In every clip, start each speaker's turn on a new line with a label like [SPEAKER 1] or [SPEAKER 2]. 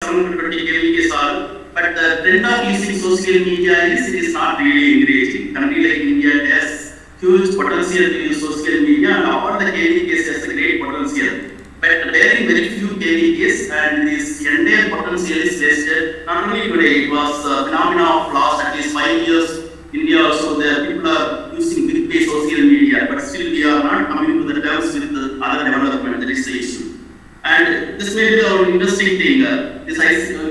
[SPEAKER 1] 720 kbps all. But the trend of using social media is not really encouraging. Country like India has huge potential to use social media, and all the kbps has a great potential. But bearing very few kbps, and this entire potential is wasted. Not only today, it was a phenomenon of last at least 5 years. India also, the people are using big social media, but still we are not coming to the terms with the other development. That is the issue. And this may be the interesting thing.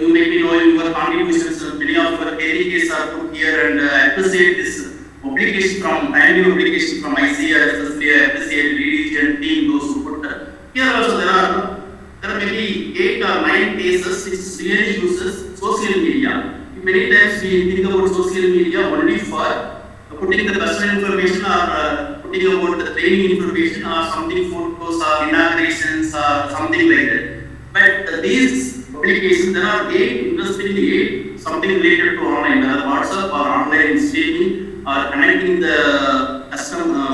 [SPEAKER 1] You may be knowing your contributions. Many of your kbps are put here, and I appreciate this publication from timely publication from ICR, especially I appreciate religion team, those who put here also there are maybe 8 or 9 cases which really uses social media. Many times we think about social media only for putting the personal information or putting about the training information or something, photos or inaugurations or something like that. But these publications, there are 8, interestingly 8, something related to online, whether WhatsApp or online streaming or connecting the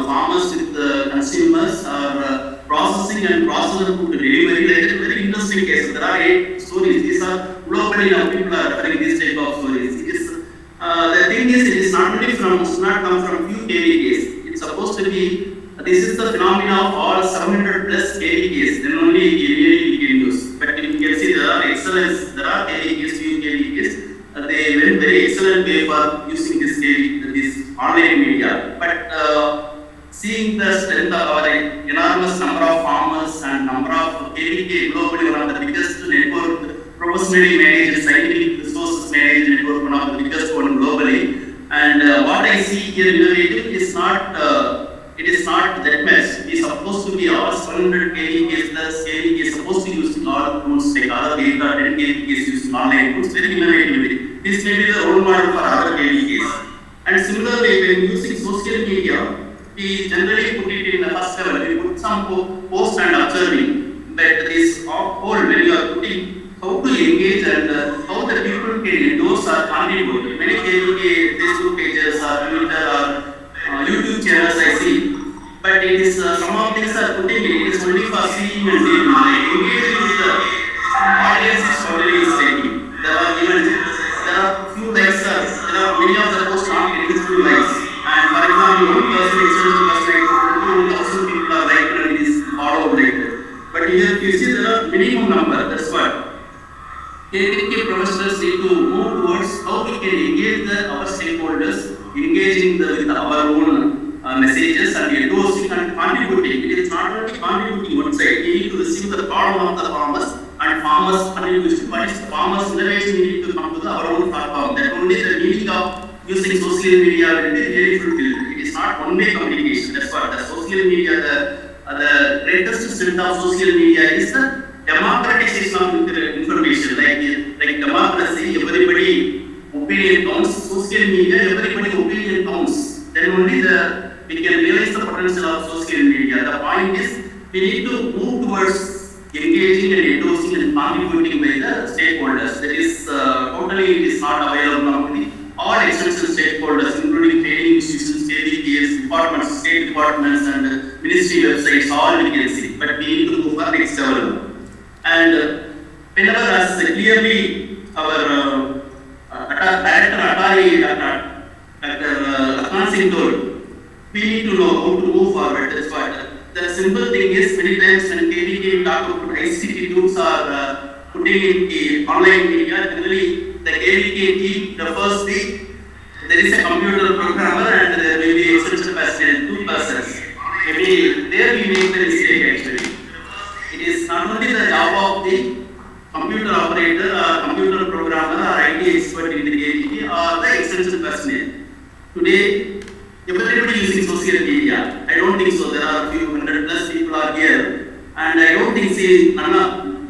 [SPEAKER 1] farmers with the consumers or processing and processor food delivery. Like that, very interesting cases. There are 8 stories. These are globally now people are referring these type of stories. The thing is, it is not only not come from few kbps. It's supposed to be. This is the phenomena of all 700 plus kbps. Then only we can use. But you can see there are excellence. There are kbps, few kbps. They went very excellent way for using this online media. But seeing the strength of our enormous number of farmers and number of kbk globally, one of the biggest network, professionally managed scientific resources managed network, one of the biggest one globally. And what I see here innovative is not. It is not that much. It is supposed to be all 700 kbps plus kbps supposed to use all tools like other data, 10 kbps using online tools. Very innovatively. This may be the role model for other kbps. And similarly, when using social media, we generally put it in the first level. We put some post and observing. But this whole, when you are putting how to engage and how the people can endorse or contribute. Many kbk Facebook pages or Twitter or YouTube channels I see. But it is some of things are putting it is only for seeing and seeing. Engaging with the audience is totally taking. There are few likes. There are many of the posts not getting few likes. And for example, one person external person, 2,000 people are liked and it is followed like that. But here you see there are minimum number. That's what kbk professionals need to move towards how we can engage our stakeholders, engaging with our own messages and endorsing and contributing. It is not only contributing one side. We need to receive the problem of the farmers and farmers contribution. What is the farmers' innovation? We need to come to our own platform. That only the meaning of using social media will be really fulfilled. It is not one-way communication. That's what the social media, the greatest strength of social media is the democratization of information. Like democracy, everybody opinion counts. Social media, everybody opinion counts. Then only we can realize the potential of social media. The point is, we need to move towards engaging and endorsing and contributing by the stakeholders. That is totally it is not available now. All extension stakeholders, including training institutions, KBPs, departments, state departments, and ministry websites, all we can see. But we need to move for next level. And whenever as clearly our director Atari, Dr. Lakhan Singh told, we need to know how to move forward. That's what. The simple thing is, many times when KBK talk about ICT tools or putting in the online media, generally the KBK team refers the there is a computer programmer and there will be extension person, 2 persons. Maybe there we make the mistake actually. It is not only the job of the computer operator or computer programmer or IT expert in the KBK or the extension personnel. Today, everybody using social media. I don't think so. There are a few hundred plus people are here, and I don't think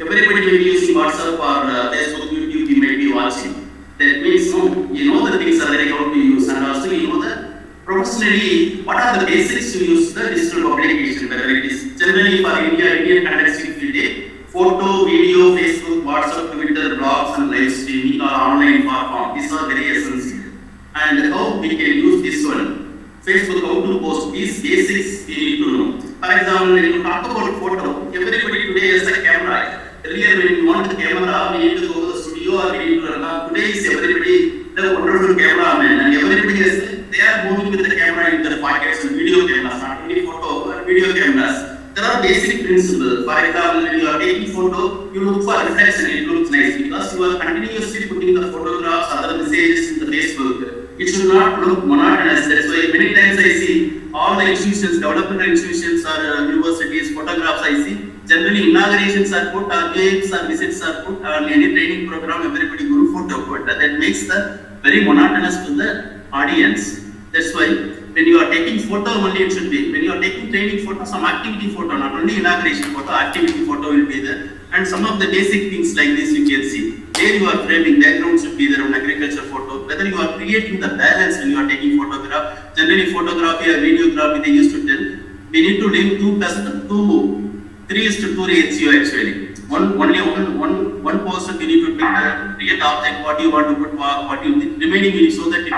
[SPEAKER 1] everybody may be using WhatsApp or Facebook, YouTube. You may be watching. That means you know the things are how to use, and also you know that professionally what are the basics to use the digital publication. Whether it is generally for Indian context, if we take photo, video, Facebook, WhatsApp, Twitter, blogs, and live streaming or online platform. These are very essential. And how we can use this one. Facebook, how to post these basics we need to know. For example, when you talk about photo, everybody today has a camera. Earlier when you want the camera, we need to go to the video or we need to run. Today is everybody, the wonderful cameraman, and everybody is, they are moving with the camera in their pockets, video cameras, not only photo, but video cameras. There are basic principles. For example, when you are taking photo, you look for reflection, it looks nice because you are continuously putting the photographs, other messages in the Facebook. It should not look monotonous. That's why many times I see all the institutions, developmental institutions or universities, photographs I see. Generally, inaugurations are put, or games or visits are put, or any training program, everybody group photo put. That makes the very monotonous to the audience. That's why when you are taking photo only it should be. When you are taking training photo, some activity photo, not only inauguration photo, activity photo will be there. And some of the basic things like this you can see. There you are framing, background should be there on agriculture photo. Whether you are creating the balance when you are taking photograph. Generally photography or videography they used to tell, we need to link 3:2 ratio actually. One person we need to create object, what you want to put, what you remaining will show that it,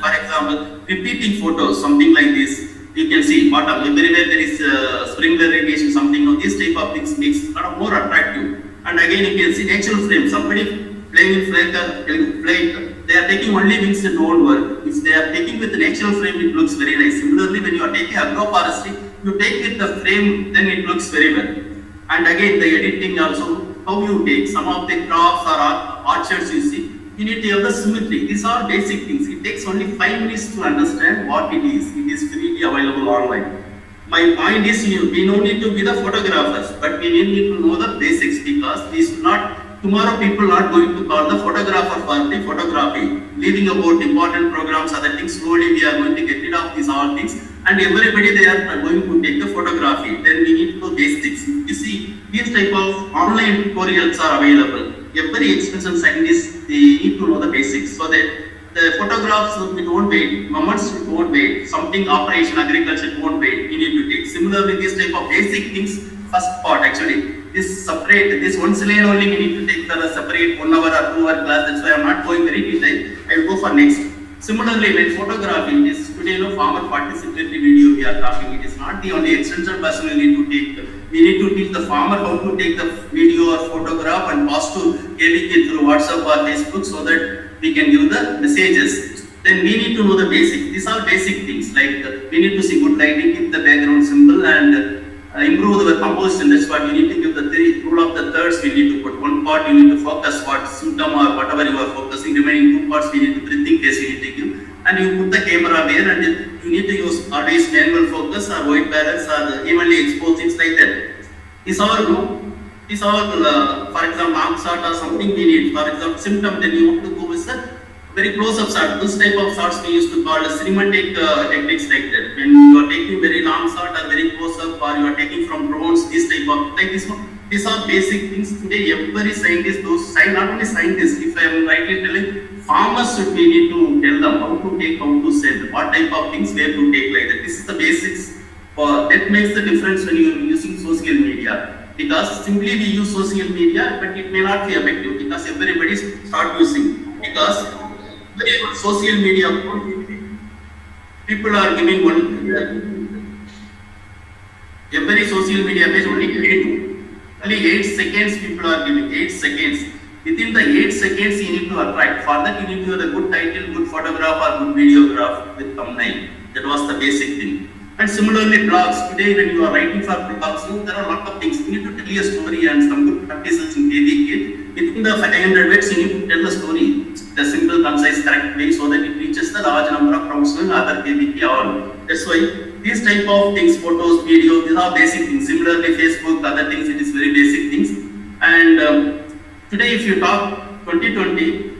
[SPEAKER 1] for example, repeating photos, something like this. You can see bottom, everywhere there is sprinkler irrigation, something of this type of things makes a lot more attractive. And again you can see natural frame, somebody playing with flake, they are taking only wings and don't work. If they are taking with the natural frame, it looks very nice. Similarly, when you are taking agroforestry, you take with the frame, then it looks very well. And again, the editing also, how you take some of the crops or orchards you see, you need to have the symmetry. These are basic things. It takes only 5 minutes to understand what it is. It is freely available online. My point is, we don't need to be the photographers, but we need to know the basics because we should not, tomorrow people are not going to call the photographer for the photography. Leaving about important programs, other things, slowly we are going to get rid of these all things. And everybody they are going to take the photography. Then we need to know basics. You see, these type of online tutorials are available. Every extension scientist, they need to know the basics. So that the photographs we don't wait, moments we don't wait, something operation, agriculture don't wait, we need to take. Similarly, this type of basic things, first part actually, this separate, this one lane only we need to take the separate 1 hour or 2 hour class. That's why I'm not going very detailed. I will go for next. Similarly, when photography is today, farmer participatory video we are talking. It is not the only extension person we need to take. We need to teach the farmer how to take the video or photograph and pass to KVK through WhatsApp or Facebook so that we can give the messages. Then we need to know the basics. These are basic things like we need to see good lighting, keep the background simple, and improve the composition. That's why we need to give the rule of the thirds. We need to put one part, you need to focus what symptom or whatever you are focusing. Remaining 2 parts, we need to breathing phase we need to give. And you put the camera there, and you need to use always manual focus or white balance or evenly expose things like that. These are for example, arm shot or something we need. For example, symptom, then you want to go with the very close-up shot. This type of shots we used to call cinematic techniques like that. When you are taking very long shot or very close-up, or you are taking from drones, this type of like this one. These are basic things. Today, every scientist, not only scientists, if I am rightly telling, farmers should we need to tell them how to take, how to sell, what type of things where to take like that. This is the basics. That makes the difference when you are using social media. Because simply we use social media, but it may not be effective because everybody start using. Because social media, people are giving every social media page only 8 seconds people are giving, 8 seconds. Within the 8 seconds you need to attract. For that you need to have a good title, good photograph or good videograph with thumbnail. That was the basic thing. And similarly blogs, today when you are writing for blogs, there are a lot of things. You need to tell a story and some good practices in KVK. Within the 500 words you need to tell the story, the simple, concise, correct way so that it reaches the large number of crowds and other KVK all. That's why these type of things, photos, videos, these are basic things. Similarly Facebook, other things, it is very basic things. And today if you talk 2020,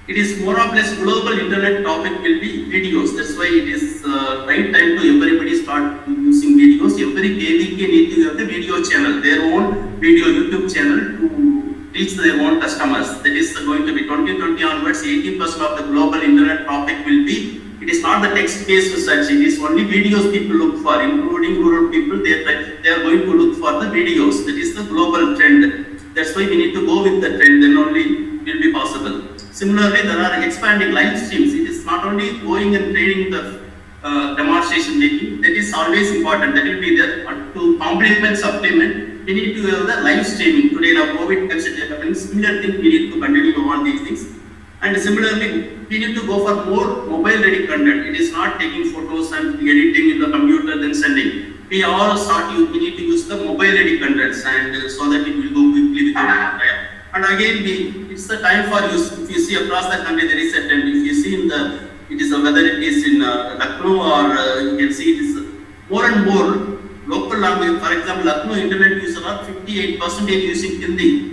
[SPEAKER 1] it is more or less global internet topic will be videos. That's why it is right time to everybody start using videos. Every KVK need to have the video channel, their own video YouTube channel to reach their own customers. That is going to be 2020 onwards, 80% of the global internet topic will be, it is not the text-based research, it is only videos people look for, including rural people, they are going to look for the videos. That is the global trend. That's why we need to go with the trend, then only will be possible. Similarly, there are expanding live streams. It is not only going and training the demonstration making, that is always important, that will be there. But to complement, supplement, we need to have the live streaming. Today, now COVID things. Similar thing, we need to continue on these things. And similarly, we need to go for more mobile-ready content. It is not taking photos and editing in the computer then sending. We we need to use the mobile-ready contents, and so that it will go quickly within time. And again, it's the time for use. If you see across the country, there is a trend. If you see whether it is in Lucknow or you can see it is more and more local language. For example, Lucknow internet users are 58% using Hindi.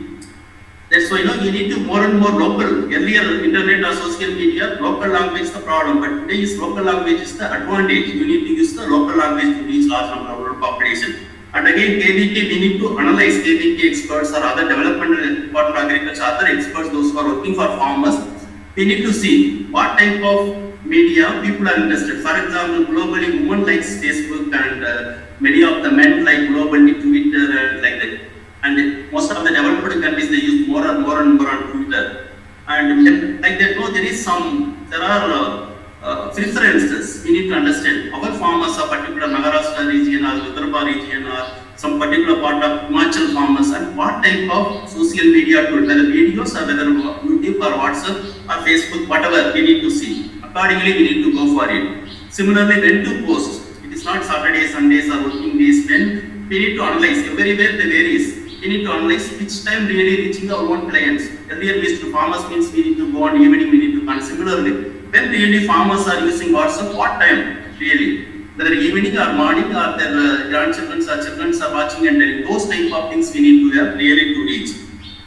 [SPEAKER 1] That's why you need to more and more local. Earlier, internet or social media, local language is the problem, but today is local language is the advantage. You need to use the local language to reach large number of rural population. And again, KVK, we need to analyze KVK experts or other development department of agriculture, other experts, those who are working for farmers. We need to see what type of media people are interested. For example, globally, women likes Facebook, and many of the men like globally Twitter and like that. And most of the developed countries, they use more and more on Twitter. And like that, there are preferences we need to understand. Our farmers are particular Maharashtra region or Vidarbha region or some particular part of Himachal farmers, and what type of social media tool, whether videos or whether YouTube or WhatsApp or Facebook, whatever we need to see. Accordingly, we need to go for it. Similarly, when to post. It is not Saturdays, Sundays or working days. When we need to analyze, everywhere the varies. We need to analyze which time really reaching our own clients. Earlier we used to farmers means we need to go on evening, we need to come. Similarly, when really farmers are using WhatsApp, what time really? Whether evening or morning or their grandchildren or children are watching and telling. Those type of things we need to have really to reach.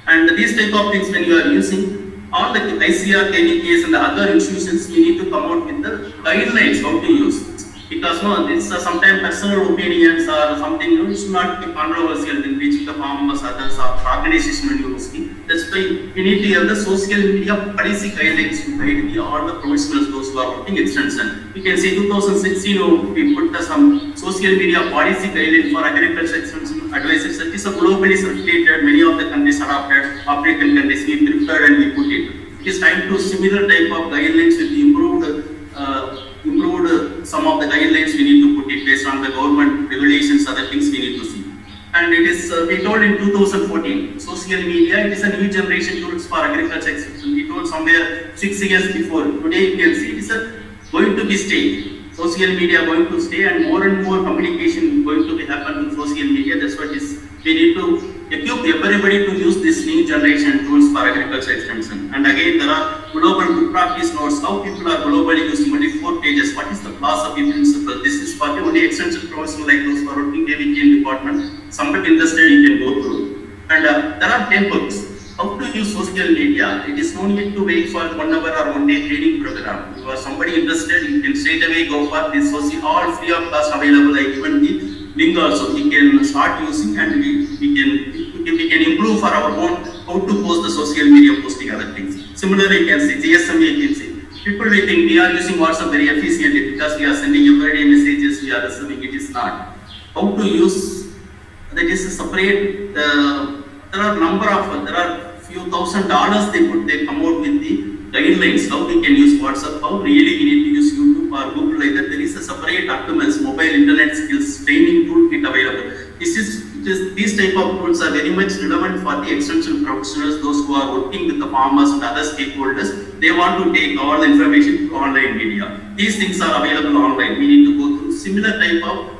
[SPEAKER 1] And these type of things when you are using, all the ICR, KVKs and the other institutions, we need to come out with the guidelines how to use. Because it's sometimes personal opinions or something, it should not be controversial in reaching the farmers, others, or organization university. That's why we need to have the social media policy guidelines to guide all the professionals, those who are working extension. You can see 2016, we put some social media policy guidelines for agriculture extension advisors. That is a globally circulated, many of the countries adopted, African countries, we prepared and we put it. It is time to similar type of guidelines with improved some of the guidelines we need to put it based on the government regulations, other things we need to see. And it is, we told in 2014, social media, it is a new generation tools for agriculture extension. We told somewhere 6 years before. Today you can see it is going to be stay. Social media going to stay, and more communication going to be happen in social media. That's what is, we need to equip everybody to use this new generation tools for agriculture extension. And again, there are global good practice notes, how people are globally using only 4 pages. What is the philosophy principle? This is for the only extension professional like those who are working KVK department. Somebody interested, you can go through. And there are 10 books. How to use social media. It is no need to wait for 1 hour or 1 day training program. If you are somebody interested, you can straight away go for this social, all free of cost available. I given the link also. We can start using, and we can improve for our own how to post the social media posting other things. Similarly, you can see GSM agency. People will think we are using WhatsApp very efficiently because we are sending everyday messages, we are receiving. It is not. How to use, that is a separate, there are few $1,000s they come out with the guidelines, how we can use WhatsApp, how really we need to use YouTube or Google like that. There is a separate documents, mobile internet skills, training toolkit available. These type of tools are very much relevant for the extension professionals, those who are working with the farmers and other stakeholders. They want to take all the information to online media. These things are available online. We need to go through similar type of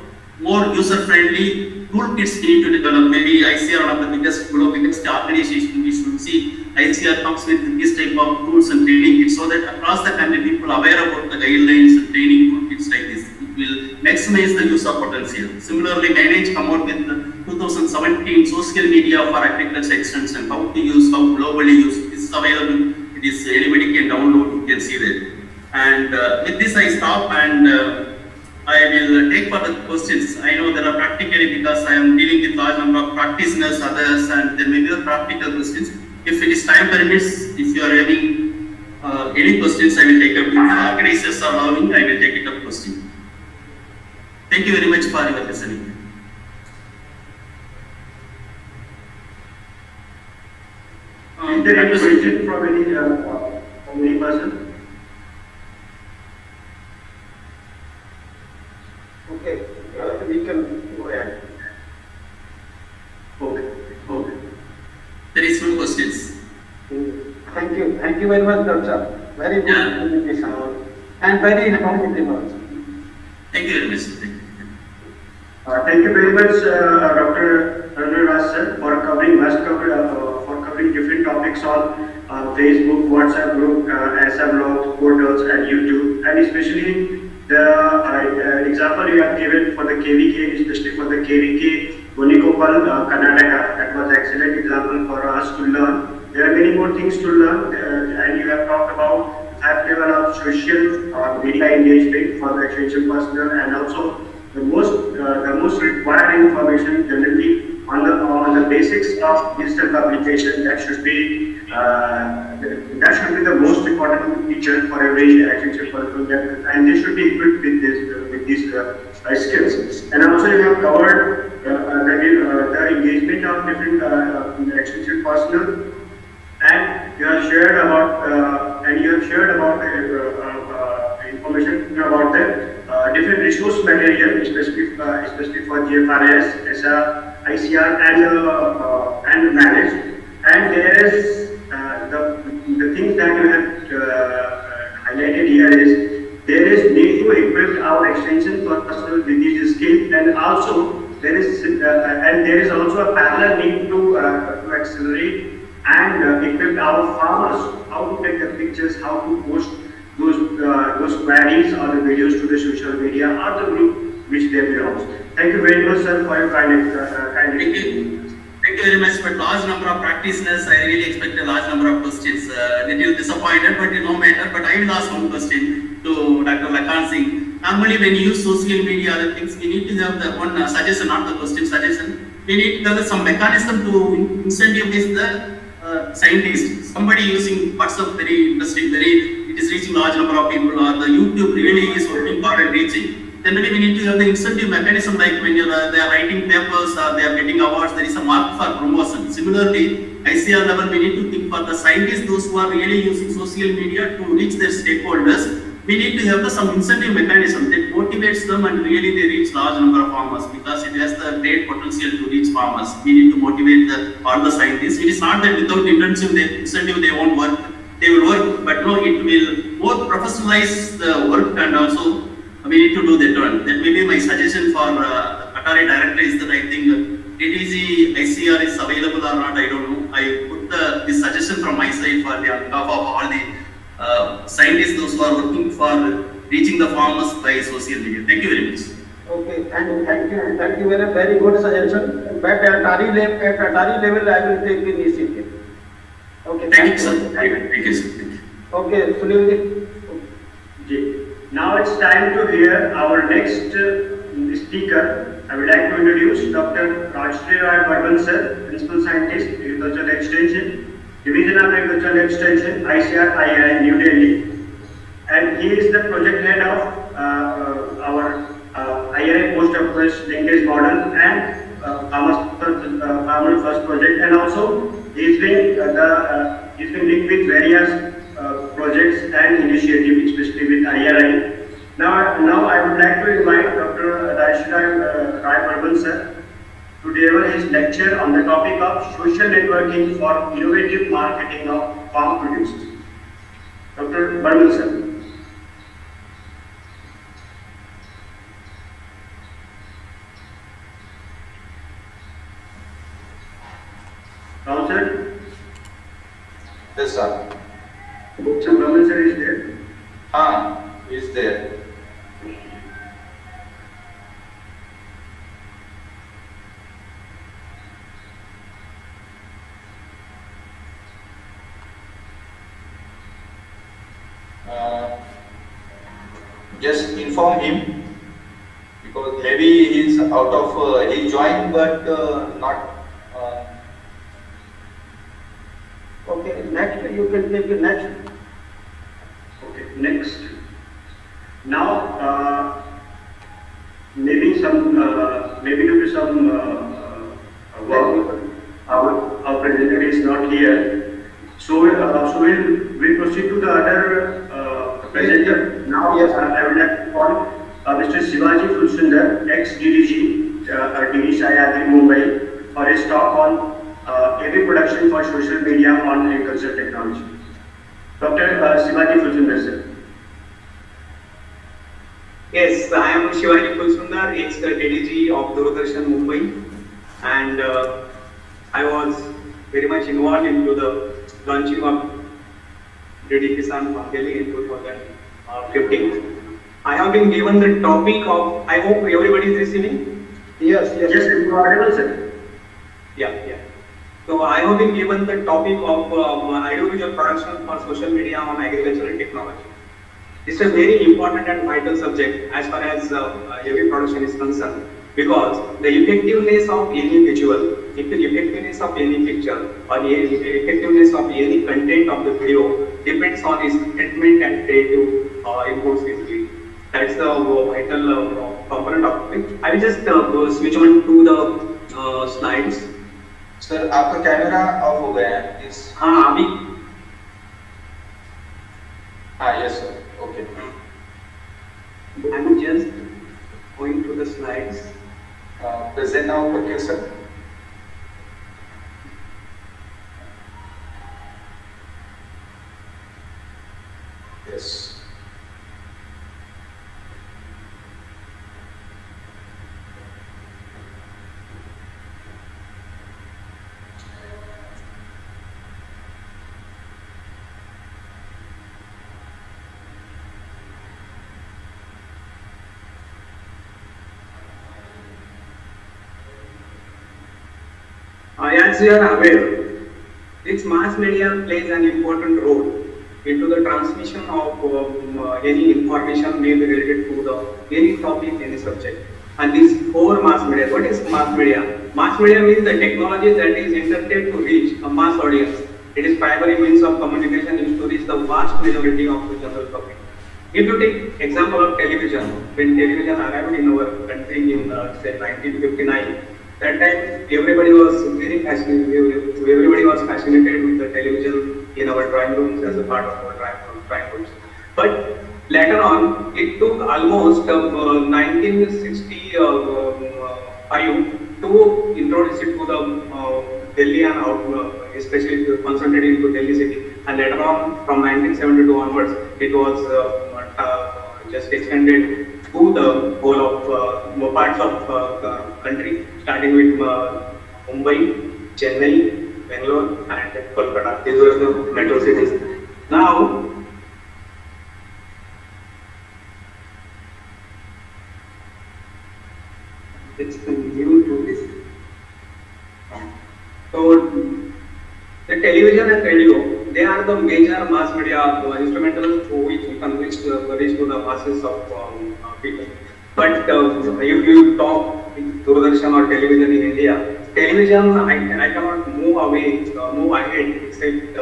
[SPEAKER 1] more user-friendly toolkits we need to develop. Maybe ICR, one of the biggest organization, we should see ICR comes with this type of tools and training kits so that across the country people are aware about the guidelines and training toolkits like this. It will maximize the user potential. Similarly, Manage come out with the 2017 social media for agriculture extension, how to use, how globally use. This is available. It is, anybody can download, you can see that. And with this I stop, and I will take further questions. I know there are practically, because I am dealing with large number of practitioners, others, and there may be practical questions. If it is time permits, if you are having any questions, I will take up. If organizers are allowing, I will take it up question. Thank you very much for your listening.
[SPEAKER 2] Is there any question from any person? Okay, we can go ahead.
[SPEAKER 1] Okay. There is no questions.
[SPEAKER 2] Thank you very much, Doctor. Very good
[SPEAKER 1] Yeah.
[SPEAKER 2] presentation and very informative also.
[SPEAKER 1] Thank you very much. Thank you.
[SPEAKER 2] Thank you very much, Dr. Ranuraj sir, for covering for covering different topics on Facebook, WhatsApp group, SM blogs, portals, and YouTube, and especially the example you have given for the KVK, especially for the KVK Gonigopal, Karnataka. That was excellent example for us to learn. There are many more things to learn, and you have talked about high level of social media engagement for the extension personnel, and also the most required information generally on the basics of digital publication. That should be the most important feature for every extension personnel, and they should be equipped with these skills. And also you have covered the engagement of different extension personnel, and you have shared about information about the different resource material, especially for GFRS, SR, ICR, and manage. And there is the things that you have highlighted here is there is need to equip our extension personnel with these skills, and also there is also a parallel need to accelerate and equip our farmers how to take the pictures, how to post those queries or the videos to the social media or the group which they belong. Thank you very much, sir, for your kind
[SPEAKER 1] Thank you. Thank you very much for large number of practitioners. I really expect a large number of questions. Little disappointed, but no matter. But I will ask one question to Dr. Lakan Singh. Normally, when you use social media, other things, we need to have the one suggestion, not the question suggestion. We need to have some mechanism to incentivize the scientists. Somebody using WhatsApp very interesting, it is reaching large number of people, or the YouTube really is working for and reaching. Generally, we need to have the incentive mechanism, like when they are writing papers or they are getting awards, there is a mark for promotion. Similarly, ICR level, we need to think for the scientists, those who are really using social media to reach their stakeholders, we need to have some incentive mechanism that motivates them and really they reach large number of farmers, because it has the great potential to reach farmers. We need to motivate all the scientists. It is not that without incentive they won't work. They will work, but no, it will more professionalize the work, and also we need to do that one. That may be my suggestion for the Qatari director is that I think DDG ICR is available or not, I don't know. I put this suggestion from my side for the on behalf of all the scientists, those who are working for reaching the farmers by social media. Thank you very much.
[SPEAKER 2] Okay, and thank you very good suggestion. But at Qatari level, I will take the initiative. Okay,
[SPEAKER 1] thank you, sir. Thank you, sir.
[SPEAKER 2] Okay, Sunil ji. Now it's time to hear our next speaker. I would like to introduce Dr. Rajshri Rai Barman sir, Principal Scientist, Agricultural Extension, Division of Agricultural Extension, ICR IIM, New Delhi. And he is the project head of our IRA post-office linkage model and Farmer First project, and also he's been linked with various projects and initiatives, especially with IRI. Now I would like to invite Dr. Rajshri Rai Barman sir to deliver his lecture on the topic of social networking for innovative marketing of farm produce. Dr. Barman sir. Now sir.
[SPEAKER 3] Yes, sir.
[SPEAKER 2] Sir, Barman sir is there.
[SPEAKER 3] Is there. Just inform him, because maybe he's out of he joined but not.
[SPEAKER 2] Okay, next you can take the next. Okay, next. Now, maybe due to some work, our presenter is not here. So we'll proceed to the other presenter. Now, yes, I would like to call Mr. Shivaji Fulsundar, ex-DDG, DDG Agri Mumbai, for his talk on heavy production for social media on agricultural technology. Dr. Shivaji Fulsundar, sir.
[SPEAKER 4] Yes, I am Shivaji Kulsundar, ex-DDG of Doordarshan Mumbai, and I was very much involved into the launching of DD Kisan from Delhi in 2015. I have been given the topic of, I hope everybody is receiving?
[SPEAKER 2] Yes, you are audible, sir.
[SPEAKER 4] Yeah. So I have been given the topic of audiovisual production for social media on agricultural technology. It's a very important and vital subject as far as every production is concerned, because the effectiveness of any visual, the effectiveness of any picture, or the effectiveness of any content of the video depends on its treatment and creative inputs basically. That's the vital component of it. I will just switch on to the slides.
[SPEAKER 3] Sir आपका camera off हो गया है please.
[SPEAKER 4] हाँ अभी.
[SPEAKER 3] हाँ yes sir. Okay.
[SPEAKER 4] I'm just going to the slides.
[SPEAKER 3] Present now, okay, sir. Yes.
[SPEAKER 4] As you are aware, this mass media plays an important role into the transmission of any information may be related to the any topic, any subject. And these four mass media. What is mass media? Mass media means the technology that is intended to reach a mass audience. It is primary means of communication used to reach the vast majority of the general public. If you take example of television, when television arrived in our country in say 1959. That time, everybody was very fascinated. Everybody was fascinated with the television in our drawing rooms as a part of our drawing rooms. But later on, it took almost 1965 to introduce it to the Delhi and out, especially concentrated into Delhi city. And later on, from 1972 onwards, it was just extended to the whole of parts of country, starting with Mumbai, Chennai, Bangalore, and Kolkata. These were the metro cities. Now, it's new to this. So, the television and radio, they are the major mass media instrumental through which we can reach to the masses of people. But if you talk with Doordarshan or television in India, television I cannot move ahead except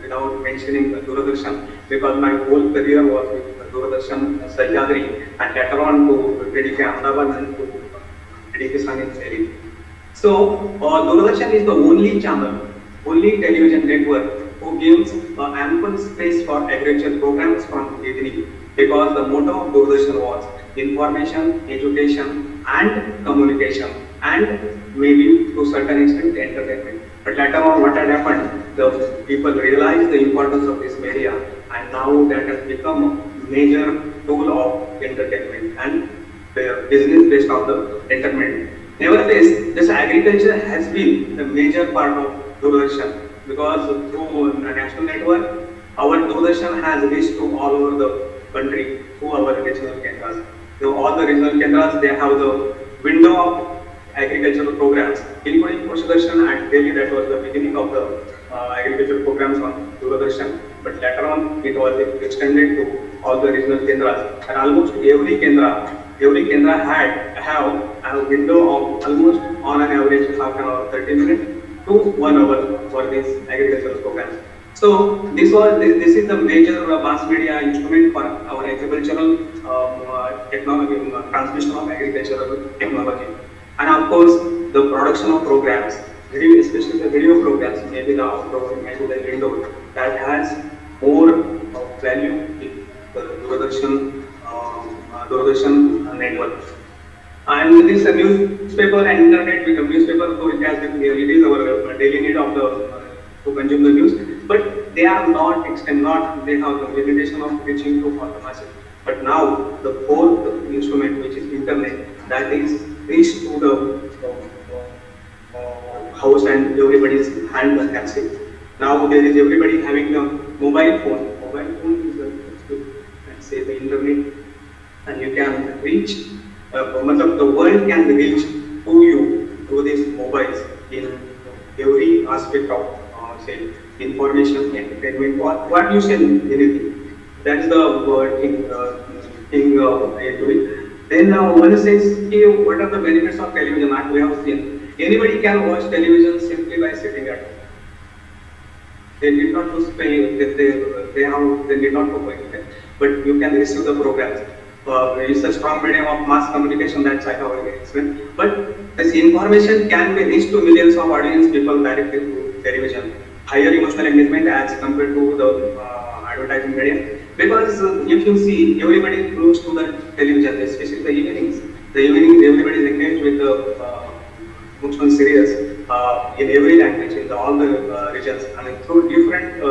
[SPEAKER 4] without mentioning Doordarshan, because my whole career was with Doordarshan Sahyadri and later on to DDK Ahmedabad and to DD Kisan in Delhi. So Doordarshan is the only channel, only television network who gives ample space for agriculture programs from beginning, because the motto of Doordarshan was information, education and communication, and maybe to a certain extent entertainment. But later on what had happened, the people realized the importance of this media, and now that has become a major tool of entertainment and business based on the entertainment. Nevertheless, this agriculture has been the major part of Doordarshan, because through the national network, our Doordarshan has reached to all over the country through our regional kendras. So all the regional kendras, they have the window of agricultural programs, including Doordarshan and Delhi. That was the beginning of the agricultural programs on Doordarshan. But later on, it was extended to all the regional kendras, and almost every kendra have a window of almost on an average half an hour, 30 minutes to 1 hour for these agricultural programs. So this is the major mass media instrument for our agricultural technology, transmission of agricultural technology, and of course the production of programs, especially the video programs, maybe the outdoor, maybe the indoor, that has more value in the Doordarshan network. And this newspaper and internet become newspaper, so it is our daily need of the to consume the news. But they are not extend, not they have the limitation of reaching to for the masses. But now the fourth instrument, which is internet, that is reached to the house and everybody's hand can see. Now there is everybody having a mobile phone. Mobile phone is let's say the internet, and you can reach. The world can reach to you through these mobiles in every aspect of say information, entertainment, what you say, anything. That is the thing I am doing. Then one says, okay, what are the benefits of television? As we have seen, anybody can watch television simply by sitting at home. They need not to pay, they need not to pay, but you can receive the programs. It's a strong medium of mass communication, that's I have already explained. But this information can be reached to millions of audience people directly through television. Higher emotional engagement as compared to the advertising medium. Because if you see, everybody close to the television, especially the evenings. The evenings, everybody is engaged with the Mukshman series in every language, in all the regions, and through different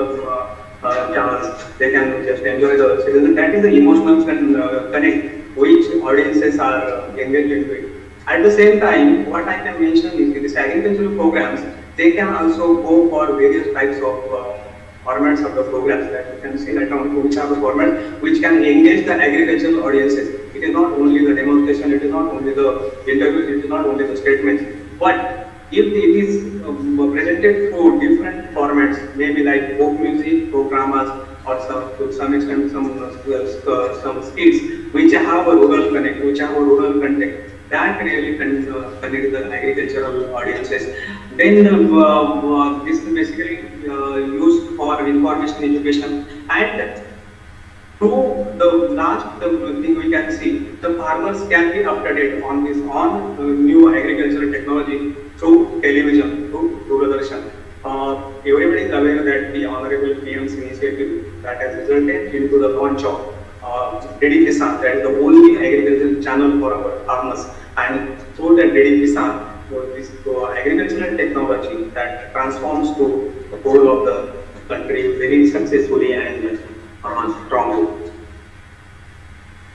[SPEAKER 4] channels, they can just enjoy the series. That is the emotional connect which audiences are engaged into it. At the same time, what I can mention is these agricultural programs, they can also go for various types of formats of the programs that you can see right on which are the formats which can engage the agricultural audiences. It is not only the demonstration, it is not only the interviews, it is not only the statements, but if it is presented through different formats, maybe like folk music, folk dramas, or to some extent some skits which have a rural connect, which have a rural context, that really connect the agricultural audiences. Then this is basically used for information education, and through the last thing we can see, the farmers can be up to date on this new agricultural technology through television, through Doordarshan. Everybody is aware that the Honorable PM's initiative that has resulted into the launch of DD Kisan, that is the only agricultural channel for our farmers, and through that DD Kisan, this agricultural technology that transforms to the whole of the country very successfully and strongly.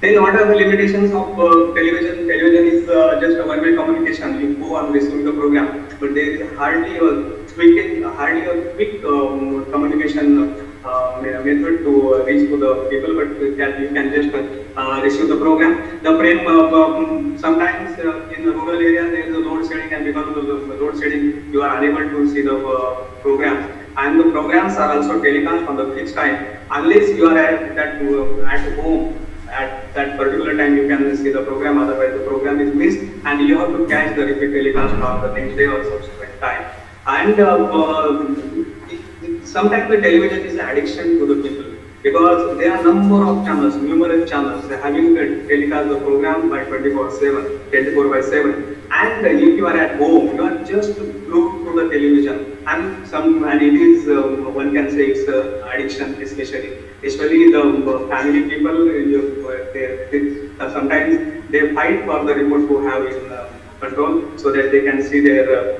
[SPEAKER 4] Then what are the limitations of television? Television is just a one-way communication. You go and listen to the program, but there is hardly a quick communication method to reach to the people. But you can just receive the program. Sometimes in the rural area there is a load shedding, and because of the load shedding, you are unable to see the program. And the programs are also telecast on the fixed time. Unless you are at home at that particular time, you can see the program. Otherwise, the program is missed, and you have to catch the repeat telecast on the next day or subsequent time. And sometimes the television is an addiction to the people, because there are number of channels, numerous channels having telecast the program by 24/7. And if you are at home, you are just glued to the television, and it is one can say it's addiction, especially the family people. Sometimes they fight for the remote to have in control so that they can see their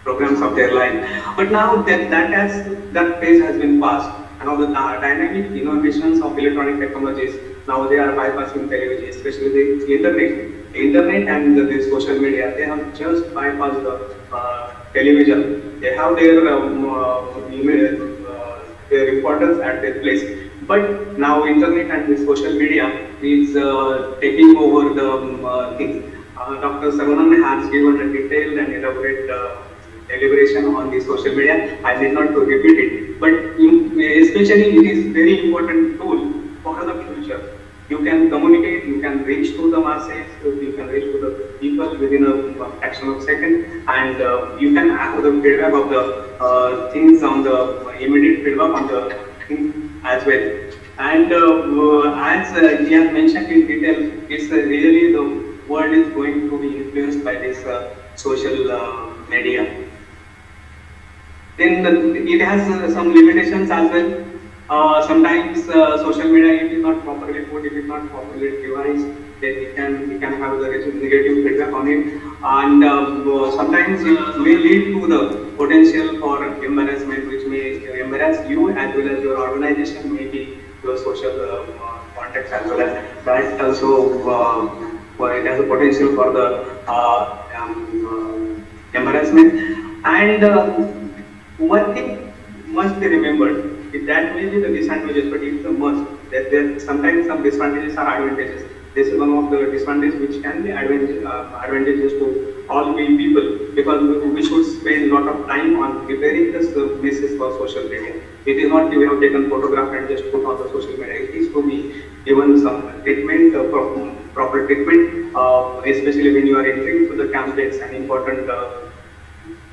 [SPEAKER 4] programs of their life. But now that phase has been passed. Now the dynamic innovations of electronic technologies, now they are bypassing television, especially the internet and the social media. They have just bypassed the television. They have their importance at their place. But now internet and the social media is taking over the things. Dr. Saravanan has given a detailed and elaborate deliberation on the social media. I need not to repeat it, but especially it is very important tool for the future. You can communicate, you can reach to the masses, you can reach to the people within a fraction of a second, and you can have the feedback of the things on the immediate feedback on the things as well. And as he has mentioned in detail, it's really the world is going to be influenced by this social media. Then it has some limitations as well. Sometimes social media, it is not properly put, it is not properly devised, then we can have the negative feedback on it, and sometimes it may lead to the potential for embarrassment, which may embarrass you as well as your organization, maybe your social context as well as that also. It has a potential for the embarrassment. And one thing must be remembered, that may be the disadvantages, but it's a must. That there sometimes some disadvantages are advantages. This is one of the disadvantages which can be advantages to all we people, because we should spend a lot of time on preparing the services for social media. It is not we have taken photograph and just put on the social media. It is to be given some treatment, proper treatment, especially when you are entering into the campaigns and important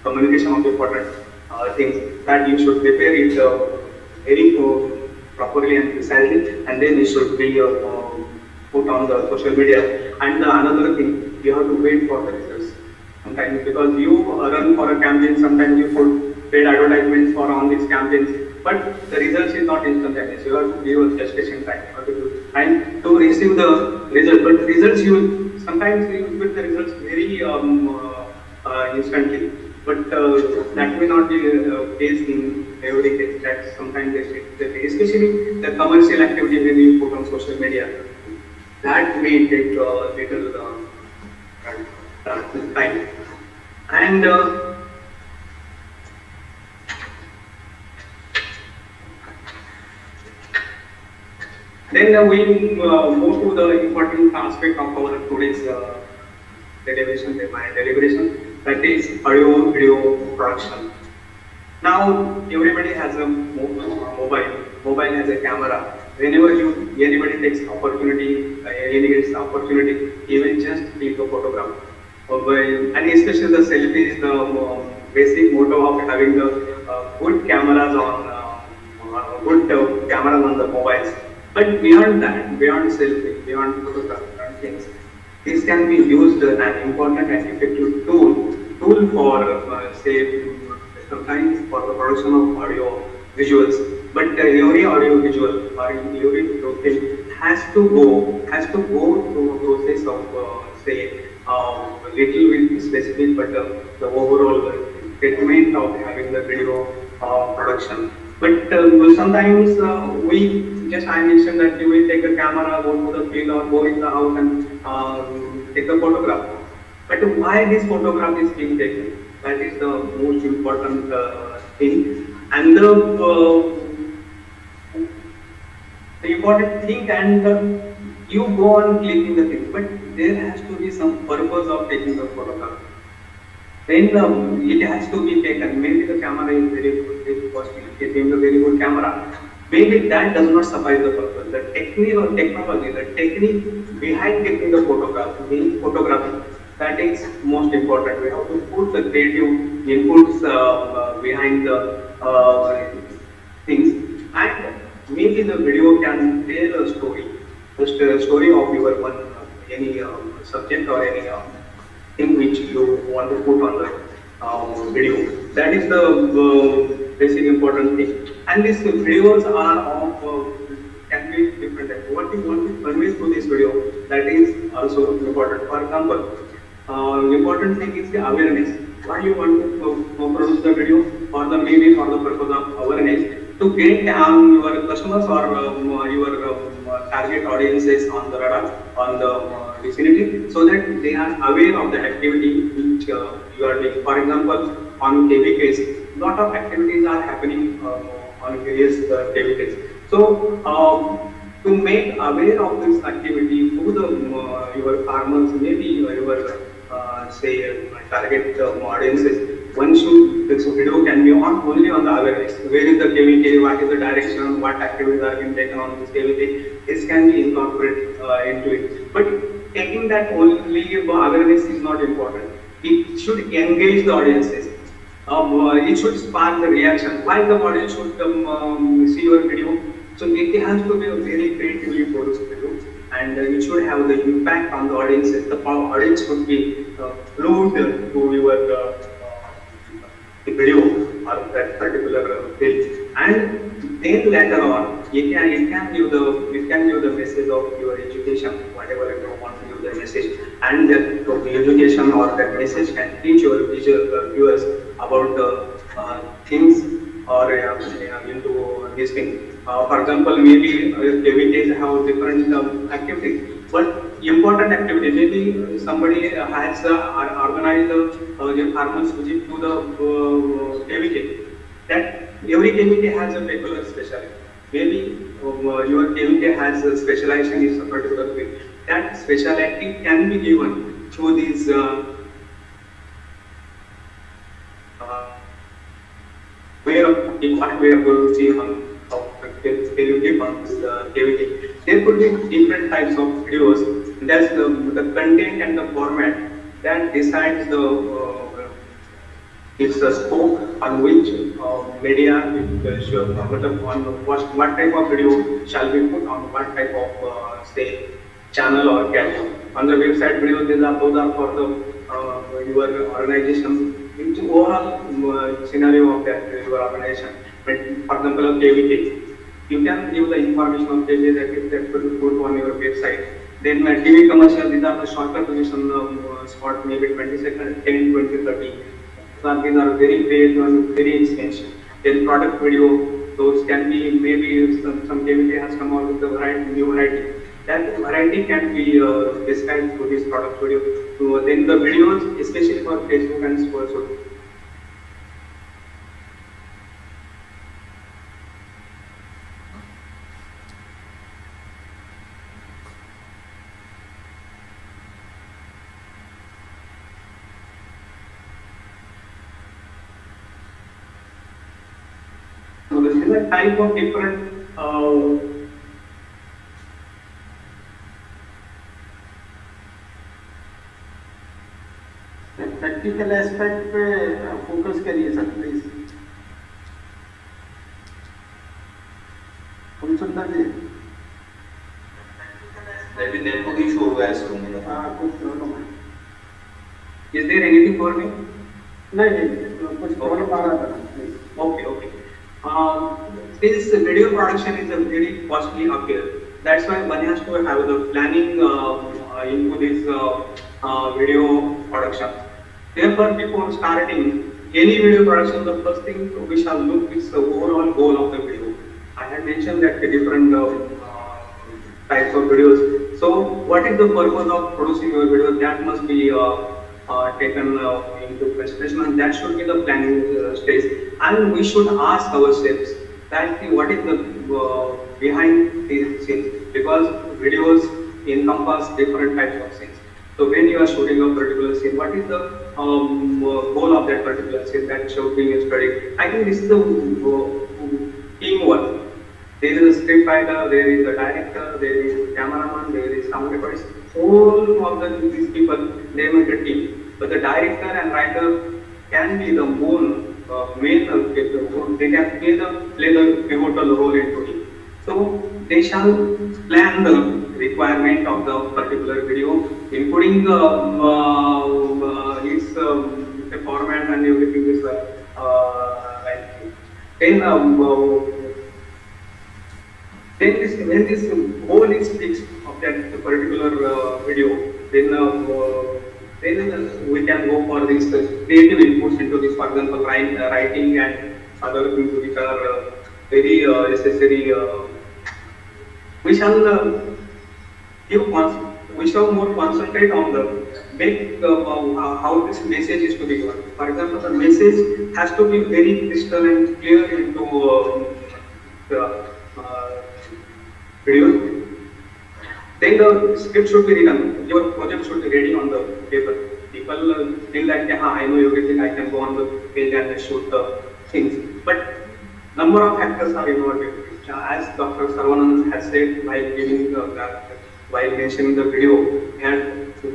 [SPEAKER 4] communication of important things, that you should prepare it very properly and precisely, and then it should be put on the social media. And another thing, you have to wait for the results sometimes, because you run for a campaign, sometimes you put paid advertisements for on these campaigns, but the results is not instantaneous. You have to give a gestation time, and to receive the result. But results you sometimes you get the results very instantly, but that may not be the case in every case. That sometimes especially the commercial activity when you put on social media, that may take little time. And then we move to the important aspect of our today's deliberation, that is audio video production. Now everybody has a mobile has a camera. Whenever anybody takes opportunity, even just take a photograph. And especially the selfie is the basic motto of having the good cameras on the mobiles. But beyond that, beyond selfie, beyond photograph, beyond things, this can be used as an important and effective tool for say sometimes for the production of audio visuals. But every audio visual or every video thing has to go through a process of say little bit specific, but the overall treatment of having the video production. But sometimes I mentioned that you will take a camera, go to the field or go in the house and take a photograph. But why this photograph is being taken? That is the most important thing. And the important thing, and you go on clicking the thing, but there has to be some purpose of taking the photograph. Then it has to be taken. Maybe the camera is very good, very costly, it is a very good camera. Maybe that does not suffice the purpose. The technique or technology, the technique behind taking the photograph, being photography, that is most important. We have to put the creative inputs behind the things, and maybe the video can tell a story, the story of your any subject or any thing which you want to put on the video. That is the basic important thing. And these videos are of can be different. What you want to convey through this video, that is also important. For example, important thing is the awareness. Why you want to produce the video, or the maybe for the purpose of awareness, to get your customers or your target audiences on the radar, on the vicinity, so that they are aware of the activity which you are doing. For example, on KVKs, lot of activities are happening on various KVKs. So to make aware of this activity to the your farmers, maybe your say target audiences, this video can be only on the awareness. Where is the KVK, what is the direction, what activities are being taken on this KVK, this can be incorporated into it. But taking that only awareness is not important. It should engage the audiences. It should spark the reaction. Why the audience should see your video? So it has to be a very creatively produced video, and it should have the impact on the audiences. The audience should be glued to your video or that particular film, and Then later on, it can give the message of your education, whatever you want to give the message, and that the education or that message can teach your viewers about the things or into this thing. For example, maybe KVKs have different activities, but important activity. Maybe somebody has organized the farmers visit to the KVK. That every KVK has a particular specialty. Maybe your KVK has a specialization in a particular field. That specialty can be given through these way of what we are going to see on KVK funds, KVK. There could be different types of videos. That's the content and the format that decides the it's the scope on which media should on what type of video shall be put on what type of say channel or channel. On the website video, those are for the your organization into overall scenario of that your organization. But for example, KVK, you can give the information of KVK that could be put on your website. Then TV commercial, these are the shorter duration spot, maybe 20 seconds, 10, 20, 30. These are very great and very expensive. Then product video, those can be maybe some KVK has come out with a new variety. That variety can be described through this product video. So then the videos, especially for Facebook and so. So this is a type of different
[SPEAKER 5] practical aspect पे focus करिए sir please. हम सुंदर जी
[SPEAKER 3] Maybe network issue होगा इस room में।
[SPEAKER 5] कुछ problem है?
[SPEAKER 4] Is there anything for me?
[SPEAKER 5] नहीं कुछ प्रॉब्लम आ रहा था please.
[SPEAKER 4] Okay. This video production is a very costly affair. That's why one has to have the planning into this video production. Therefore, before starting any video production, the first thing we shall look is the overall goal of the video. I had mentioned that the different types of videos. So, what is the purpose of producing your video? That must be taken into consideration, and that should be the planning stage. And we should ask ourselves that what is the behind these scenes, because videos encompass different types of scenes. So when you are shooting a particular scene, what is the goal of that particular scene that should be studied? I think this is the teamwork. There is a script writer, there is a director, there is a cameraman, there is sound recordist. All of these people, they make a team. But the director and writer can be the main, they can play the pivotal role into it. So they shall plan the requirement of the particular video, including its the format and everything is right. Then when this goal is fixed of that particular video, then we can go for this creative inputs into this, for example, writing and other things which are very necessary. We shall more concentrate on the make how this message is to be given. For example, the message has to be very crystal and clear into the video. Then the script should be written. Your project should be ready on the paper. People think that I know everything. I can go on the page and shoot the things. But number of factors are involved. As Dr. Sarvanand has said while mentioning the video, and to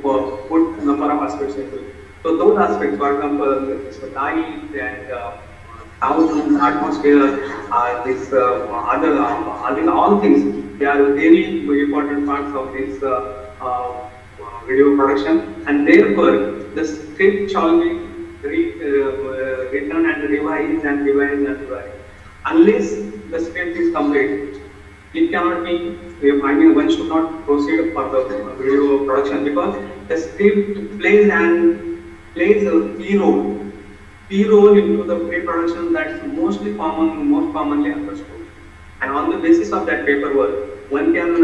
[SPEAKER 4] put number of aspects into it. So those aspects, for example, light and sound, atmosphere, this all things, they are very important parts of this video production, and therefore the script shall be written and revised. Unless the script is complete, it cannot be, I mean, one should not proceed for the video production because the script plays a key role into the pre-production that's most commonly understood. And on the basis of that paperwork, one can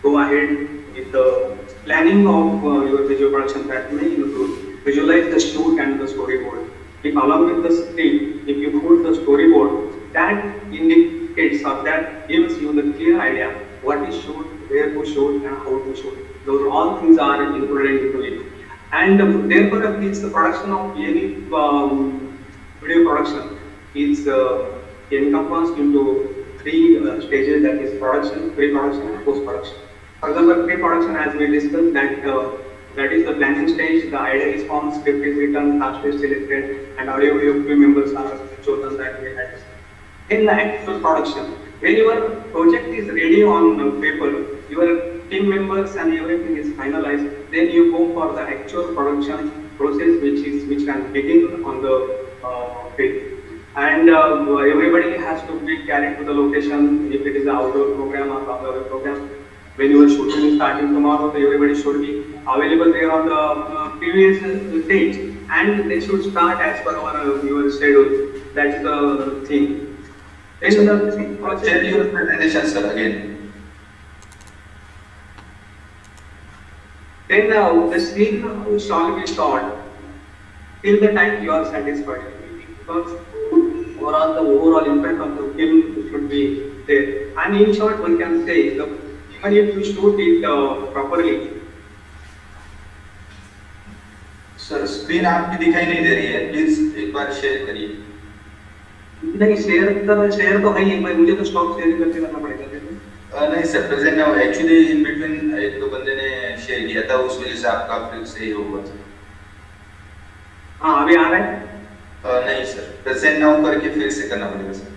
[SPEAKER 4] go ahead with the planning of your video production that may include visualize the shoot and the storyboard. If along with the script, if you put the storyboard, that indicates or that gives you the clear idea what is shoot, where to shoot, and how to shoot. Those all things are included into it. And therefore, it's the production of any video production is encompassed into three stages, that is production, pre-production, and post-production. For example, pre-production, as we discussed, that is the planning stage. The idea is formed, script is written, cast is selected, and audio video crew members are chosen that we had discussed. In the actual production, when your project is ready on paper, your team members and everything is finalized, then you go for the actual production process, which can begin on the field. And everybody has to be carried to the location. If it is an outdoor program or outdoor program, when your shooting is starting tomorrow, everybody should be available there on the previous date, and they should start as per your schedule. That's the thing. In the project,
[SPEAKER 3] Tell your presentation, sir, again.
[SPEAKER 4] then the scene shall be shot till the time you are satisfied, because the overall impact of the film should be there. And in short, one can say, even if you shoot it properly,
[SPEAKER 3] sir screen आपकी दिखाई नहीं दे रही है, please एक बार share करिए.
[SPEAKER 4] नहीं share तो है ही, मुझे तो स्टॉप शेयर करके करना पड़ेगा.
[SPEAKER 3] नहीं sir, present now actually in between एक दो बंदे ने शेयर किया था, उस वजह से आपका फिर से ही होगा.
[SPEAKER 4] हाँ, अभी आ रहा है.
[SPEAKER 3] नहीं सर, प्रेजेंट नाउ करके फिर से करना पड़ेगा सर,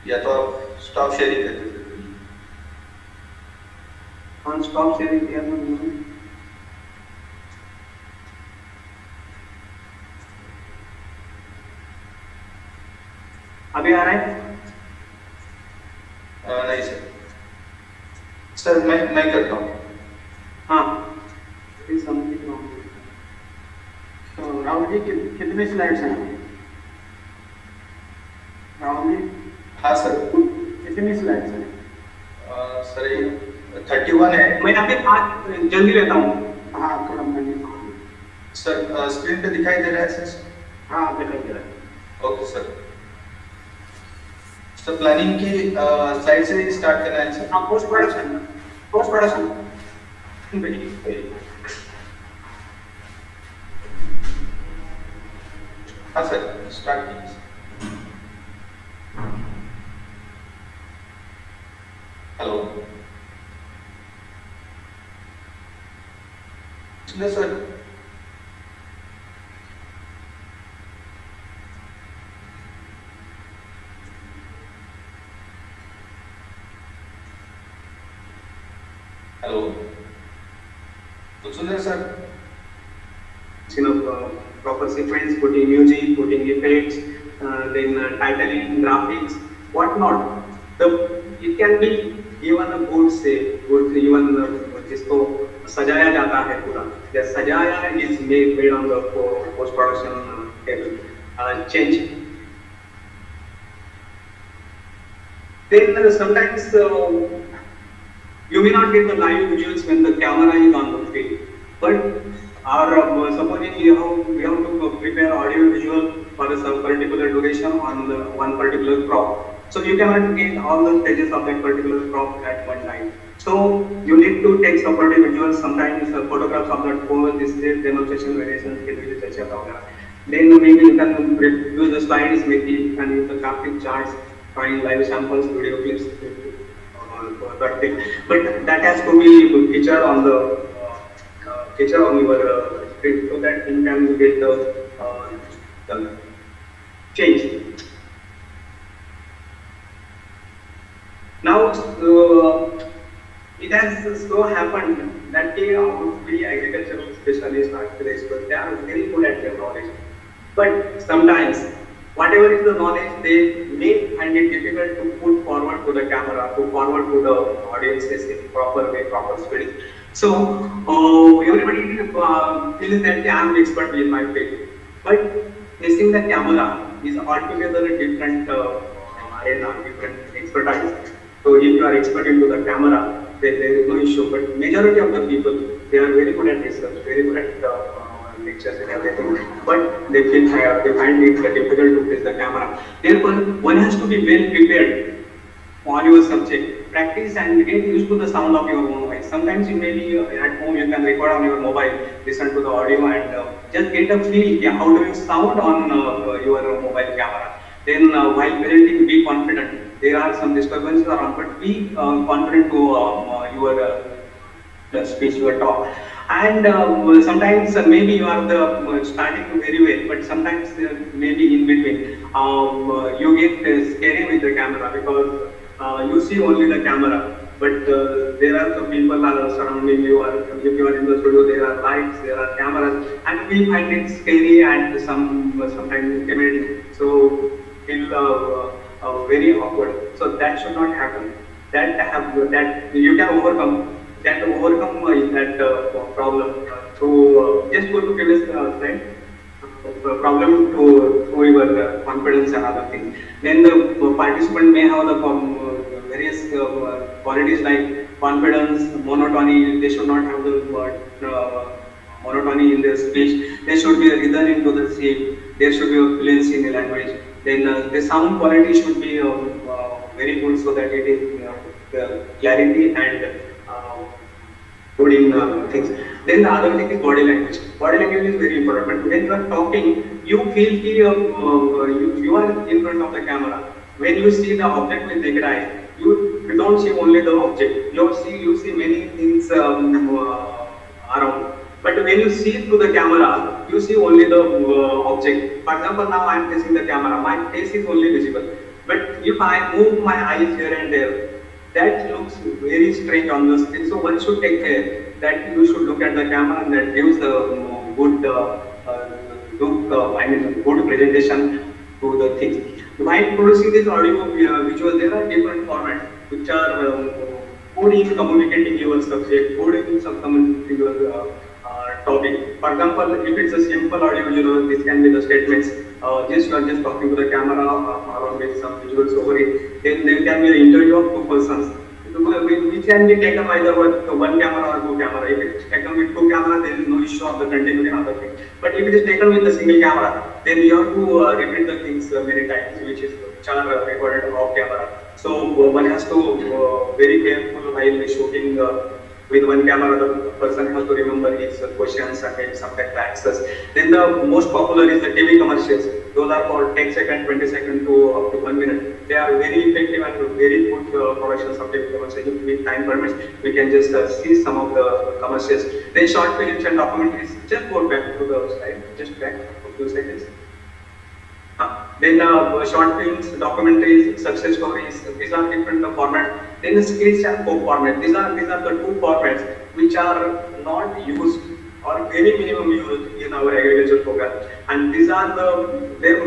[SPEAKER 3] या तो आप स्टॉप शेयरिंग करके.
[SPEAKER 4] हाँ, स्टॉप शेयरिंग किया मैंने. अभी आ रहा है.
[SPEAKER 3] नहीं सर, सर मैं करता हूँ.
[SPEAKER 4] हाँ,
[SPEAKER 5] तो राहुल जी कितने स्लाइड्स हैं? राहुल जी,
[SPEAKER 3] हाँ सर.
[SPEAKER 5] कितनी स्लाइड्स हैं?
[SPEAKER 3] सर 31 है.
[SPEAKER 4] मैं यहाँ पे आज जल्दी लेता हूँ.
[SPEAKER 5] हाँ, थोड़ा मैंने
[SPEAKER 3] सर स्क्रीन पे दिखाई दे रहा है सर?
[SPEAKER 5] हाँ, दिखाई दे रहा है.
[SPEAKER 3] Okay sir. सर प्लानिंग की स्लाइड से स्टार्ट करना है सर.
[SPEAKER 4] हाँ, पोस्ट प्रोडक्शन.
[SPEAKER 3] हाँ सर, स्टार्ट कीजिए. Hello sir. हेलो, तो सुन sir.
[SPEAKER 4] Proper sequence, putting music, putting effects, then titling, graphics, whatnot. It can be given a good say, even जिसको सजाया जाता है पूरा. The सजाया is made on the post production table. Change. Then sometimes you may not get the live visuals when the camera is on the field, but supposing we have to prepare audio visual for some particular duration on one particular crop. So you cannot get all the stages of that particular crop at one time. So you need to take supporting visuals, sometimes photographs of that pose, display, demonstration, variations, etc. Then maybe you can use the slides, maybe you can use the graphic charts, find live samples, video clips, but that has to be featured on the your script so that you can get the change. Now it has so happened that they are very agricultural specialists, architects, but they are very good at their knowledge. But sometimes whatever is the knowledge, they may find it difficult to put forward to the camera, to forward to the audiences in proper way, proper speed. So everybody feels that I am expert in my field, but facing the camera is altogether a different arena, different expertise. So if you are expert into the camera, then there is no issue. But majority of the people, they are very good at research, very good at lectures and everything, but they find it difficult to face the camera. Therefore, one has to be well prepared on your subject. Practice and get used to the sound of your own voice. Sometimes you may be at home, you can record on your mobile, listen to the audio and just get a feel, yeah, how do you sound on your mobile camera. Then while parenting, be confident. There are some disturbances around, but be confident to your speech, your talk. And sometimes maybe you are starting very well, but sometimes maybe in between you get scary with the camera because you see only the camera, but there are some people are surrounding you, or if you are in the studio, there are lights, there are cameras, and we find it scary and sometimes intimidating. So feel very awkward. So that should not happen. That you can overcome. That problem through just go to previous slide. Problem through your confidence and other things. Then the participant may have the various qualities like confidence, monotony. They should not have the monotony in their speech. There should be a rhythm into the scene. There should be a fluency in the language. Then the sound quality should be very good so that it is clarity and good in things. Then the other thing is body language. Body language is very important. But when you are talking, you feel you are in front of the camera. When you see the object with naked eye, you don't see only the object. You see many things around. But when you see through the camera, you see only the object. For example, now I am facing the camera. My face is only visible. But if I move my eyes here and there, that looks very strange on the screen. So one should take care that you should look at the camera and that gives the good good presentation to the things. While producing this audio visual, there are different formats which are good in communicating your subject, good in communicating your topic. For example, if it's a simple audio visual, this can be the statements. Just you are just talking to the camera along with some visuals over it. Then there can be an interview of two persons. Which can be taken either with one camera or two camera. If it's taken with two camera, there is no issue of the continuity and other things. But if it is taken with a single camera, then you have to repeat the things many times, which are recorded off camera. So one has to very careful while shooting with one camera. The person has to remember his questions and maybe sometimes the answers. Then the most popular is the TV commercials. Those are for 10 seconds, 20 seconds to up to 1 minute. They are very effective and very good productions of TV commercials. If time permits, we can just see some of the commercials. Then short films and documentaries. Just go back to the slide. Just back a few seconds. Then short films, documentaries, success stories. These are different formats. Then the skills and folk format. These are the two formats which are not used or very minimum used in our agriculture program. And these are their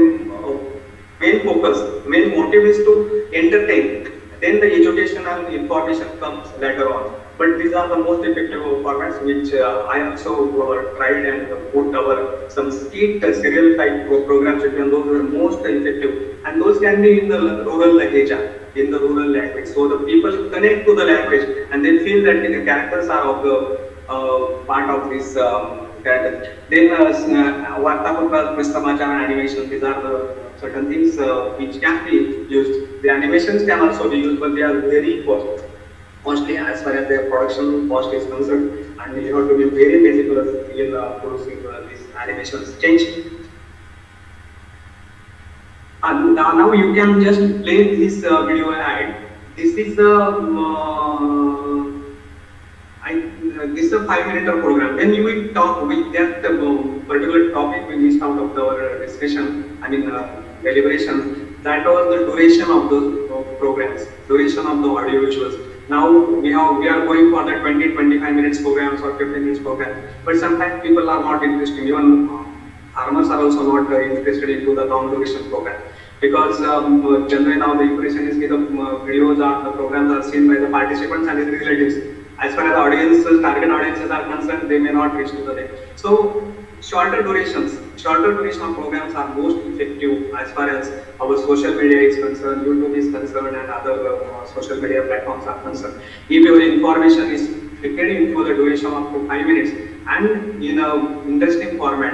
[SPEAKER 4] main focus, main motive is to entertain. Then the education and information comes later on. But these are the most effective formats which I also tried and put our some skit serial type programs, and those were most effective. And those can be in the rural area, in the rural language. So the people connect to the language and they feel that the characters are of the part of this character. Then Vartapatra, Samachar animation, these are the certain things which can be used. The animations can also be used, but they are very costly as far as their production cost is concerned, and you have to be very meticulous in producing these animations. Change. And now you can just play this video ad. This is this is a 5-minute program. When you will talk with that particular topic we missed out of our discussion, deliberation, that was the duration of the programs, duration of the audio visuals. Now we are going for the 20-25 minutes programs or 15 minutes program, but sometimes people are not interested. Even farmers are also not interested into the long duration program. Because generally now the impression is that the videos or the programs are seen by the participants and their relatives. As far as the audiences, target audiences are concerned, they may not reach to the day. So shorter duration of programs are most effective as far as our social media is concerned, YouTube is concerned, and other social media platforms are concerned. If your information is fitted for the duration of up to 5 minutes and in a interesting format,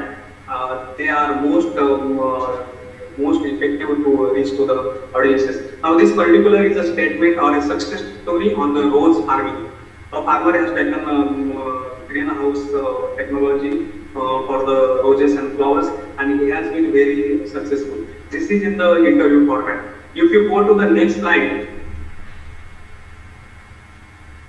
[SPEAKER 4] they are most effective to reach to the audiences. Now this particular is a statement or a success story on the rose farming. A farmer has taken greenhouse technology for the roses and flowers, and he has been very successful. This is in the interview format. If you go to the next slide,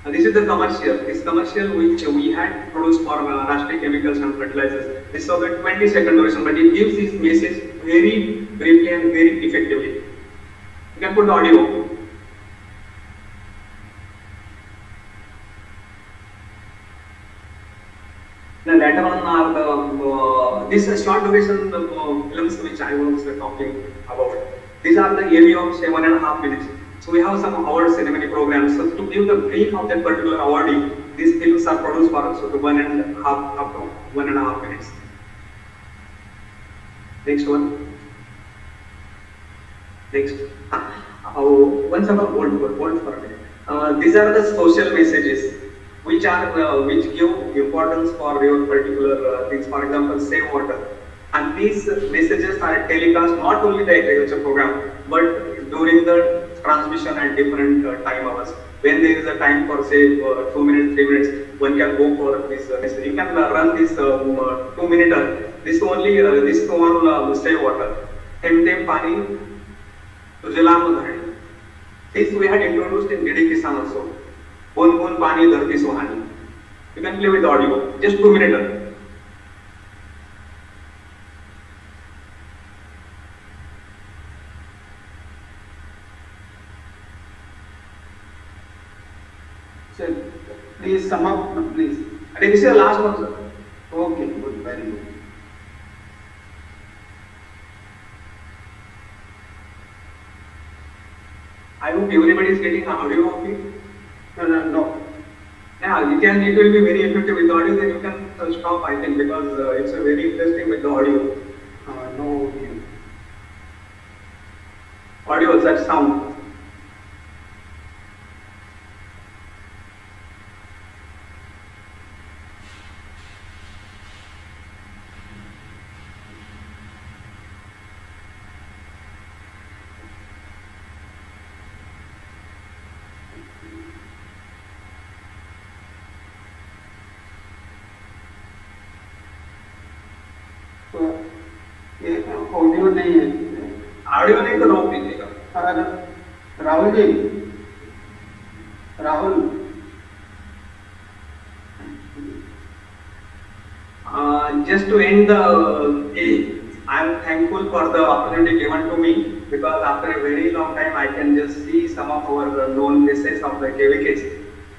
[SPEAKER 4] this is the commercial. This commercial which we had produced for Rashtriya Chemicals and Fertilizers. This is of a 20-second duration, but it gives this message very briefly and very effectively. You can put the audio. The later on are the this short duration films which I was talking about. These are the AV of 7.5 minutes. So we have some award ceremony programs. So to give the brief of that particular awardee, these films are produced for up to 1.5 minutes. Next one. Next. Once about hold for a minute. These are the social messages which give importance for your particular things. For example, save water. And these messages are telecast not only the agriculture program, but during the transmission at different time hours. When there is a time for say 2 minutes, 3 minutes, one can go for this message. You can run this 2 minute. This only this one save water. Tem pani तुझे लांब धरणे. This we had introduced in DD Kisan also. Bun bun pani dharti sohani. You can play with the audio. Just 2 minutes.
[SPEAKER 5] Sir, please sum up, please.
[SPEAKER 4] And this is the last one, sir.
[SPEAKER 5] Okay, good, very good.
[SPEAKER 4] I hope everybody is getting the audio of it.
[SPEAKER 5] No.
[SPEAKER 4] Yeah, it will be very effective with the audio. Then you can stop, I think, because it's a very interesting with the audio.
[SPEAKER 5] No.
[SPEAKER 4] Audio, that sound.
[SPEAKER 5] Audio नहीं है.
[SPEAKER 4] Audio नहीं तो रोक दीजिएगा.
[SPEAKER 5] Rahul ji, Rahul.
[SPEAKER 4] Just to end I am thankful for the opportunity given to me, because after a very long time I can just see some of our known faces of the KVKs.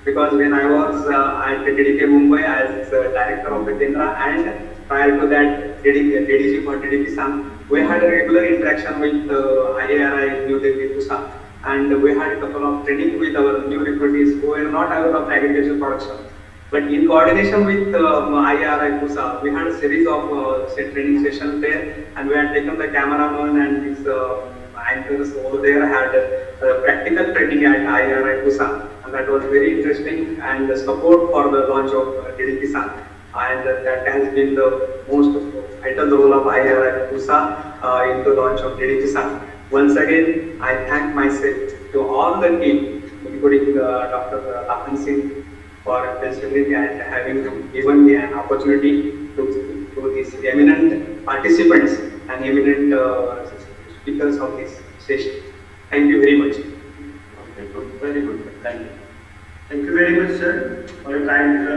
[SPEAKER 4] Because when I was at DDK Mumbai as director of the Kendra, and prior to that DDG for DD Kisan, we had a regular interaction with IARI New Delhi Pusa, and we had a couple of training with our new recruitees who were not aware of agriculture production. But in coordination with IARI Pusa, we had a series of training sessions there, and we had taken the cameraman and his anchors over there had practical training at IARI Pusa, and that was very interesting, and the support for the launch of DD Kisan. And that has been the most vital role of IARI Pusa in the launch of DD Kisan. Once again, I thank myself to all the team, including Dr. Lapan Singh, for considering and having given me an opportunity to these eminent participants and eminent speakers of this session. Thank you very much.
[SPEAKER 5] Okay, good, very good. Thank you.
[SPEAKER 2] Thank you very much, sir, for your kind,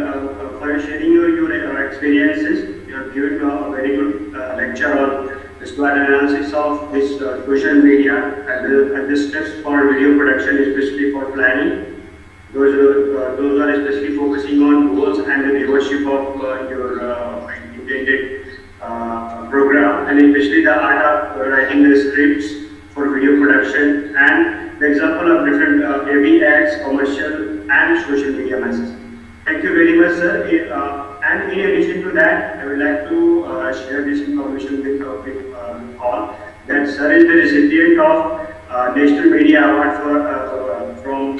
[SPEAKER 2] for sharing your experiences. You have given a very good lecture on the SWOT analysis of this social media and the steps for video production, especially for planning. Those are especially focusing on goals and the viewership of your intended program, and especially the art of writing the scripts for video production and the example of different AV ads, commercial and social media messages. Thank you very much, sir. And in addition to that, I would like to share this information with all that sir is the recipient of National Media Award from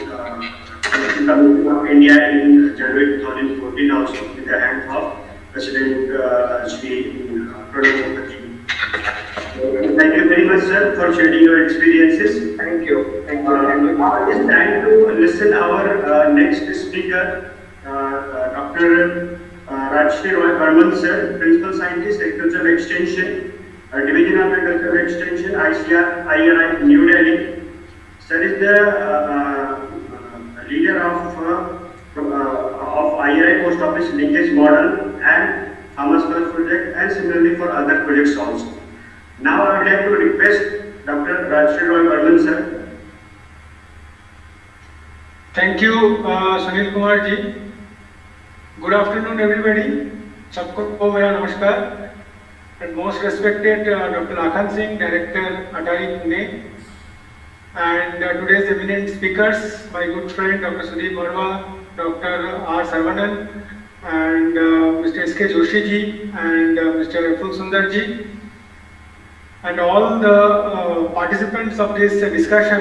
[SPEAKER 2] Government of India in January 2014, also with the hand of President Shri Pranab Mukherjee. Thank you very much, sir, for sharing your experiences.
[SPEAKER 4] Thank you.
[SPEAKER 2] Now it is time to listen our next speaker, Dr. Rajshri Roy Burman, sir, Principal Scientist, Agricultural Extension, Division of Agricultural Extension, IRI, New Delhi. Sir is the leader of IRI Post Office Linkage Model and Farmers First Project, and similarly for other projects also. Now I would like to request Dr. Rajshri Roy Burman, sir.
[SPEAKER 6] Thank you, Sunil Kumar ji. Good afternoon, everybody. सबको मेरा नमस्कार. And most respected Dr. Lakhan Singh, Director, Atari Pune, and today's eminent speakers, my good friend Dr. Sudeep Verma, Dr. R. Saravanan, and Mr. S.K. Joshi ji, and Mr. Aful Sundar ji, and all the participants of this discussion.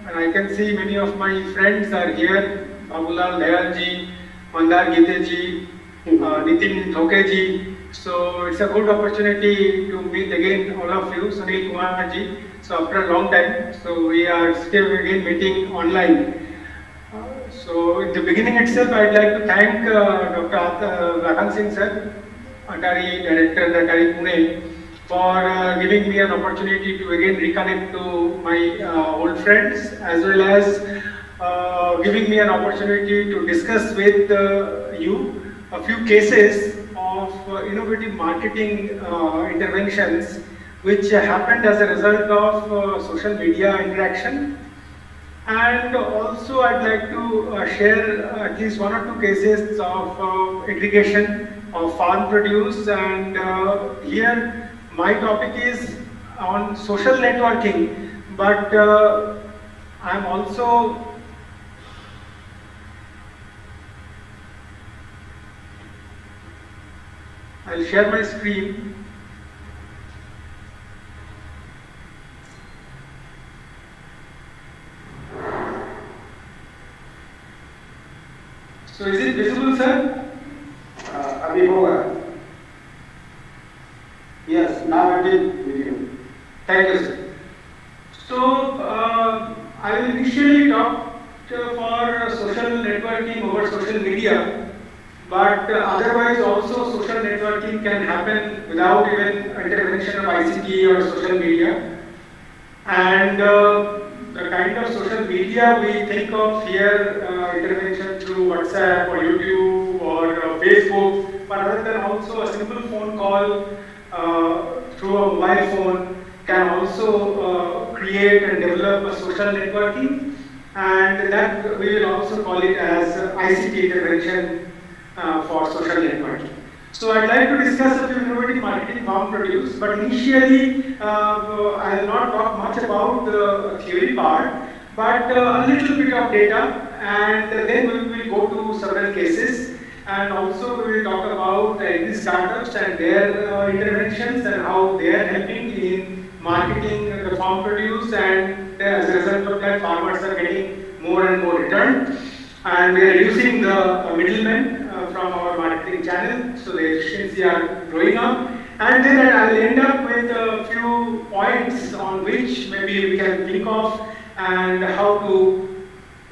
[SPEAKER 6] And I can see many of my friends are here, Babulal Dayal ji, Mandar Gite ji, Nitin Thoke ji. So it's a good opportunity to meet again all of you, Sunil Kumar ji. So after a long time, so we are still again meeting online. So in the beginning itself, I'd like to thank Dr. Lakhan Singh sir, Atari Director, Atari Pune, for giving me an opportunity to again reconnect to my old friends, as well as giving me an opportunity to discuss with you a few cases of innovative marketing interventions which happened as a result of social media interaction. And also I'd like to share at least one or two cases of aggregation of farm produce, and here my topic is on social networking, but I'm also I'll share my screen. So is it visible, sir?
[SPEAKER 5] अभी होगा. Yes, now it is video.
[SPEAKER 6] Thank you, sir. So I will initially talk for social networking over social media. But otherwise also social networking can happen without even intervention of ICT or social media. And the kind of social media we think of here, intervention through WhatsApp or YouTube or Facebook, but other than also a simple phone call through a mobile phone can also create and develop a social networking, and that we will also call it as ICT intervention for social networking. So I'd like to discuss a few innovative marketing farm produce, but initially I will not talk much about the theory part, but a little bit of data, and then we will go to several cases, and also we will talk about these startups and their interventions and how they are helping in marketing the farm produce, and as a result of that farmers are getting more and more return, and we are reducing the middlemen from our marketing channel, so the efficiency are growing up. And then I will end up with a few points on which maybe we can think of and how to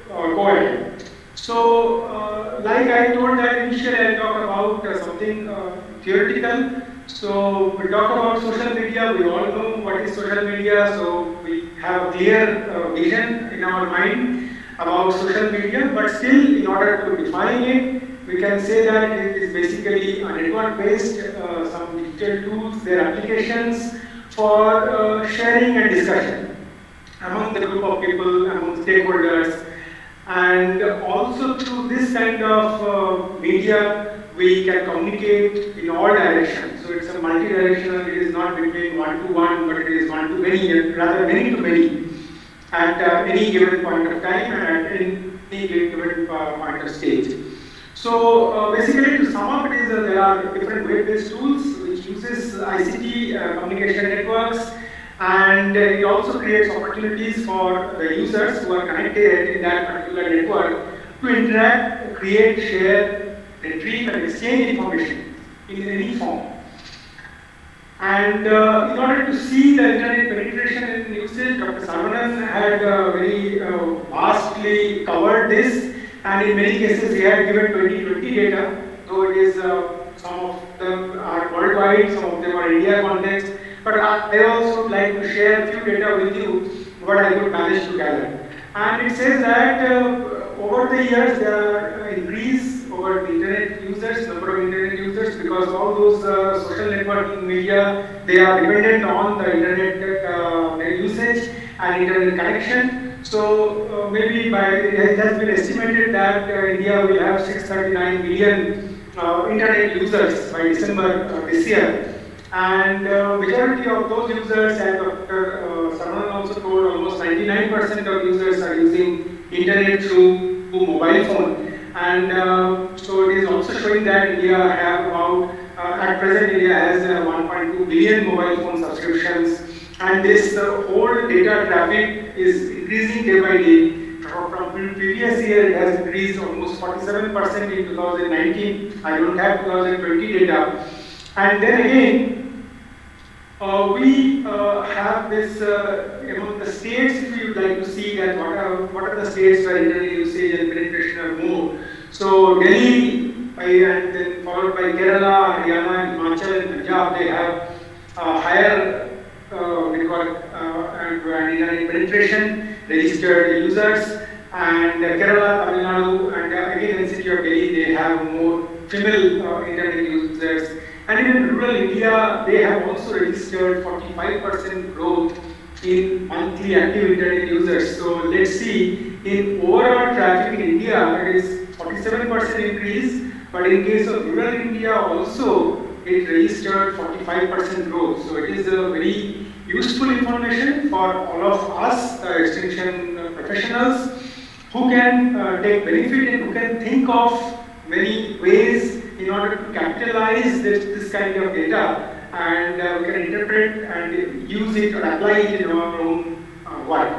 [SPEAKER 6] go ahead. So like I told that initially I'll talk about something theoretical. So we talk about social media, we all know what is social media, so we have a clear vision in our mind about social media, but still in order to define it, we can say that it is basically a network-based, some digital tools, their applications for sharing and discussion among the group of people, among stakeholders, and also through this kind of media, we can communicate in all directions. So it's a multi-directional, it is not between one to one, but it is one to many, and rather many to many at any given point of time and at any given point of stage. So basically, to sum up, it is there are different web-based tools which uses ICT communication networks, and it also creates opportunities for the users who are connected in that particular network to interact, create, share, retrieve, and exchange information in any form. And in order to see the internet penetration and usage, Dr. Saravanan had very vastly covered this. And in many cases, he had given 2020 data, though it is some of them are worldwide, some of them are India context. But I also would like to share a few data with you, what I could manage to gather. And it says that over the years, there are increase over the internet users, number of internet users, because all those social networking media, they are dependent on the internet usage and internet connection. So maybe it has been estimated that India will have 639 million internet users by December this year. And majority of those users, and Dr. Saravanan also told, almost 99% of users are using internet through mobile phone. And so it is also showing that India have about, at present India has 1.2 billion mobile phone subscriptions. And this whole data traffic is increasing day by day. From previous year, it has increased almost 47% in 2019. I don't have 2020 data. And then again, we have this among the states. If you would like to see that what are the states where internet usage and penetration are more. So Delhi, and then followed by Kerala, Haryana, Himachal, and Punjab, they have higher network and internet penetration, registered users, and Kerala, Tamil Nadu, and again in city of Delhi, they have more female internet users. And in rural India, they have also registered 45% growth in monthly active internet users. So let's see, in overall traffic in India, it is 47% increase, but in case of rural India also, it registered 45% growth. So it is a very useful information for all of us, extension professionals, who can take benefit and who can think of many ways in order to capitalize this kind of data, and we can interpret and use it or apply it in our own work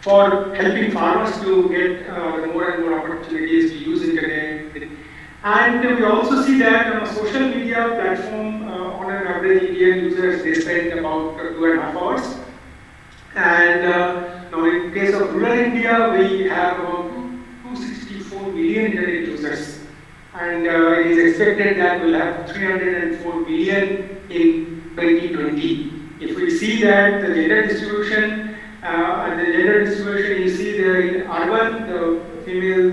[SPEAKER 6] for helping farmers to get more and more opportunities to use internet. And we also see that on a social media platform, on an average Indian users, they spend about 2.5 hours. And now in case of rural India, we have about 264 million internet users. And it is expected that we'll have 304 million in 2020. If we see that the gender distribution, you see there in urban, the female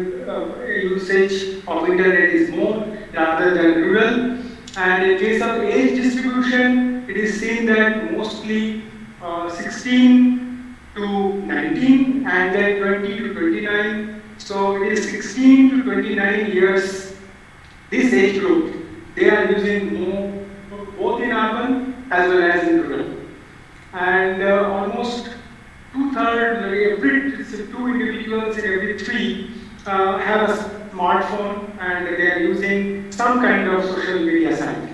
[SPEAKER 6] usage of internet is more rather than rural. And in case of age distribution, it is seen that mostly 16 to 19 and then 20 to 29. So it is 16 to 29 years, this age group, they are using more, both in urban as well as in rural. And almost two individuals in every three have a smartphone, and they are using some kind of social media site.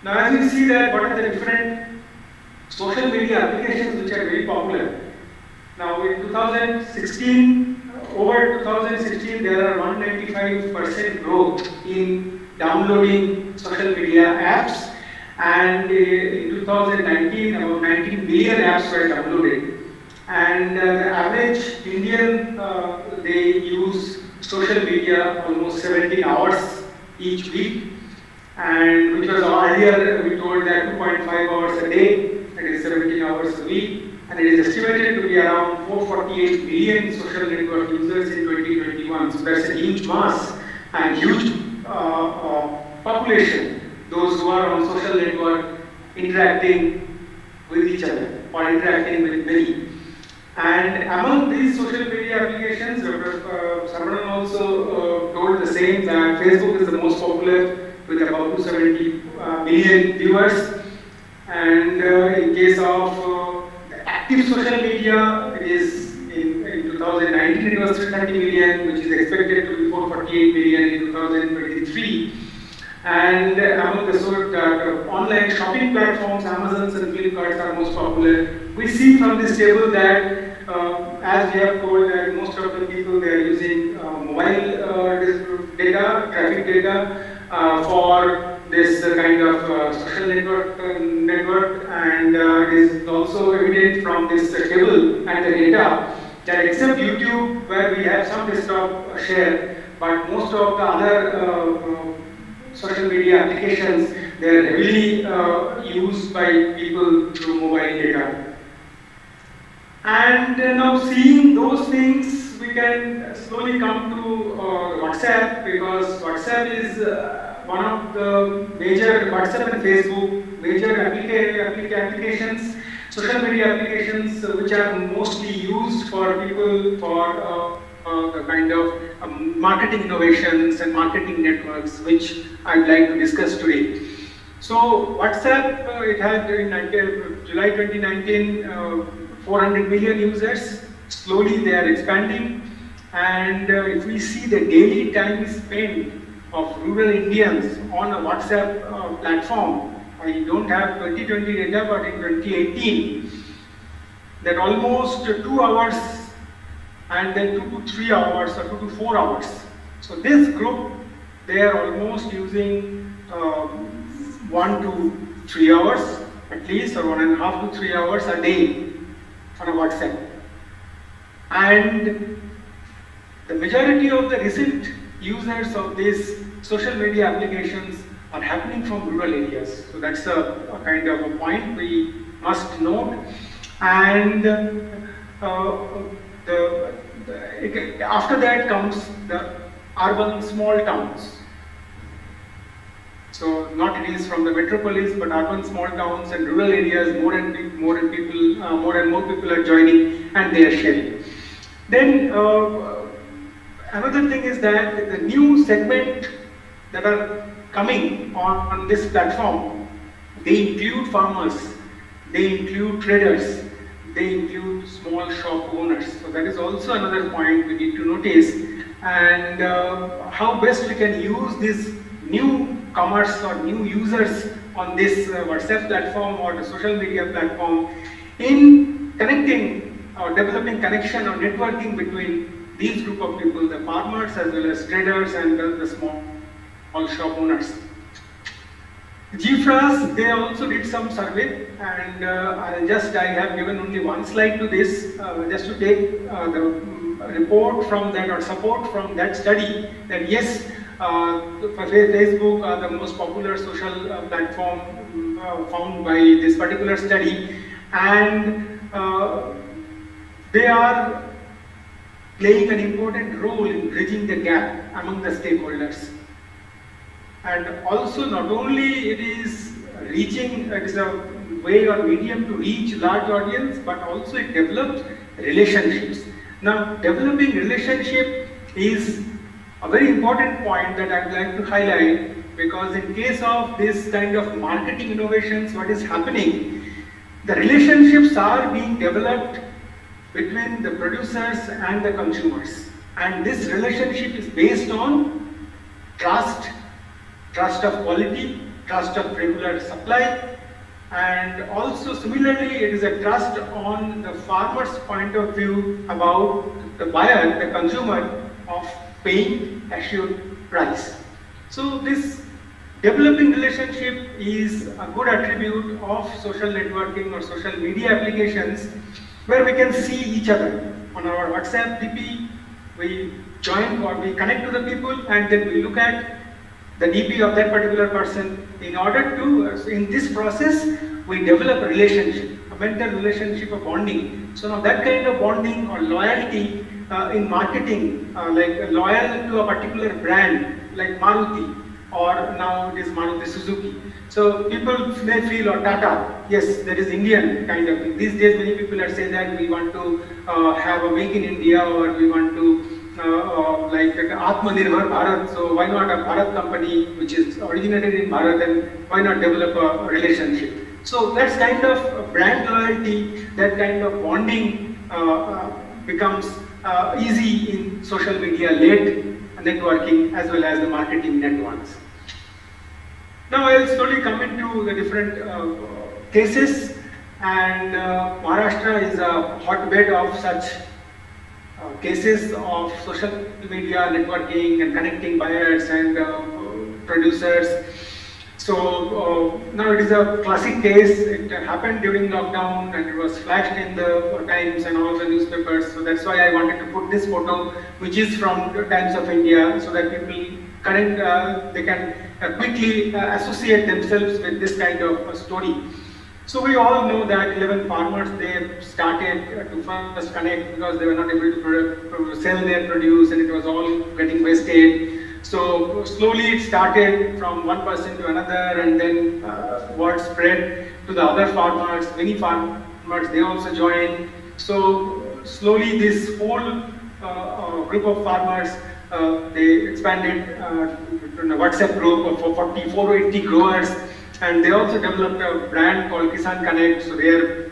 [SPEAKER 6] Now as you see that what are the different social media applications which are very popular. Now in 2016, over 2016, there are 195% growth in downloading social media apps, and in 2019, about 19 billion apps were downloaded. And the average Indian, they use social media almost 17 hours each week, and which was earlier we told that 2.5 hours a day, that is 17 hours a week. And it is estimated to be around 448 million social network users in 2021. So that's a huge mass and huge population, those who are on social network interacting with each other or interacting with many. And among these social media applications, Dr. Saravanan also told the same, that Facebook is the most popular with about 270 million viewers. And in case of the active social media, it is in 2019 it was 330 million, which is expected to be 448 million in 2023. And among the sort online shopping platforms, Amazon and Flipkart are most popular. We see from this table that as we have told that most of the people they are using mobile data, traffic data for this kind of social network, and it is also evident from this table and the data that except YouTube, where we have some desktop share, but most of the other social media applications, they are heavily used by people through mobile data. And now seeing those things, we can slowly come to WhatsApp, because WhatsApp is one of the major, WhatsApp and Facebook, major applications, social media applications which are mostly used for people for the kind of marketing innovations and marketing networks, which I'd like to discuss today. So WhatsApp, it had in July 2019, 400 million users. Slowly they are expanding, and if we see the daily time spent of rural Indians on a WhatsApp platform, I don't have 2020 data, but in 2018, that almost 2 hours and then 2 to 3 hours or 2 to 4 hours. So this group, they are almost using 1 to 3 hours at least, or 1.5 to 3 hours a day on a WhatsApp. And the majority of the recent users of these social media applications are happening from rural areas. So that's a kind of a point we must note. And after that comes the urban small towns. So not it is from the metropolis, but urban small towns and rural areas, more and more people are joining, and they are sharing. Then another thing is that the new segment that are coming on this platform, they include farmers, they include traders, they include small shop owners. So that is also another point we need to notice, and how best we can use this new commerce or new users on this WhatsApp platform or the social media platform in connecting or developing connection or networking between these group of people, the farmers as well as traders and the small shop owners. GFRAS, they also did some survey, and I have given only one slide to this, just to take the report from that or support from that study that yes, Facebook are the most popular social platform found by this particular study, and they are playing an important role in bridging the gap among the stakeholders. And also not only it is reaching, it is a way or medium to reach large audience, but also it develops relationships. Now developing relationship is a very important point that I'd like to highlight, because in case of this kind of marketing innovations, what is happening, the relationships are being developed between the producers and the consumers. And this relationship is based on trust, trust of quality, trust of regular supply, and also similarly it is a trust on the farmer's point of view about the buyer, the consumer, of paying assured price. So this developing relationship is a good attribute of social networking or social media applications, where we can see each other. On our WhatsApp DP, we join or we connect to the people, and then we look at the DP of that particular person. In order to, in this process, we develop a relationship, a mental relationship of bonding. So now that kind of bonding or loyalty in marketing, like loyal to a particular brand, like Maruti, or now it is Maruti Suzuki. So people may feel, or Tata, yes, there is Indian kind of thing. These days many people are saying that we want to have a make in India, or we want to like Atmanirbhar Bharat. So why not a Bharat company which is originated in Bharat, and why not develop a relationship? So that's kind of brand loyalty, that kind of bonding becomes easy in social media led networking as well as the marketing networks. Now I'll slowly come into the different cases, and Maharashtra is a hotbed of such cases of social media networking and connecting buyers and producers. So now it is a classic case. It happened during lockdown and it was flashed in the Times and all the newspapers. So that's why I wanted to put this photo, which is from the Times of India, so that people they can quickly associate themselves with this kind of story. So we all know that 11 farmers, they started to first connect because they were not able to sell their produce and it was all getting wasted. So slowly it started from one person to another, and then word spread to the other farmers. Many farmers, they also joined. So slowly this whole group of farmers, they expanded to a WhatsApp group of 80 growers, and they also developed a brand called Kisan Connect. So their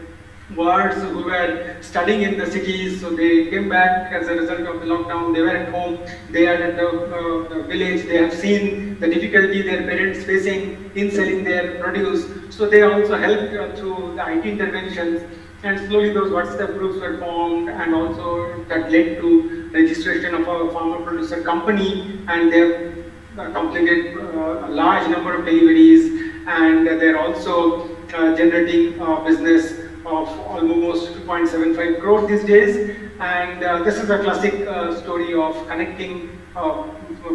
[SPEAKER 6] wards who were studying in the cities, so they came back as a result of the lockdown. They were at home, they are at the village, they have seen the difficulty their parents facing in selling their produce. So they also helped through the IT interventions, and slowly those WhatsApp groups were formed, and also that led to registration of a farmer producer company, and they have completed a large number of deliveries, and they're also generating business of almost 2.75 crore these days. And this is a classic story of connecting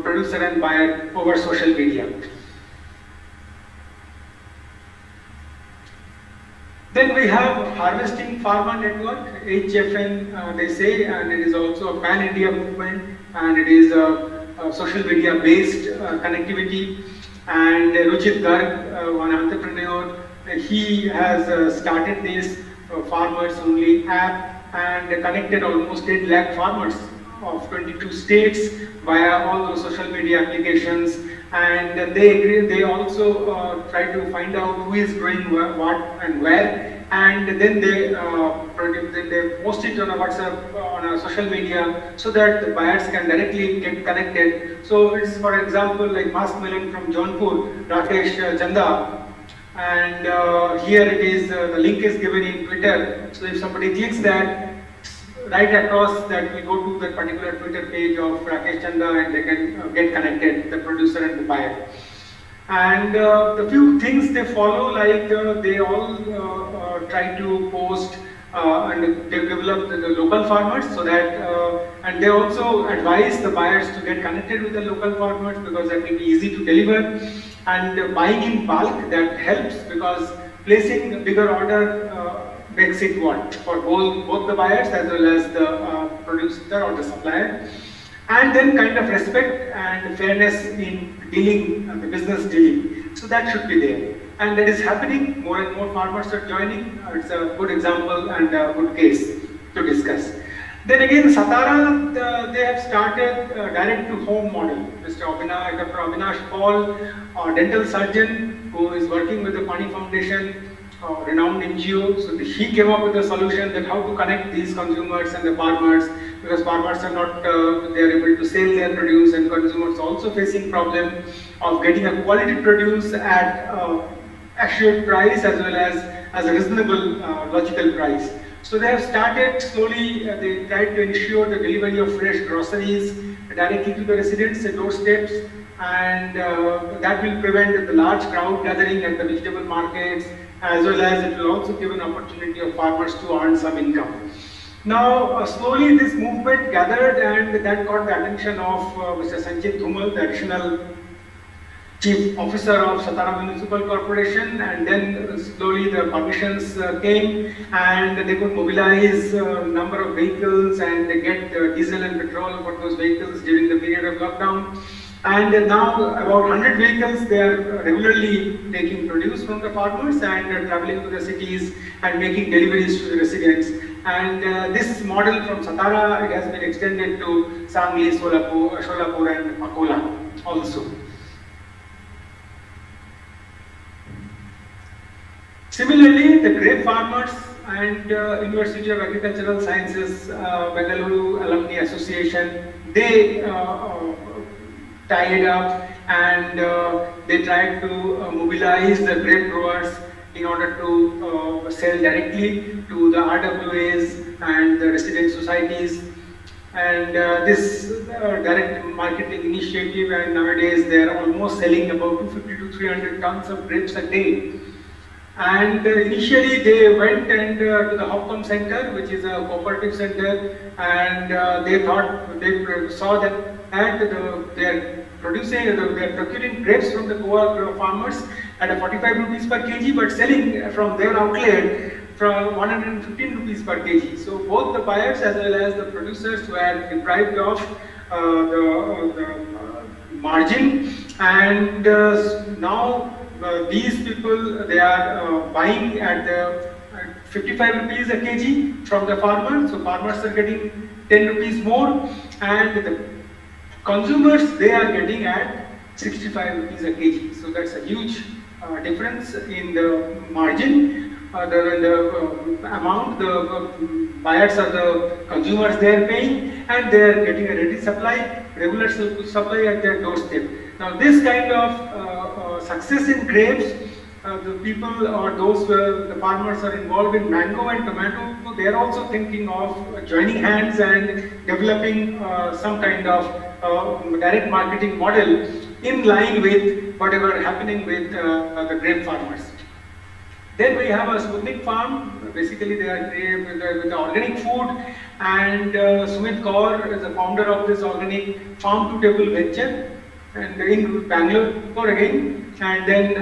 [SPEAKER 6] producer and buyer over social media. Then we have Harvesting Farmer Network, HFN they say, and it is also a pan-India movement, and it is a social media based connectivity. And Ruchit Garg, one entrepreneur, he has started this farmers only app and connected almost 8 lakh farmers of 22 states via all those social media applications. And they also try to find out who is growing what and where, and then they post it on a WhatsApp, on a social media, so that the buyers can directly get connected. So it's, for example, like Mask Melon from Jaunpur, Rakesh Chanda, and here it is, the link is given in Twitter. So if somebody clicks that, right across that will go to that particular Twitter page of Rakesh Chanda, and they can get connected, the producer and the buyer. And the few things they follow, like they all try to post and they develop the local farmers, so that and they also advise the buyers to get connected with the local farmers, because that will be easy to deliver. And buying in bulk, that helps, because placing a bigger order makes it what for both the buyers as well as the producer or the supplier. And then kind of respect and fairness in dealing, the business dealing. So that should be there. And that is happening. More and more farmers are joining. It's a good example and a good case to discuss. Then again, Satara, they have started a direct-to-home model. Dr. Avinash Paul, a dental surgeon who is working with the Pani Foundation, renowned NGO. So he came up with a solution that how to connect these consumers and the farmers, because farmers are not, they are able to sell their produce, and consumers also facing problem of getting a quality produce at assured price as well as a reasonable logical price. So they have started slowly, they tried to ensure the delivery of fresh groceries directly to the residents' doorsteps, and that will prevent the large crowd gathering at the vegetable markets, as well as it will also give an opportunity of farmers to earn some income. Now, slowly this movement gathered, and that got the attention of Mr. Sanjit Dhumal, the additional Chief Officer of Satara Municipal Corporation, and then slowly the permissions came, and they could mobilize a number of vehicles and they get diesel and petrol for those vehicles during the period of lockdown. And now about 100 vehicles, they are regularly taking produce from the farmers and traveling to the cities and making deliveries to the residents. And this model from Satara, it has been extended to Sangli, Solapur and Akola also. Similarly, the grape farmers and University of Agricultural Sciences, Bengaluru Alumni Association, they tied up and they tried to mobilize the grape growers in order to sell directly to the RWAs and the resident societies. And this direct marketing initiative, and nowadays they are almost selling about 250 to 300 tons of grapes a day. And initially they went and to the Hopcom Center, which is a cooperative center, and they saw that they are procuring grapes from the co-op farmers at a 45 rupees per kg, but selling from their outlet from 115 rupees per kg. So both the buyers as well as the producers were deprived of the margin, and now these people, they are buying at 55 rupees a kg from the farmer. So farmers are getting 10 rupees more, and the consumers, they are getting at 65 rupees a kg. So that's a huge difference in the margin. The amount the buyers or the consumers, they are paying, and they are getting a ready supply, regular supply at their doorstep. Now this kind of success in grapes, the people or those the farmers are involved in mango and tomato, they are also thinking of joining hands and developing some kind of direct marketing model in line with whatever happening with the grape farmers. Then we have a Sputnik farm. Basically, they are with the organic food, and Sumit Kaur is the founder of this organic farm to table venture, and in Bangalore again. And then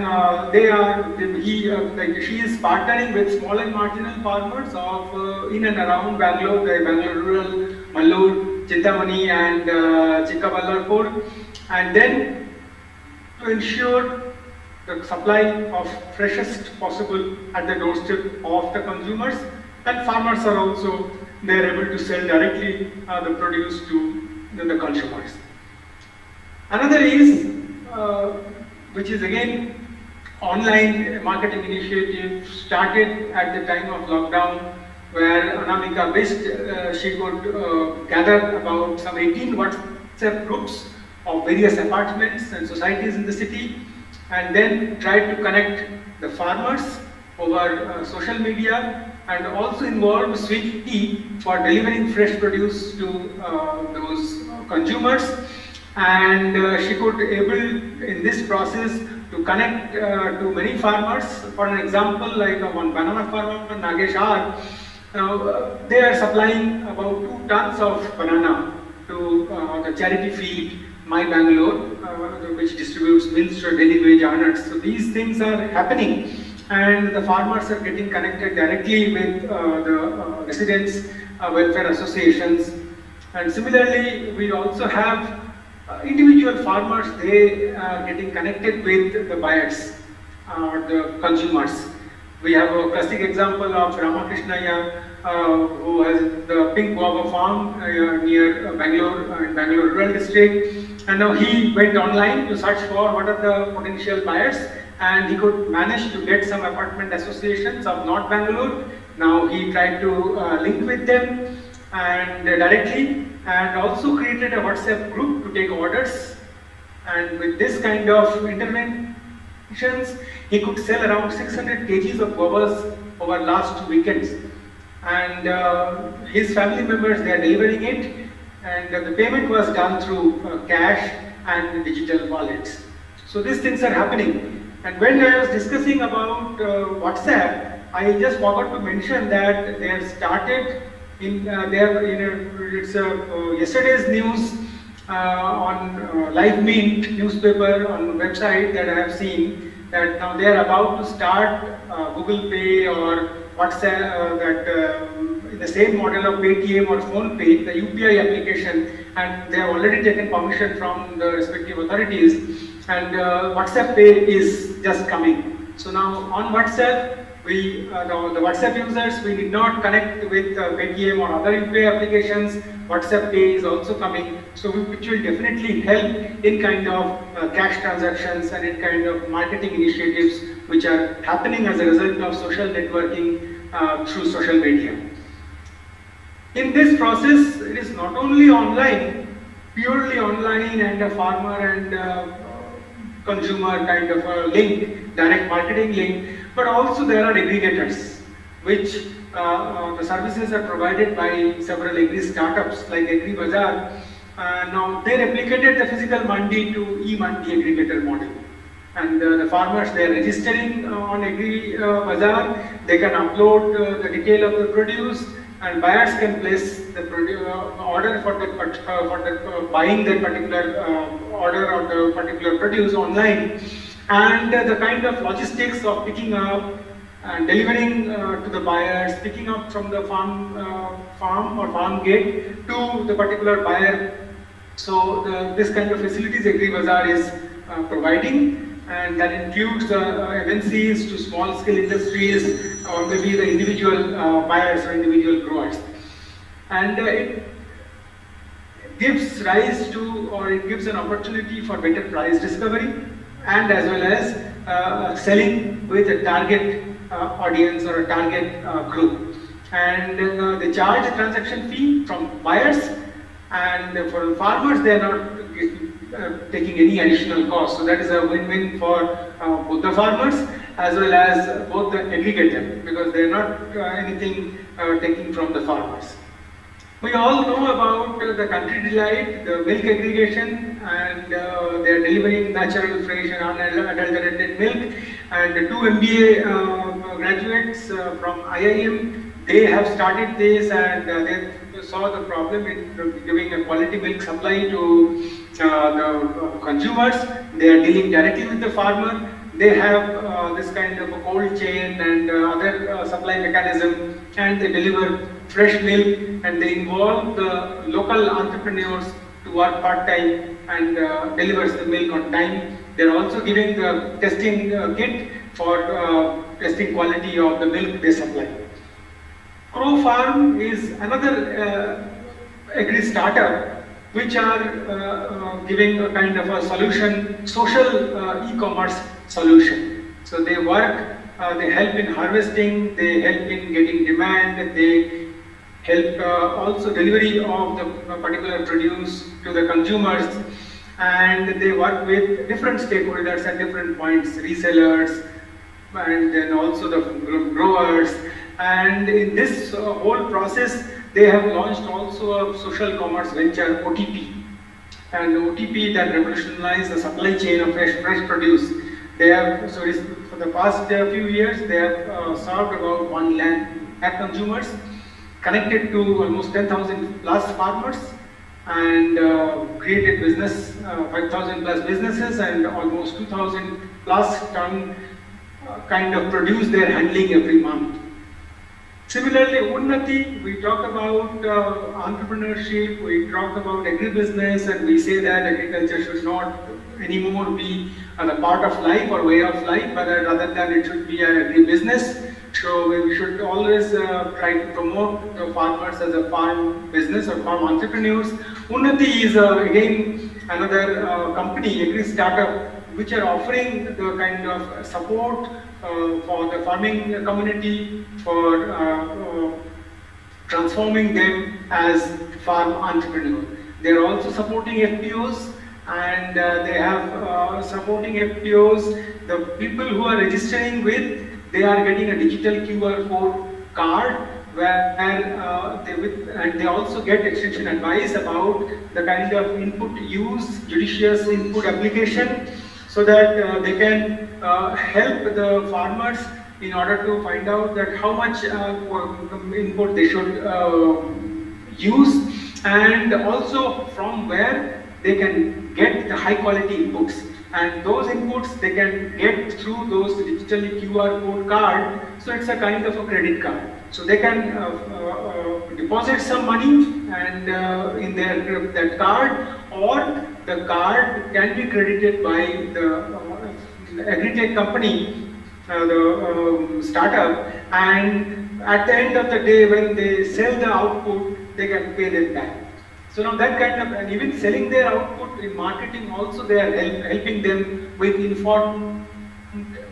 [SPEAKER 6] she is partnering with small and marginal farmers of in and around Bangalore, the Bangalore rural, Mallur, Chintamani, and Chikkaballarpur, and then to ensure the supply of freshest possible at the doorstep of the consumers, and farmers are also, they are able to sell directly the produce to the consumers. Another is, which is again online marketing initiative started at the time of lockdown, where Anamika wished she could gather about some 18 WhatsApp groups of various apartments and societies in the city, and then tried to connect the farmers over social media, and also involved Swiggy for delivering fresh produce to those consumers. And she could able in this process to connect to many farmers. For an example, like one banana farmer, Nagesh R, they are supplying about 2 tons of banana to the charity feed My Bangalore, which distributes meals to daily wage earners. So these things are happening, and the farmers are getting connected directly with the residents' welfare associations. And similarly, we also have individual farmers, they are getting connected with the buyers or the consumers. We have a classic example of Ramakrishna, who has the Pink Guava farm near Bangalore, in Bangalore rural district. And now he went online to search for what are the potential buyers, and he could manage to get some apartment associations of North Bangalore. Now he tried to link with them and directly, and also created a WhatsApp group to take orders. And with this kind of interventions, he could sell around 600 kgs of guavas over last 2 weekends. And his family members, they are delivering it, and the payment was done through cash and digital wallets. So these things are happening. And when I was discussing about WhatsApp, I just forgot to mention that they have started it's yesterday's news on Live Mint newspaper on website that I have seen, that now they are about to start Google Pay or WhatsApp, in the same model of Paytm or PhonePe, the UPI application, and they have already taken permission from the respective authorities, and WhatsApp Pay is just coming. So now on WhatsApp, The WhatsApp users, we did not connect with Paytm or other UPI applications. WhatsApp Pay is also coming, so which will definitely help in kind of cash transactions and in kind of marketing initiatives which are happening as a result of social networking through social media. In this process, it is not only online, purely online and a farmer and consumer kind of a link, direct marketing link, but also there are aggregators, which the services are provided by several agri startups like AgriBazaar. Now they replicated the physical mandi to e-mandi aggregator model. And the farmers, they are registering on AgriBazaar, they can upload the detail of the produce, and buyers can place the order for buying that particular order or the particular produce online, and the kind of logistics of picking up and delivering to the buyers, picking up from the farm or farm gate to the particular buyer. So this kind of facilities AgriBazaar is providing, and that includes MNCs to small scale industries or maybe the individual buyers or individual growers. And it gives rise to, or it gives an opportunity for better price discovery and as well as selling with a target audience or a target group. And they charge a transaction fee from buyers, and for farmers they are not taking any additional cost. So that is a win-win for both the farmers as well as both the aggregator, because they are not anything taking from the farmers. We all know about the Country Delight, the milk aggregation, and they are delivering natural, fresh and unadulterated milk. And the two MBA graduates from IIM, they have started this, and they saw the problem in giving a quality milk supply to the consumers. They are dealing directly with the farmer. They have this kind of a cold chain and other supply mechanism, and they deliver fresh milk, and they involve the local entrepreneurs to work part-time and delivers the milk on time. They are also giving the testing kit for testing quality of the milk they supply. Crow Farm is another agri startup which are giving a kind of a solution, social e-commerce solution. So they work, they help in harvesting, they help in getting demand, they help also delivery of the particular produce to the consumers, and they work with different stakeholders at different points, resellers, and then also the growers. And in this whole process, they have launched also a social commerce venture, OTP. And OTP that revolutionized the supply chain of fresh produce. They have, so for the past few years, they have served about 1 lakh consumers, connected to almost 10,000 plus farmers, and created business, 5,000 plus businesses, and almost 2,000 plus ton kind of produce they are handling every month. Similarly, Unnati, we talk about entrepreneurship, we talk about agribusiness, and we say that agriculture should not anymore be a part of life or way of life, but rather than it should be an agribusiness. So we should always try to promote the farmers as a farm business or farm entrepreneurs. Unnati is again another company, agri startup, which are offering the kind of support for the farming community, for transforming them as farm entrepreneurs. They are also supporting FPOs, and they have supporting FPOs. The people who are registering with, they are getting a digital QR code card where and they also get extension advice about the kind of input use, judicious input application, so that they can help the farmers in order to find out that how much input they should use, and also from where they can get the high quality inputs. And those inputs they can get through those digitally QR code card. So it's a kind of a credit card. So they can deposit some money and in that card, or the card can be credited by the agri-tech company startup, and at the end of the day, when they sell the output, they can pay them back. So now that kind of, and even selling their output in marketing also, they are helping them with informed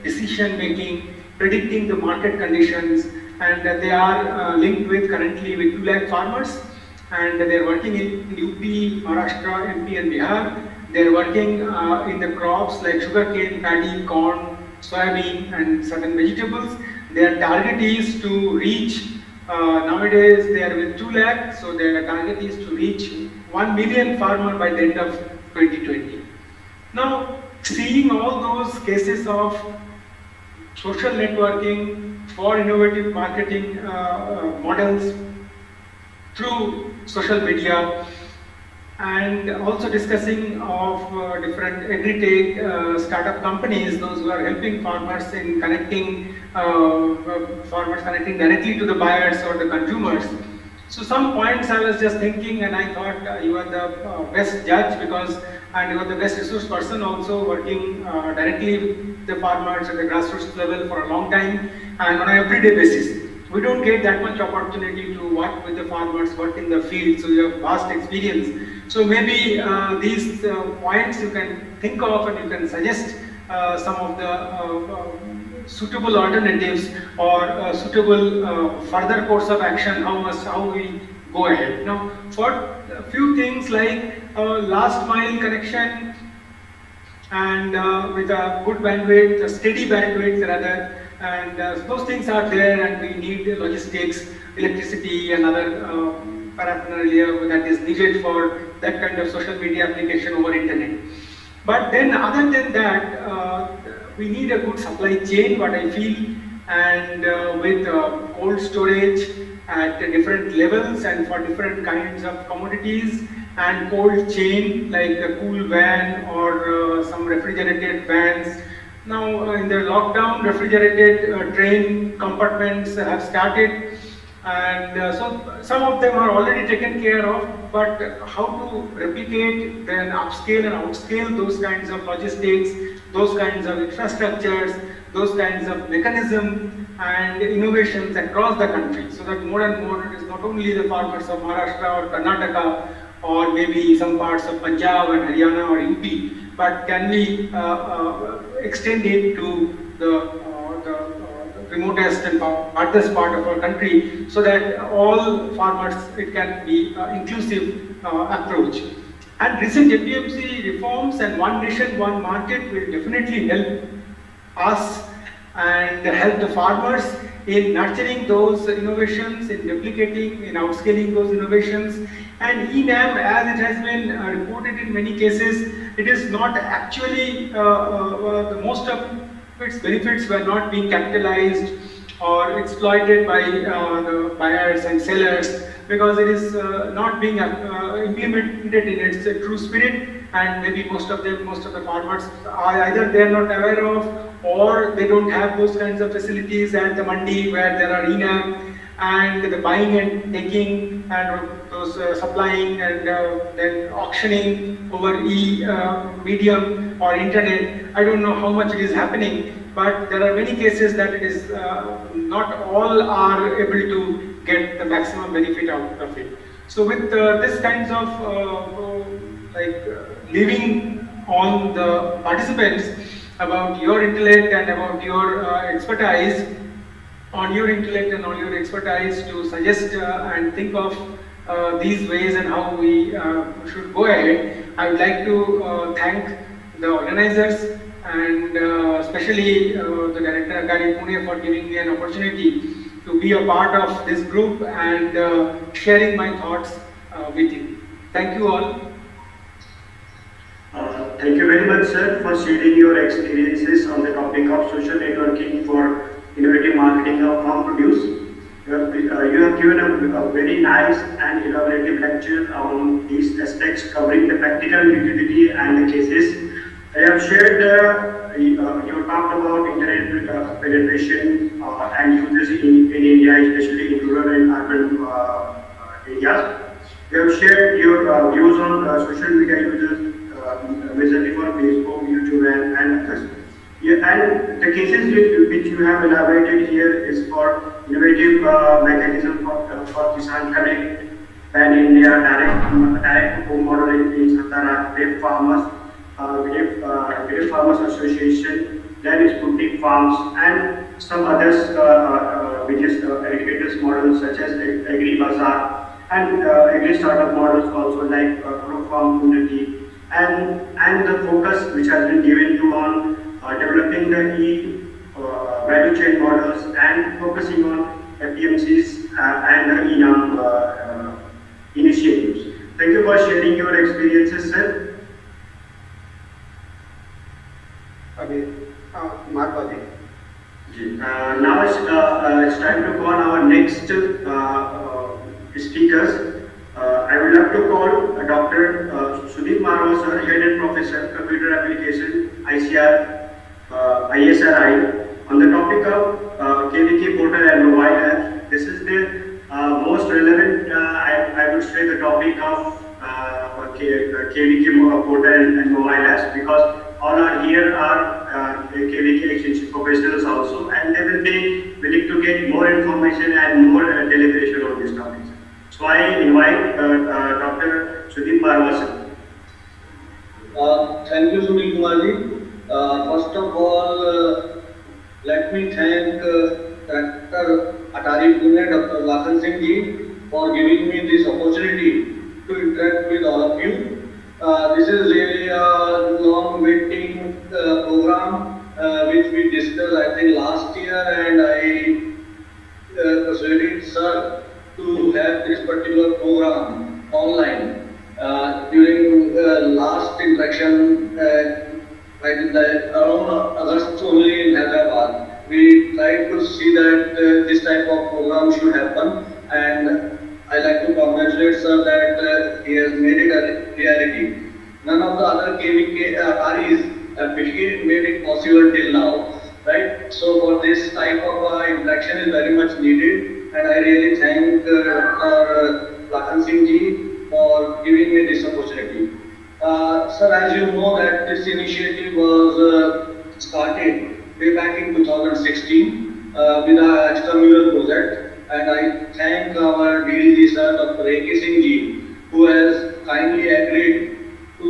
[SPEAKER 6] decision making, predicting the market conditions, and they are linked with currently with 2 lakh farmers, and they are working in UP, Maharashtra, MP and Bihar. They are working in the crops like sugarcane, paddy, corn, soybean and certain vegetables. Their target is to reach, nowadays they are with 2 lakh, so their target is to reach 1 million farmer by the end of 2020. Now, seeing all those cases of social networking for innovative marketing models through social media, and also discussing of different agri-tech startup companies, those who are helping farmers in connecting, farmers connecting directly to the buyers or the consumers. So some points I was just thinking, and I thought you are the best judge, because and you are the best resource person also, working directly with the farmers at the grassroots level for a long time and on an everyday basis. We don't get that much opportunity to work with the farmers, work in the field, so you have vast experience. So maybe these points you can think of, and you can suggest some of the suitable alternatives or suitable further course of action, how we go ahead. Now, for a few things like last mile connection and with a good bandwidth, a steady bandwidth rather, and those things are there, and we need logistics, electricity and other paraphernalia that is needed for that kind of social media application over internet. But then other than that, we need a good supply chain, what I feel, and with cold storage at different levels and for different kinds of commodities, and cold chain like a cool van or some refrigerated vans. Now in the lockdown, refrigerated train compartments have started, and so some of them are already taken care of, but how to replicate, then upscale and outscale those kinds of logistics, those kinds of infrastructures, those kinds of mechanism and innovations across the country, so that more and more it is not only the farmers of Maharashtra or Karnataka or maybe some parts of Punjab and Haryana or UP, but can we extend it to the remotest and farthest part of our country, so that all farmers, it can be inclusive approach. And recent APMC reforms and one nation, one market will definitely help us and help the farmers in nurturing those innovations, in replicating, in outscaling those innovations. And eNAM, as it has been reported in many cases, it is not actually, the most of its benefits were not being capitalized or exploited by the buyers and sellers, because it is not being implemented in its true spirit, and maybe most of the farmers are either they are not aware of, or they don't have those kinds of facilities at the mandi where there are eNAM, and the buying and taking and those supplying and then auctioning over medium or internet. I don't know how much it is happening, but there are many cases that it is not all are able to get the maximum benefit out of it. So with this kinds of leaving on the participants about your intellect and about your expertise, on your intellect and on your expertise to suggest and think of these ways and how we should go ahead. I would like to thank the organizers and especially the Director Agari Pune for giving me an opportunity to be a part of this group and sharing my thoughts with you. Thank you all.
[SPEAKER 2] Thank you very much, sir, for sharing your experiences on the topic of social networking for innovative marketing of farm produce. You have given a very nice and elaborative lecture on these aspects, covering the practical utility and the cases. I have shared, you talked about internet penetration and uses in India, especially in rural and urban areas. You have shared your views on social media users, majorly for Facebook, YouTube and others. Yeah, and the cases which you have elaborated here is for innovative mechanism for Kisan Connect, Pan India, direct home model in Satara, Grape Farmers Association, then Sputnik Farms, and some others which is educators models such as Agri Bazaar and Agri startup models also like Pro Farm Community, and the focus which has been given to on developing the value chain models and focusing on FPMCs and the ENAM initiatives. Thank you for sharing your experiences, sir.
[SPEAKER 5] अभी mark
[SPEAKER 2] Now it's time to call our next speakers. I would like to call Dr. Sudeep Marwa, sir, Head and Professor, Computer Application, ICR, ISRI, on the topic of KVK portal and mobile app. This is the most relevant, I would say, the topic of KVK portal and mobile apps, because all are here are KVK extension professionals also, and they will be willing to get more information and more deliberation on this topic. So I invite Dr. Sudeep Marwa, sir.
[SPEAKER 7] Thank you, Sunil Kumarji. First of all, let me thank Dr. Atari Pune, Dr. Lakhan Singh ji, for giving me this opportunity to interact with all of you. This is really a long waiting program which we discussed, I think, last year, and I persuaded sir to have this particular program online. During last interaction, right in the around August only in Hyderabad, we tried to see that this type of program should happen, and I like to congratulate sir that he has made it a reality. None of the other KVK REs have made it possible till now, right? So for this type of interaction is very much needed, and I really thank Dr. Lakhan Singh ji for giving me this opportunity. Sir, as you know that this initiative was started way back in 2016 with our extramural project, and I thank our DDG sir, Dr. A.K. Singh ji, who has kindly agreed to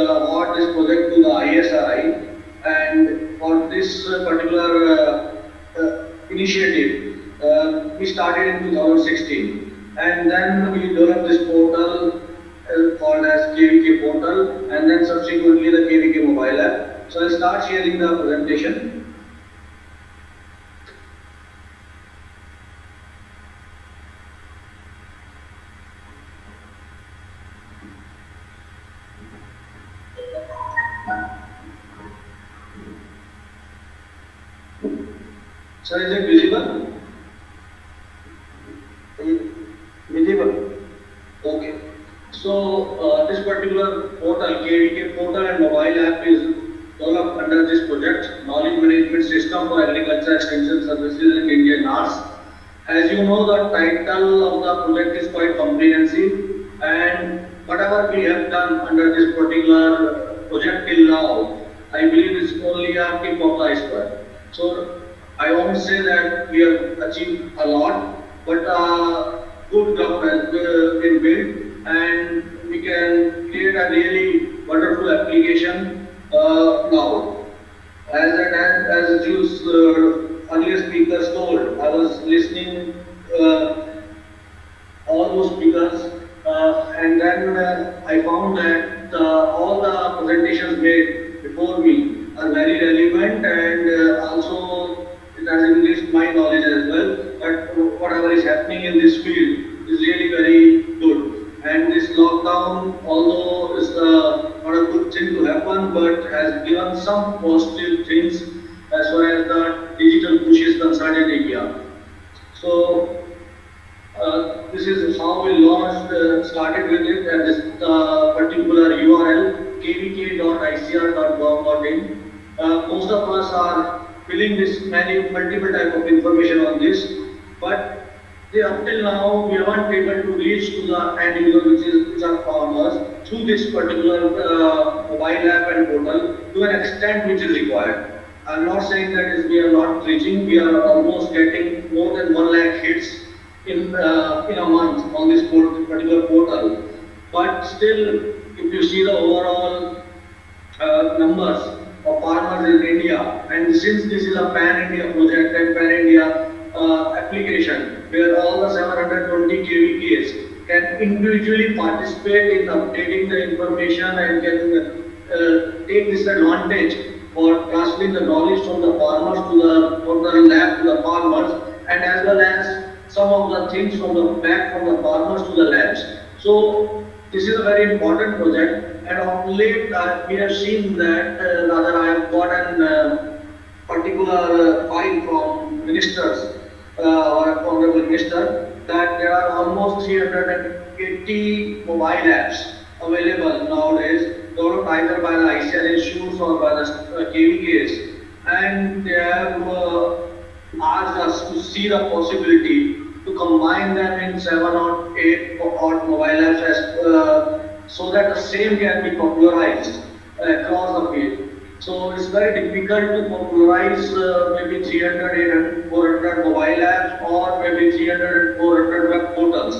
[SPEAKER 7] award this project to the ISRI, and for this particular initiative, we started in 2016, and then we developed this portal called as KVK portal, and then subsequently the KVK mobile app. So I'll start sharing the presentation. Sir, is it visible?
[SPEAKER 5] visible.
[SPEAKER 7] Okay. So this particular portal, KVK portal and mobile app is developed under this project, Knowledge Management System for Agriculture Extension Services in India, NARS. As you know, the title of the project is quite comprehensive, and whatever we have done under this particular project till now, I believe is only a tip of the iceberg. So I won't say that we have achieved a lot, but good ground has been built, and we can create a really wonderful application now. As you earlier speakers told, I was listening all those speakers, and then I found that all the presentations made before me are very relevant, and also it has increased my knowledge as well. But whatever is happening in this field is really very good. And this lockdown, although is not a good thing to happen, but has given some positive things as far as the digital push is concerned in India. So this is how we launched, started with it, and this particular URL kvk.icr.gov.in. Most of us are filling this multiple type of information on this, but up till now we haven't been able to reach to the end user, which are farmers, through this particular mobile app and portal to an extent which is required. I'm not saying that is we are not reaching, we are almost getting more than 1 lakh hits in a month on this particular portal. But still, if you see the overall numbers of farmers in India, and since this is a pan-India project and pan-India application, where all the 720 KVKs can individually participate in updating the information and can take this advantage for transferring the knowledge from the farmers from the lab to the farmers, and as well as some of the things from the farmers to the labs. So this is a very important project, and of late we have seen that rather I have got a particular file from ministers or a honorable minister that there are almost 380 mobile apps available nowadays, developed either by the ICR institutes or by the KVKs, and they have asked us to see the possibility to combine them in 7 or 8 odd mobile apps so that the same can be popularized across the field. So it's very difficult to popularize maybe 300, 800, 400 mobile apps or maybe 300, 400 web portals,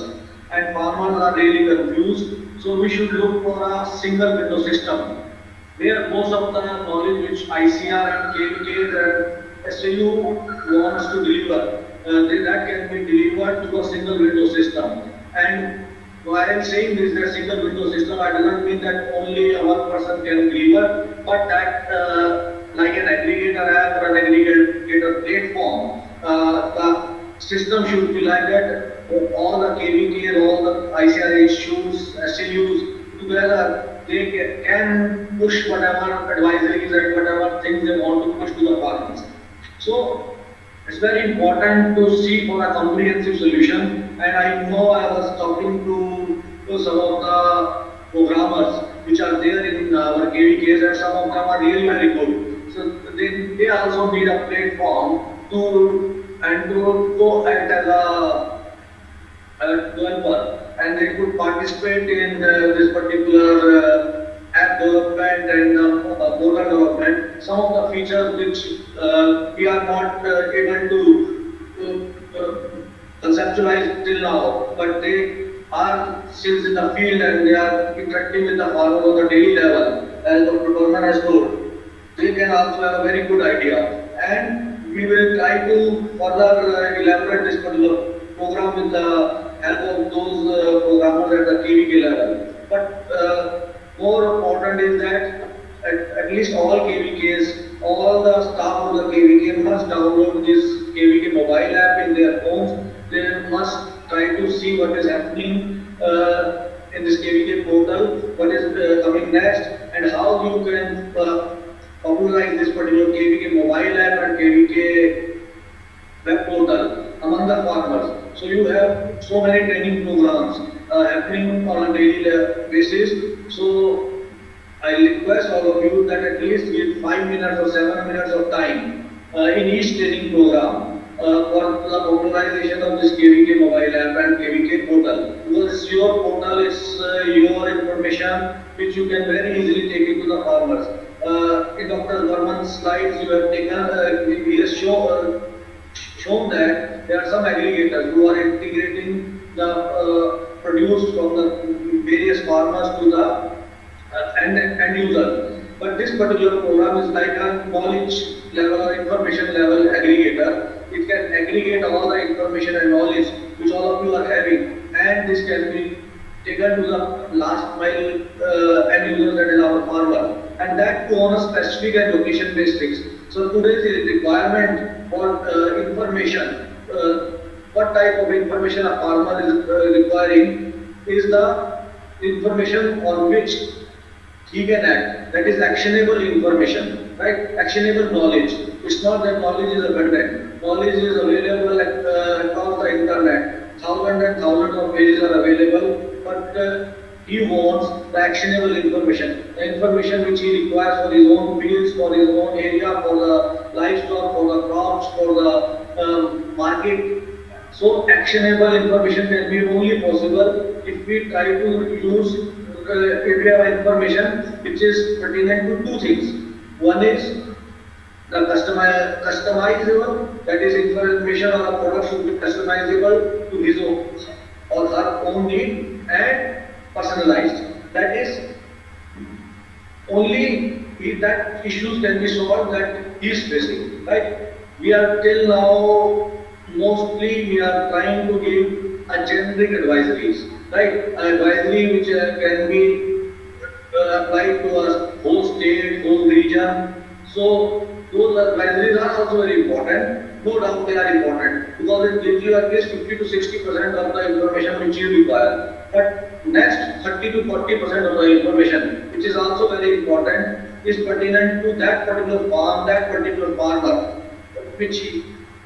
[SPEAKER 7] and farmers are really confused. So we should look for a single window system where most of the knowledge which ICR and KVK and SAU wants to deliver, that can be delivered to a single window system. And while I'm saying this, that single window system, I do not mean that only one person can deliver, but that like an aggregator app or an aggregator platform, the system should be like that. All the KVK, all the ICR institutes, SAUs together, they can push whatever advisories and whatever things they want to push to the farmers. So it's very important to see for a comprehensive solution, and I know I was talking to some of the programmers which are there in our KVKs, and some of them are really very good. So they also need a platform to go act as a developer, and they could participate in this particular app development and portal development. Some of the features which we are not able to conceptualize till now, but they are still in the field and they are interacting with the farmer on the daily level. As Dr. Dorman has told, they can also have a very good idea, and we will try to further elaborate this particular program with the help of those programmers at the KVK level. But more important is that at least all KVKs, all the staff of the KVK must download this KVK mobile app in their phones. They must try to see what is happening in this KVK portal, what is coming next, and how you can popularize this particular KVK mobile app and KVK web portal among the farmers. So you have so many training programs happening on a daily basis. So I request all of you that at least give 5 minutes or 7 minutes of time in each training program for the popularization of this KVK mobile app and KVK portal. Because your portal is your information which you can very easily take it to the farmers. In Dr. Verman's slides, you have taken, he has shown that there are some aggregators who are integrating the produce from the various farmers to the end user. But this particular program is like a knowledge level or information level aggregator. It can aggregate all the information and knowledge which all of you are having, and this can be taken to the last mile end user, that is our farmer, and that to on a specific and location based things. So today's requirement for information, what type of information a farmer is requiring is the information on which he can act. That is actionable information, right? Actionable knowledge. It's not that knowledge is abundant. Knowledge is available across the internet. Thousands and thousands of pages are available, but he wants the actionable information, the information which he requires for his own fields, for his own area, for the livestock, for the crops, for the market. So actionable information can be only possible if we try to use, if we have information which is pertinent to two things. One is The customizable, that is information or a product should be customizable to his or her own need and personalized. That is only that issues can be solved that he is facing, right? We are till now, mostly we are trying to give a generic advisories, right? An advisory which can be applied to a whole state, whole region. So those advisories are also very important. No doubt they are important because it gives you at least 50 to 60% of the information which you require. But next 30 to 40% of the information, which is also very important, is pertinent to that particular farm, that particular farmer, which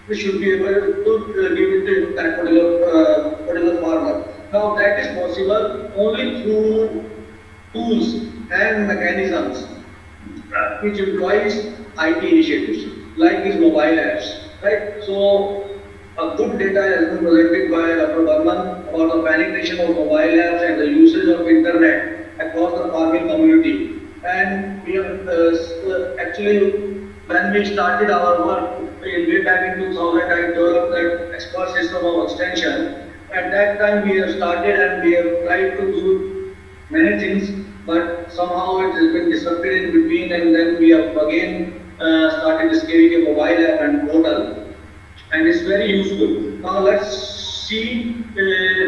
[SPEAKER 7] we should be able to give it to that particular farmer. Now that is possible only through tools and mechanisms which employs IT initiatives like these mobile apps, right? So a good data has been presented by Dr. Burman about the penetration of mobile apps and the usage of internet across the farming community. And we have actually, when we started our work way back in 2000, I developed that expert system of extension. At that time, we have started and we have tried to do many things, but somehow it has been disrupted in between, and then we have again started this KVK mobile app and portal, and it's very useful. Now let's see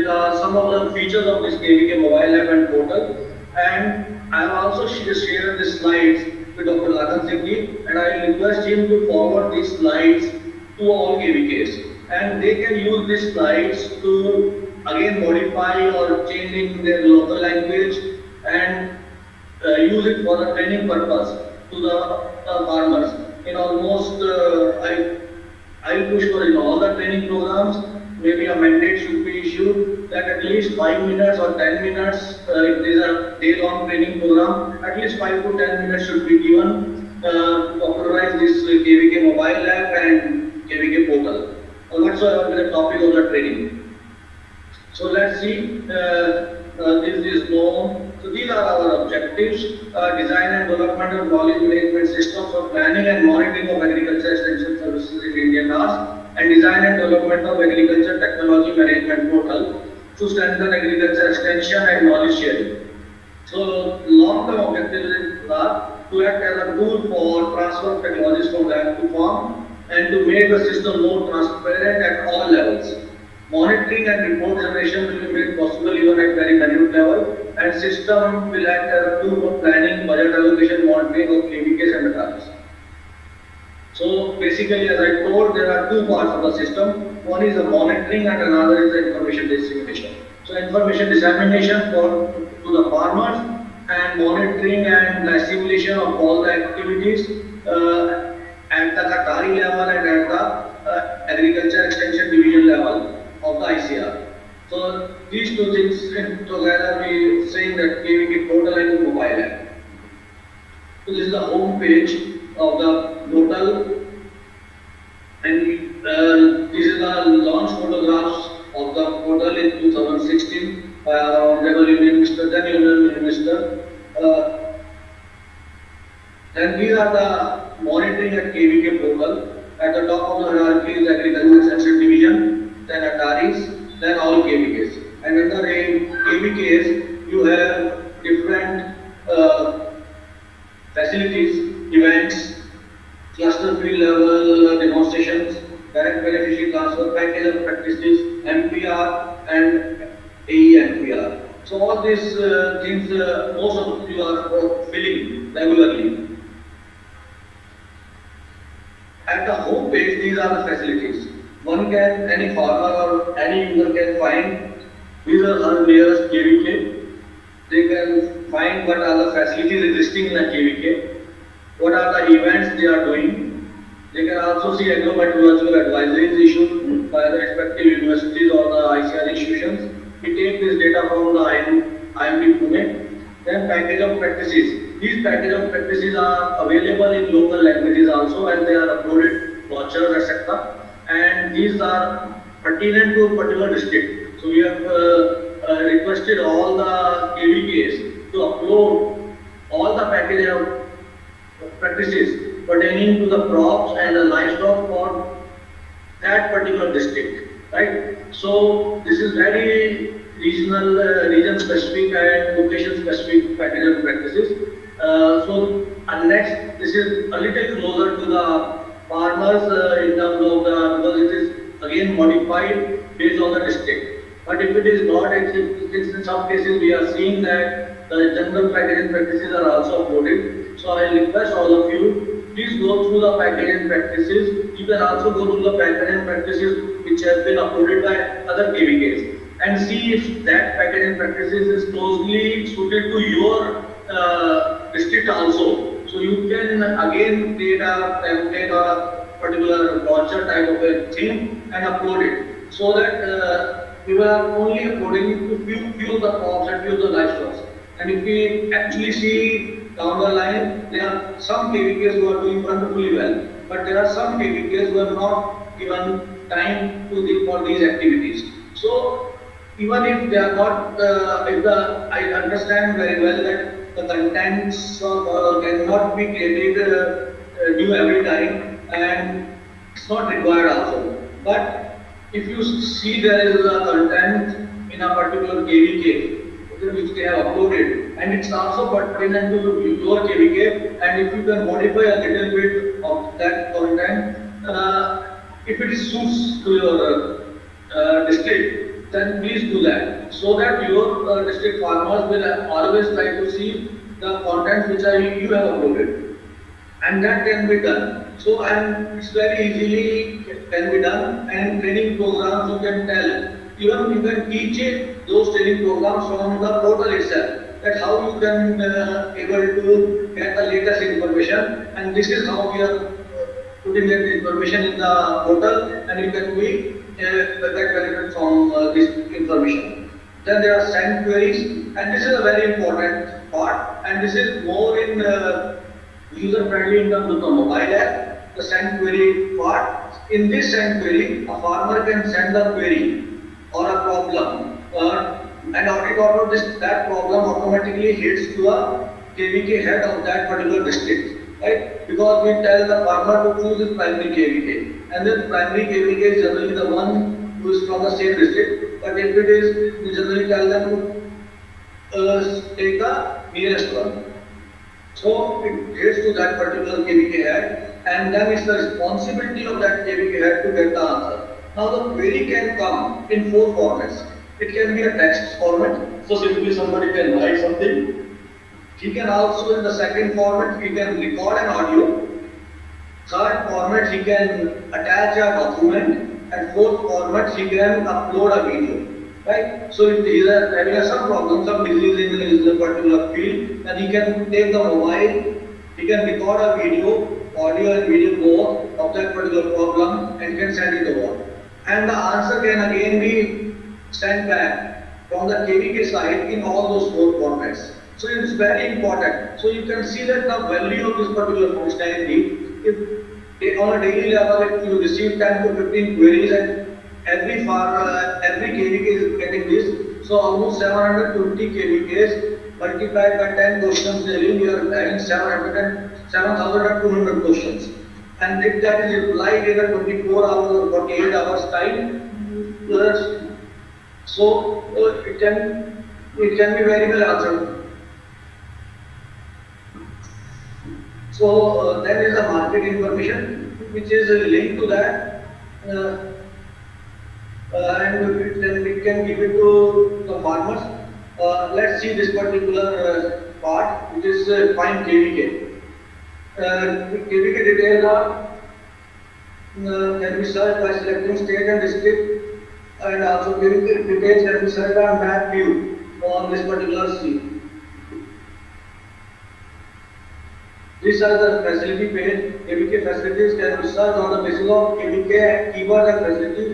[SPEAKER 7] some of the features of this KVK mobile app and portal, and I have also shared the slides with Dr. Lakhan Singh ji, and I request him to forward these slides to all KVKs, and they can use these slides to again modify or change in their local language and use it for the training purpose to the farmers. In almost, I will push for in all the training programs, maybe a mandate should be issued that at least 5 minutes or 10 minutes, if there is a day-long training program, at least 5 to 10 minutes should be given to popularize this KVK mobile app and KVK portal. Whatsoever the topic of the training. So let's see, this is known. So these are our objectives: design and development of knowledge management systems for planning and monitoring of agriculture extension services in Indian NAS, and design and development of agriculture technology management portal to strengthen agriculture extension and knowledge sharing. So long-term objectives are to act as a tool for transfer of technologies from land to farm and to make the system more transparent at all levels. Monitoring and report generation will be made possible even at very minute level, and system will act as a tool for planning, budget allocation, monitoring of KVKs and targets. So basically, as I told, there are two parts of the system. One is the monitoring and another is the information dissemination. So information dissemination to the farmers, and monitoring and assimilation of all the activities at the Qatari level and at the agriculture extension division level of the ICR. So these two things together we saying that KVK portal and mobile app. So this is the home page of the portal, and this is the launch photographs of the portal in 2016 by our Honorable Union Minister, then Union Minister. Then these are the monitoring at KVK portal. At the top of the hierarchy is agriculture extension division, then Ataris, then all KVKs. And under KVKs, you have different facilities, events, cluster field level demonstrations, direct beneficiary transfer, package of practices, MPR and AEMPR. So all these things, most of you are filling regularly. At the home page, these are the facilities. Any farmer or any user can find these are her nearest KVK. They can find what are the facilities existing in the KVK, what are the events they are doing. They can also see agro-meteorological advisories issued by the respective universities or the ICR institutions. We take this data from the IMD Pune. Then package of practices. These package of practices are available in local languages also, and they are uploaded brochures, etc. And these are pertinent to a particular district. So we have requested all the KVKs to upload all the package of practices pertaining pertaining to the crops and the livestock for that particular district, right? So this is very regional, region specific and location specific packaging practices. So unless this is a little closer to the farmers in terms of the, because it is again modified based on the district. But if it is not, in some cases we are seeing that the general packaging practices are also uploaded. So I request all of you, please go through the packaging practices. You can also go through the packaging practices which have been uploaded by other KVKs and see if that packaging practices is closely suited to your district also. So you can again create a template or a particular launcher type of a thing and upload it, so that we are only uploading to few of the crops and few of the livestock. And if we actually see down the line, there are some KVKs who are doing wonderfully well, but there are some KVKs who have not given time to for these activities. So even if they are not, I understand very well that the contents cannot be created new every time, and it's not required also. But if you see there is a content in a particular KVK which they have uploaded, and it's also pertinent to your KVK, and if you can modify a little bit of that content, if it suits to your district, then please do that, so that your district farmers will always try to see the content which you have uploaded, and that can be done. So, and it's very easily can be done, and training programs you can tell. Even you can teach those training programs from the portal itself, that how you can able to get the latest information, and this is how we are putting that information in the portal, and you can be get benefit from this information. Then there are send queries, and this is a very important part, and this is more in user friendly in terms of the mobile app, the send query part. In this send query, a farmer can send a query or a problem, and that problem automatically hits to a KVK head of that particular district, right? Because we tell the farmer to choose his primary KVK, and then primary KVK is generally the one who is from the same district. But if it is, we generally tell them to take the nearest one. So it hits to that particular KVK head, and then it's the responsibility of that KVK head to get the answer. Now the query can come in 4 formats. It can be a text format, so simply somebody can write something. He can also, in the second format, he can record an audio. Third format, he can attach a document, and fourth format, he can upload a video. Right? So if he is having some problem, some disease in his particular field, then he can take the mobile, he can record a video, audio and video both of that particular problem, and can send it over. And the answer can again be sent back from the KVK side in all those 4 formats. So it's very important. So you can see that the value of this particular functionality, if on a daily level, if you receive 10 to 15 queries and every KVK is getting this, so almost 720 KVKs multiplied by 10 questions daily, we are having 7,200 questions. And if that is replied in a 24 hours or 48 hours time, so it can be very well answered. So there is a market information which is linked to that, and then we can give it to the farmers. Let's see this particular part, which is find KVK. KVK details are can be searched by selecting state and district, and also KVK details can be searched on map view on this particular sheet. These are the facility page. KVK facilities can be searched on the basis of KVK keyword and facility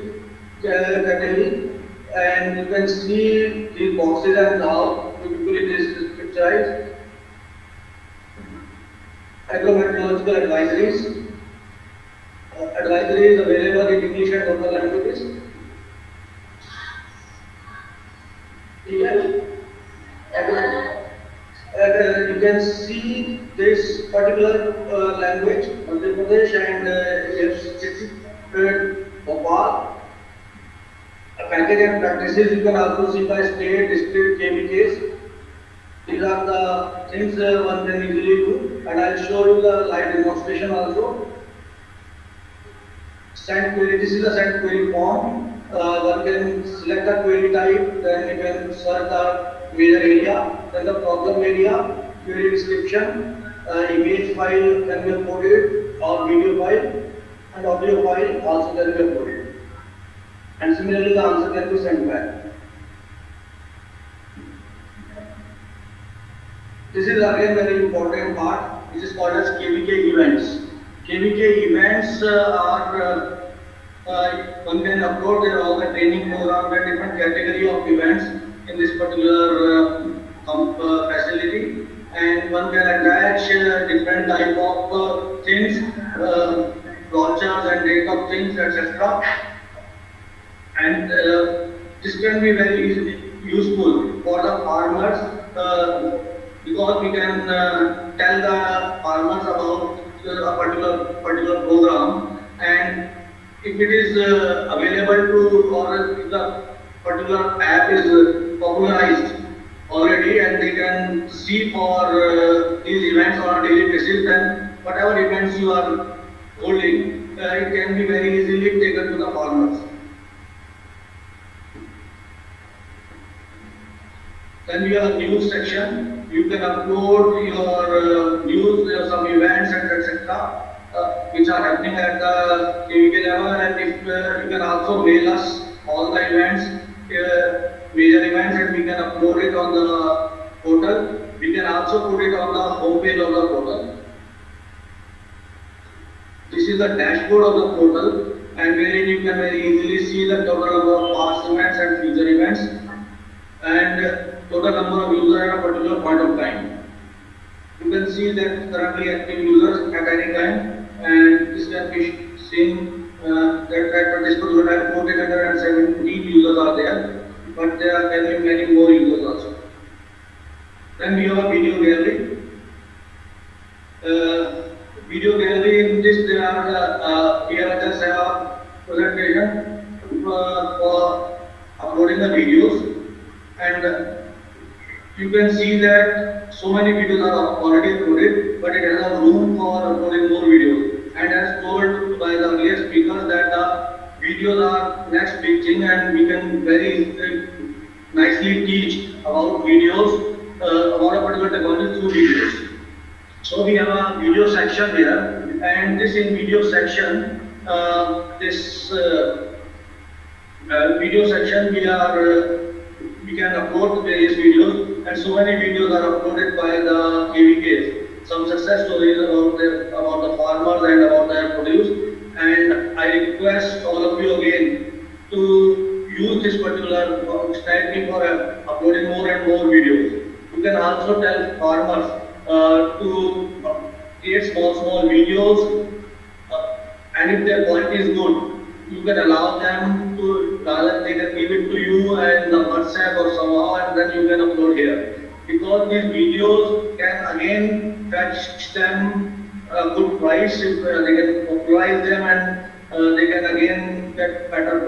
[SPEAKER 7] category, and you can see these boxes and how typically it is picturized. Agrometeorological advisories. Advisory is available in English and local languages. you can see this particular language, Madhya Pradesh and Bhopal. Package and practices you can also see by state, district, KVKs. These are the things one can easily do, and I'll show you the live demonstration also. Send query, this is a send query form. One can select the query type, then you can search the major area, then the problem area, query description, image file can be uploaded, or video file, and audio file also can be uploaded. And similarly, the answer can be sent back. This is again very important part, which is called as KVK events. KVK events are one can upload all the training program and different category of events in this particular facility, and one can attach different type of things, launchers and date of things, etc. And this can be very useful for the farmers because we can tell the farmers about a particular program, and if it is available to, or if the particular app is popularized already and they can see for these events on a daily basis, then whatever events you are holding, it can be very easily taken to the farmers. Then we have a news section. You can upload your news, some events and etc. Which are happening at the KVK level, and if you can also mail us all the events, major events, and we can upload it on the portal. We can also put it on the homepage of the portal. This is the dashboard of the portal, and wherein you can very easily see the total number of past events and future events, and total number of users at a particular point of time. You can see that currently active users at any time, and this can be seen that at this particular time 1417 users are there, but there can be many more users also. Then we have a video gallery. Video gallery, in this there are we have just a presentation for uploading the videos, and you can see that so many videos are already uploaded, but it has a room for uploading more videos. And as told by the earlier speakers that the videos are next big thing, and we can very nicely teach about videos, about a particular technology through videos. So we have a video section here, and this in video section, video section we can upload various videos, and so many videos are uploaded by the KVKs. Some success stories about the farmers and about their produce, and I request all of you again to use this particular strategy for uploading more and more videos. You can also tell farmers to create small videos, and if their quality is good, you can allow them to, rather they can give it to you and the WhatsApp or somehow, and then you can upload here. Because these videos can again fetch them a good price if they can popularize them, and they can again get better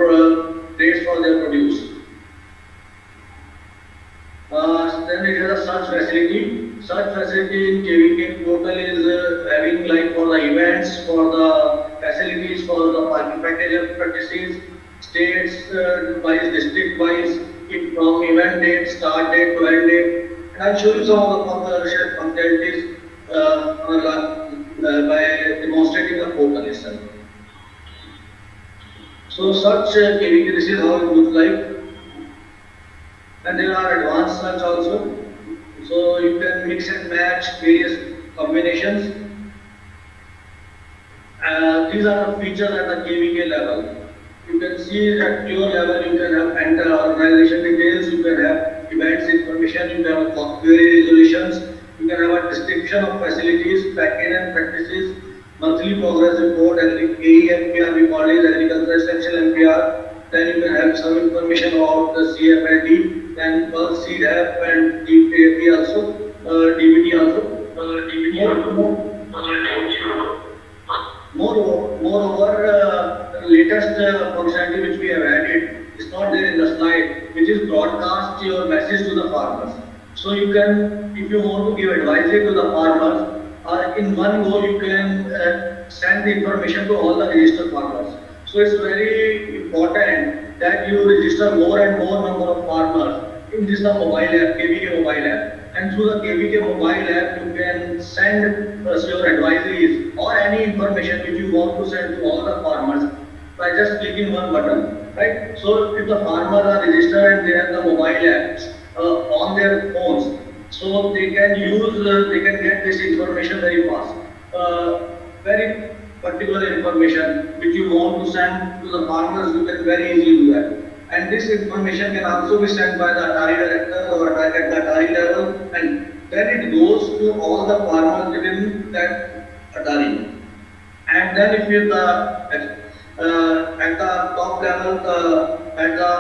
[SPEAKER 7] rates for their produce. Then it has a search facility. Search facility in KVK portal is having like for the events, for the facilities, for the package practices, states wise, district wise, from event date, start date to end date. And I'll show you some of the functionalities by demonstrating the portal itself. So search KVK, this is how it looks like. And there are advanced search also. So you can mix and match various combinations. These are the features at the KVK level. You can see at your level, you can have enter organization details, you can have events information, you can have query resolutions, you can have a description of facilities, package and practices, monthly progress report, AEMPR, we call it agricultural essential MPR. Then you can have some information about the CFID, then bulk seed app and DPAP also. DBT also. Moreover, the latest functionality which we have added is not there in the slide, which is broadcast your message to the farmers. So you can, if you want to give advisory to the farmers, in one go you can send the information to all the registered farmers. So it's very important that you register more and more number of farmers in this mobile app, KVK mobile app. And through the KVK mobile app, you can send us your advisories or any information which you want to send to all the farmers by just clicking one button, right? So if the farmers are registered and they have the mobile apps on their phones, so they can get this information very fast. Very particular information which you want to send to the farmers, you can very easily do that. And this information can also be sent by the Atari director or at the Atari level, and then it goes to all the farmers within that Atari. And then if you at the top level, at the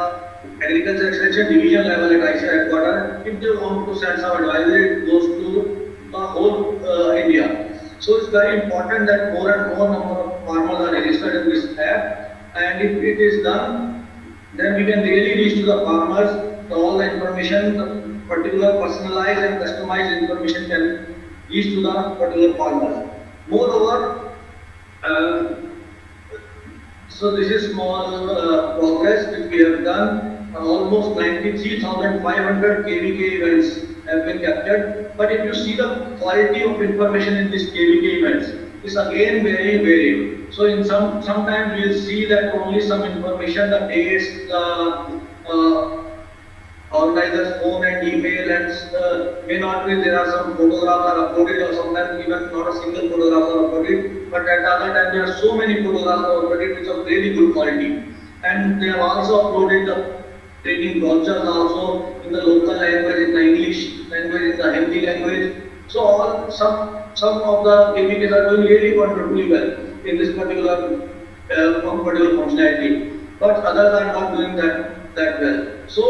[SPEAKER 7] agriculture extension division level at ICAR headquarters, if they want to send some advisory, it goes to the whole India. So it's very important that more and more number of farmers are registered in this app, and if it is done, then we can really reach to the farmers, all the information, the particular personalized and customized information can reach to the particular farmers. Moreover, so this is small progress which we have done. Almost 93,500 KVK events have been captured. But if you see the quality of information in these KVK events, is again very varied. So in sometimes you will see that only some information, the dates, the organizer's phone and email, and may not be there are some photographs are uploaded, or sometimes even not a single photograph are uploaded. But at the other time there are so many photographs are uploaded which are really good quality. And they have also uploaded the training brochures also in the local language, in the English language, in the Hindi language. So all some of the KVKs are doing really wonderfully well in this particular functionality, but others are not doing that well. So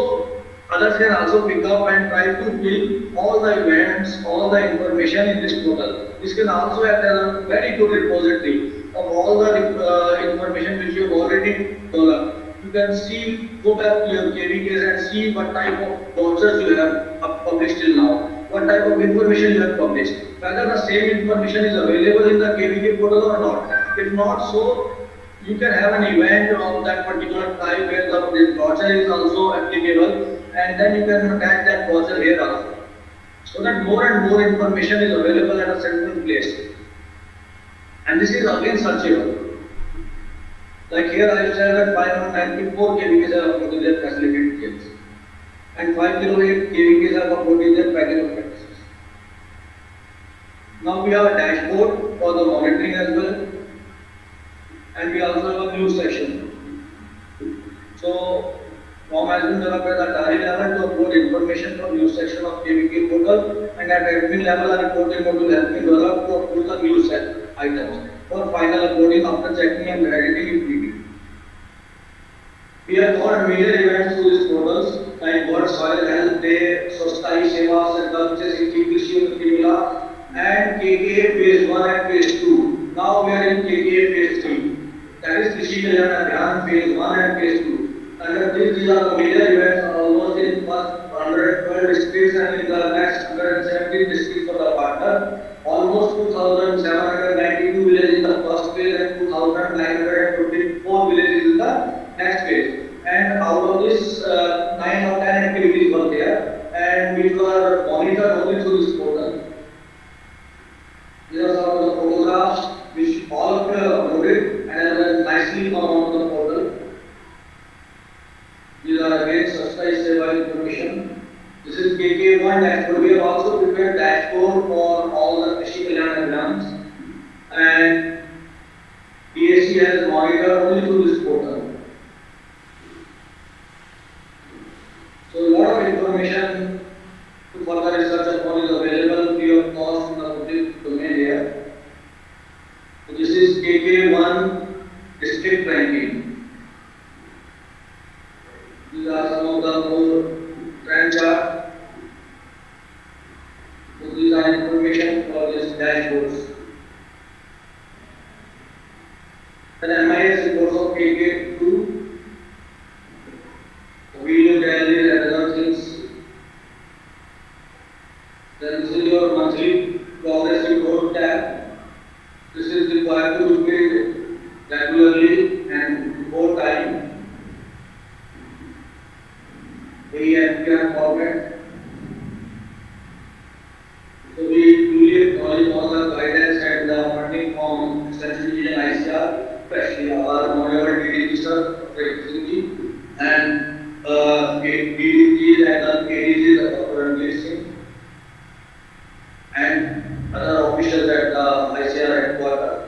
[SPEAKER 7] others can also pick up and try to fill all the events, all the information in this portal. This can also act as a very good repository of all the information which you have already developed. You can see, go back to your KVKs and see what type of brochures you have published till now, what type of information you have published, whether the same information is available in the KVK portal or not. If not so, you can have an event of that particular type where this brochure is also applicable, and then you can attach that brochure here also. So that more and more information is available at a central place. And this is again searchable. Like here I said that 594 KVKs are uploaded their facilitated games, and 508 KVKs are uploaded their package of practices. Now we have a dashboard for the monitoring as well, and we also have a news section. So form has been developed at the Atari level to upload information from news section of KVK portal, and at admin level a reporting module has been developed to upload the news items for final uploading after checking and editing if needed. We have got major events through these portals like World Soil Health Day, Swasthai Seva, Sarkam Krishi Unnati Mela, and KKA phase 1 and phase 2. Now we are in KKA phase 3. That is Krishi Kalyan Abhiyan phase 1 and phase 2. Under these are the major events almost in first 112 districts and in the next 117 districts for the partner. Almost 2,792 villages in the first phase and 2,954 villages in the next phase. And out of this, 9 or 10 activities were there, and which were monitored only through this portal. These are some of the photographs which all of you have uploaded and are nicely come onto the portal. These are again Swasthai Seva information. This is KK1 dashboard. We have also prepared dashboard for all the Krishi Kalyan Abhiyans. information for this dashboards. Then MIS reports of KK2, video gallery and other things. Then this is your monthly progress report tab. This is required to be regularly and before time. AFPR format. So we duly acknowledge all the guidance and the funding from Central Region ICR, especially our modular register and DDGs and the KDGs that are currently listing, and other officials at the ICR headquarters.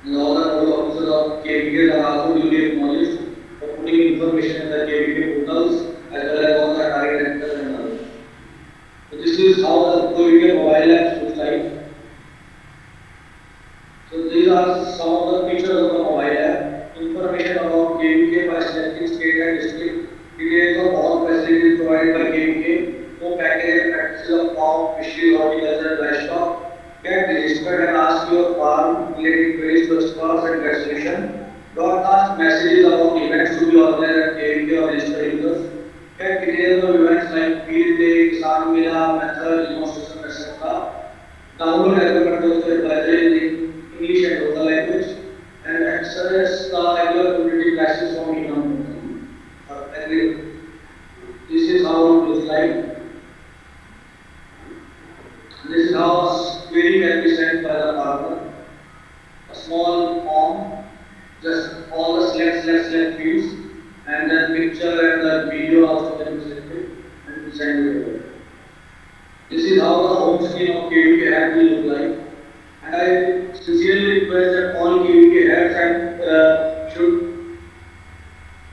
[SPEAKER 7] And all the nodal officers of KVKs are also duly acknowledged for putting information in the KVK portals as well as all the target actors and others. So this is how the KVK mobile app looks like. So these are some of the features of the mobile app. Information about KVK by selecting state and district, details of all facilities provided by KVK, co-package and practices of farm, fisheries, horticulture, and livestock. Get registered and ask your farm related queries to experts and get solution. Broadcast messages about events to be organized at KVK or registered users. Get details of events like field day, Kisan Mela, method, demonstration, etc. Download agricultural advisory in English and local language, and access the regular community classes from Imam. This is how it looks like. This is how a query can be sent by the farmer. A small form, just all the select fields, and then picture and the video also can be selected and send it over. This is how the home screen of KVK app will look like. And I sincerely request that all KVK heads and should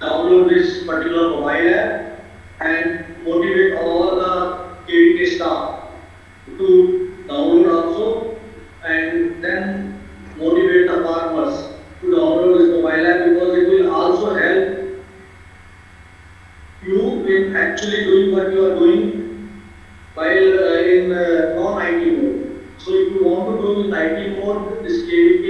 [SPEAKER 7] download this particular mobile app and motivate all the KVK staff to download also, and then motivate the farmers to download this mobile app, because it will also help you in actually doing what you are doing while in non-IT mode. So if you want to do in IT mode, this KVK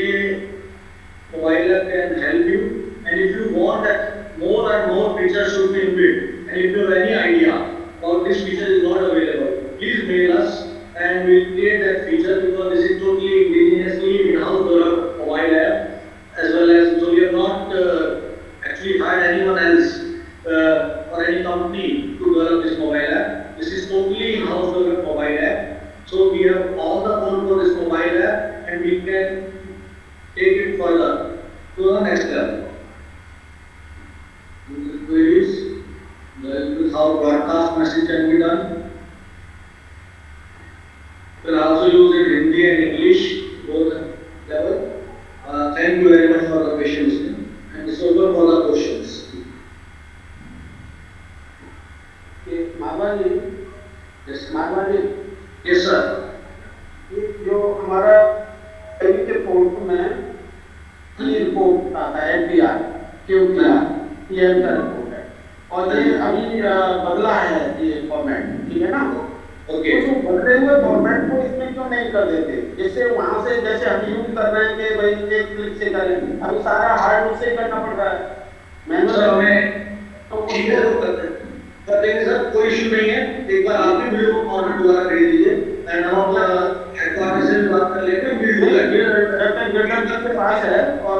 [SPEAKER 7] mobile app can help you. And if you want that more and more features should be inbuilt, and if you have any idea about this feature is not available, please mail us and we'll create that feature, because this is totally indigenously in-house developed mobile app, as well as, so we have not actually hired anyone else or any company to develop this mobile app. This is totally in-house developed mobile app. So we have all the code for this mobile app, and we can take it further to the next level. Queries, this is how broadcast message can be done. We'll also use it in Hindi and English, both level. Thank you very much for the patience, and it's open for the questions.
[SPEAKER 5] माधवाजी,
[SPEAKER 7] Yes,
[SPEAKER 5] माधवाजी,
[SPEAKER 7] yes, sir.
[SPEAKER 5] जो हमारा के port में ये report आता है FDR, क्यूटीआर, ये का report है, और ये अभी बदला है ये फॉर्मेट, ठीक है ना?
[SPEAKER 7] Okay.
[SPEAKER 5] तो बदले हुए फॉर्मेट को इसमें क्यों नहीं कर देते? जैसे वहाँ से जैसे हम यूज कर रहे हैं कि भाई एक क्लिक से करेंगे, अभी सारा हार्ड उससे करना पड़ रहा है। मैंने
[SPEAKER 7] सर हमें ठीक है तो कर देंगे सर, कोई इशू नहीं है। एक बार आप भी वीडियो को फॉर्मेट दोबारा भेज दीजिए, एंड हम अपना हेडक्वार्टर से भी बात कर लेंगे, वीडियो
[SPEAKER 5] डाटा के पास है और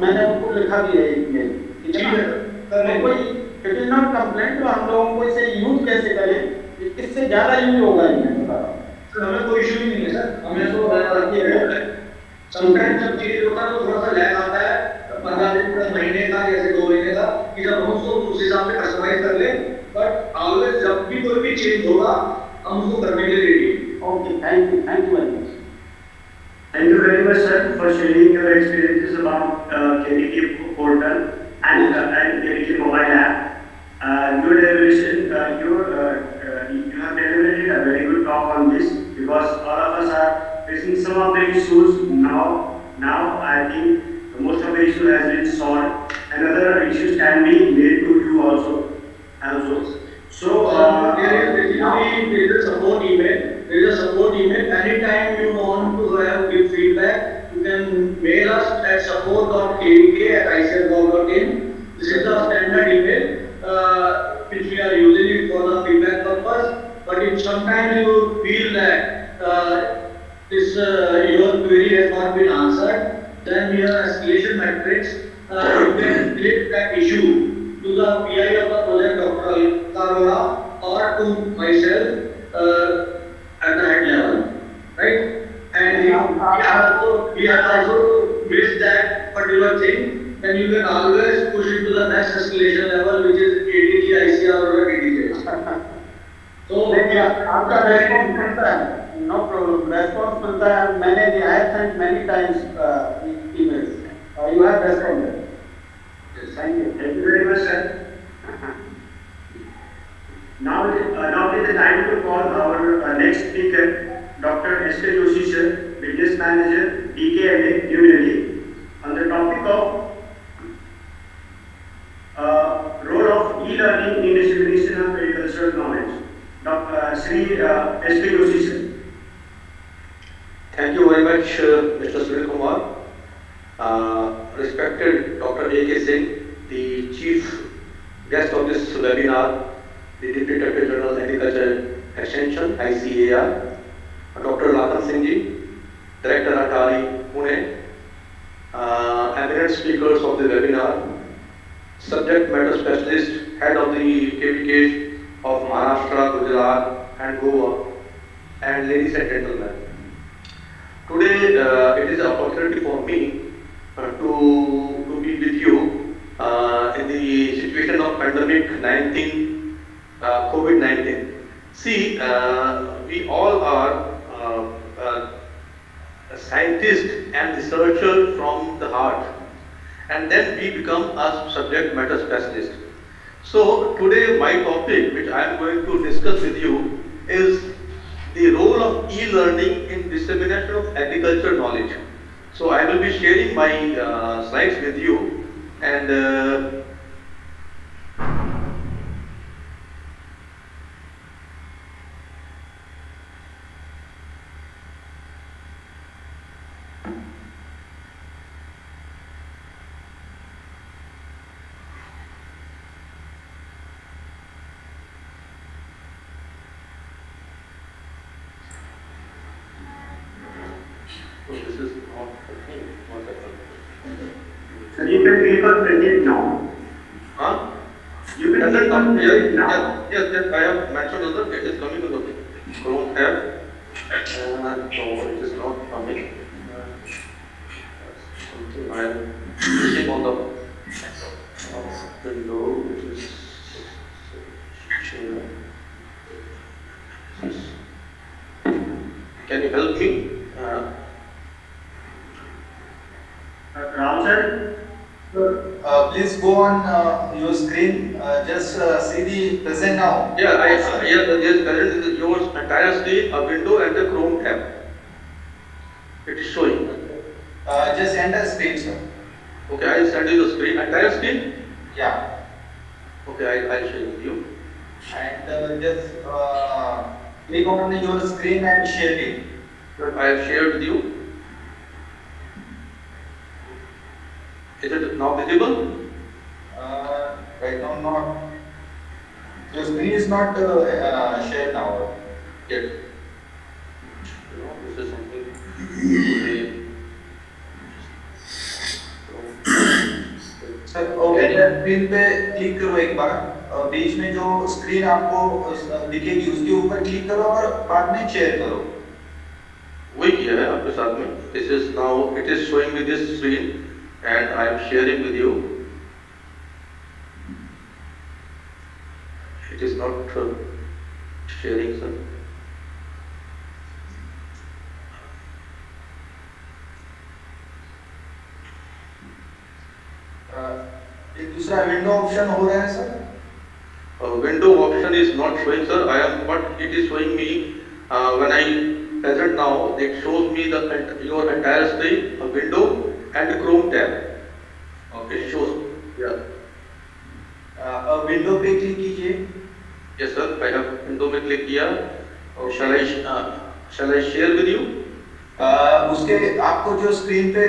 [SPEAKER 5] मैंने उनको लिखा भी है ईमेल, ठीक है ना? तो कोई इट इज नॉट कंप्लेंट, तो हम लोगों को इसे यूज कैसे करें, इससे ज्यादा यूज होगा इनमें।
[SPEAKER 7] सर हमें कोई इशू ही नहीं है सर, हमें तो समटाइम्स जब चीज होता है तो थोड़ा सा लैग आता है, 15 दिन का, महीने का, जैसे 2 महीने का, कि जब हम उसको उस हिसाब से कस्टमाइज कर ले, बट ऑलवेज जब भी कोई भी चेंज होगा हम उसको करने के लिए रेडी हैं।
[SPEAKER 5] Okay, thank you very much.
[SPEAKER 2] Thank you very much, sir, for sharing your experiences about KVK portal and KVK mobile app. Your evaluation, you have deliberated a very good talk on this, because all of us are facing some of the issues now. I think most of the issue has been solved, and other issues can be made to you also. So
[SPEAKER 7] there is basically a support email there is a support email. Anytime you want to give feedback, you can mail us at support.kvk@icl.in. This is the standard email which we are using it for the feedback purpose. But if sometimes you feel that your query has not been answered, then we have escalation matrix. You can relate that issue to the PI of the project, Dr. Alka Arora, or to myself at the head level, right? And we have also missed that particular thing, then you can always push it to the next escalation level, which is ADG, ICR or ADJ. So
[SPEAKER 5] आपका response मिलता है, no problem, response मिलता है. मैंने I have sent many times emails, you have responded.
[SPEAKER 2] Thank you very much, sir. Now is the time to call our next speaker, Dr. S.K. Joshi, sir, Business Manager, DKMA, New Delhi, on the topic of role of e-learning in dissemination of agricultural knowledge. Dr. Sri S.K. Joshi, sir.
[SPEAKER 8] Thank you very much, Mr. Sunil Kumar. Respected Dr. A.K. Singh, the chief guest of this webinar, the Deputy Director General Agriculture Extension, ICAR, Dr. Lakhan Singh ji, Director Atari, Pune, eminent speakers of the webinar, subject matter specialist, head of the KVK of Maharashtra, Gujarat and Goa, and ladies and gentlemen. Today it is an opportunity for me to be with you in the situation of pandemic 19, COVID-19. See, we all are scientists and researchers from the heart, and then we become a subject matter specialist. So today my topic, which I am going to discuss with you, is the role of e-learning in dissemination of agriculture knowledge. So I will be sharing my slides with you, and so this is not working. One second.
[SPEAKER 2] So you can click on present now.
[SPEAKER 8] Huh?
[SPEAKER 2] You can
[SPEAKER 8] Does it
[SPEAKER 2] click on
[SPEAKER 8] come?
[SPEAKER 2] present now.
[SPEAKER 8] Yes, I have mentioned on the, it is coming on the Chrome tab. No, it is not coming. Something I am clicking on the window, which is share. Can you help me?
[SPEAKER 2] Ram sir,
[SPEAKER 3] Please go on your screen, just see the present now.
[SPEAKER 8] Yeah, yes, current is your entire screen, a window and the Chrome tab. It is showing.
[SPEAKER 3] Just enter screen, sir.
[SPEAKER 8] Okay, I will send you the screen, entire screen.
[SPEAKER 3] Yeah.
[SPEAKER 8] Okay, I'll share with you.
[SPEAKER 3] And just click on your screen and share it.
[SPEAKER 8] I have shared with you. Is it now visible?
[SPEAKER 3] Right now, not. Your screen is not shared now yet.
[SPEAKER 8] This is something.
[SPEAKER 3] Sir okay screen पे click करो एक बार, बीच में जो screen आपको दिखेगी उसके ऊपर click करो और बाद में शेयर करो.
[SPEAKER 8] वही किया है आपके साथ में. This is now, it is showing me this screen and I am sharing with you. It is not sharing, sir.
[SPEAKER 3] एक दूसरा विंडो ऑप्शन हो रहा है sir.
[SPEAKER 8] Window option is not showing, sir. What it is showing me when I present now, it shows me your entire screen, a window and a Chrome tab. Okay, it shows. Yeah.
[SPEAKER 3] Window पे click कीजिए.
[SPEAKER 8] Yes, sir. I have window में click किया Shall I share with you?
[SPEAKER 3] उसके आपको जो screen पे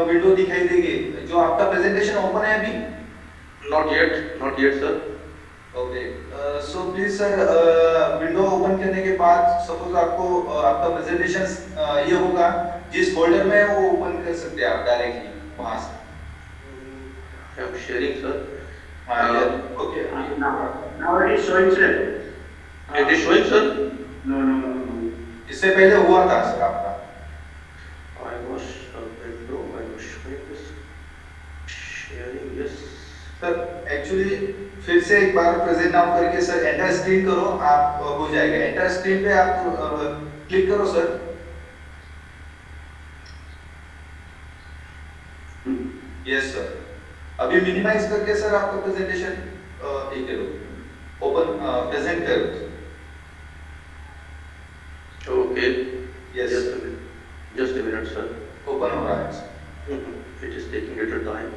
[SPEAKER 3] window दिखाई देगी, जो आपका प्रेजेंटेशन ओपन है अभी?
[SPEAKER 8] Not yet, sir.
[SPEAKER 3] Okay, so please sir, window open करने के बाद सपोज आपको आपका प्रेजेंटेशन ये होगा, जिस फोल्डर में है वो ओपन कर सकते हैं आप डायरेक्टली वहां से।
[SPEAKER 8] I am sharing, sir.
[SPEAKER 3] Okay,
[SPEAKER 2] Now it is showing, sir.
[SPEAKER 8] It is showing, sir.
[SPEAKER 2] No.
[SPEAKER 3] इससे पहले हुआ था सर आपका।
[SPEAKER 8] I was showing this. Sharing, yes.
[SPEAKER 3] Sir actually फिर से एक बार प्रेजेंट नाउ करके सर एंटर स्क्रीन करो, आप हो जाएगा। एंटर स्क्रीन पे आप क्लिक करो सर। यस सर, अभी मिनिमाइज करके सर आपका प्रेजेंटेशन ये करो, ओपन प्रेजेंट करो।
[SPEAKER 8] Okay.
[SPEAKER 3] Yes.
[SPEAKER 8] Just a minute, sir.
[SPEAKER 3] Open हो रहा है sir.
[SPEAKER 8] It is taking a little time.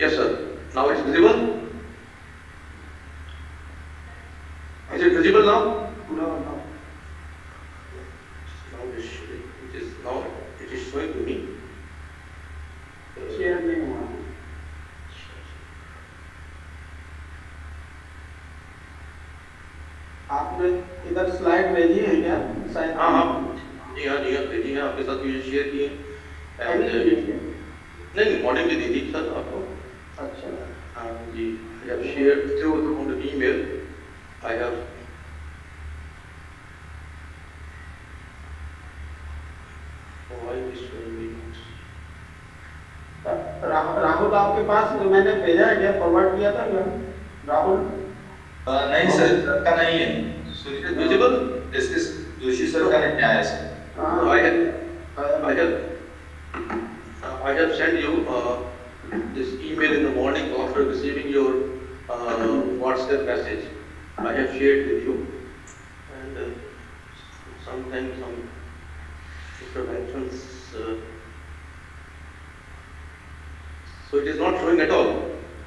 [SPEAKER 8] Yes, sir. Now it's visible. Is it visible now?
[SPEAKER 5] No.
[SPEAKER 8] Now it is showing to me.
[SPEAKER 5] Share नहीं हुआ। आपने इधर slide भेजी है क्या? शायद
[SPEAKER 8] हाँ, जी हाँ, आपके साथ भी शेयर किए।
[SPEAKER 5] अभी भेजी है।
[SPEAKER 8] नहीं, मॉर्निंग में दी थी सर आपको।
[SPEAKER 5] अच्छा।
[SPEAKER 8] हाँ जी, I have shared through on the email. I have. Why is showing me?
[SPEAKER 5] Rahul आपके पास मैंने भेजा है क्या? फॉरवर्ड किया था क्या राहुल?
[SPEAKER 3] नहीं सर, का नहीं है।
[SPEAKER 8] Is it visible?
[SPEAKER 3] इस जोशी सर का नहीं आया sir.
[SPEAKER 8] I have sent you this email in the morning after receiving your WhatsApp message. I have shared with you, and sometimes some interventions. So it is not showing at all.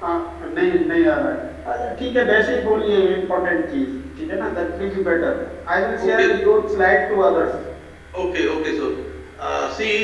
[SPEAKER 5] हाँ, नहीं आ रहा है। ठीक है, वैसे ही बोलिए important चीज, ठीक है ना? That will be better. I will share your slide to others.
[SPEAKER 8] Okay, so see.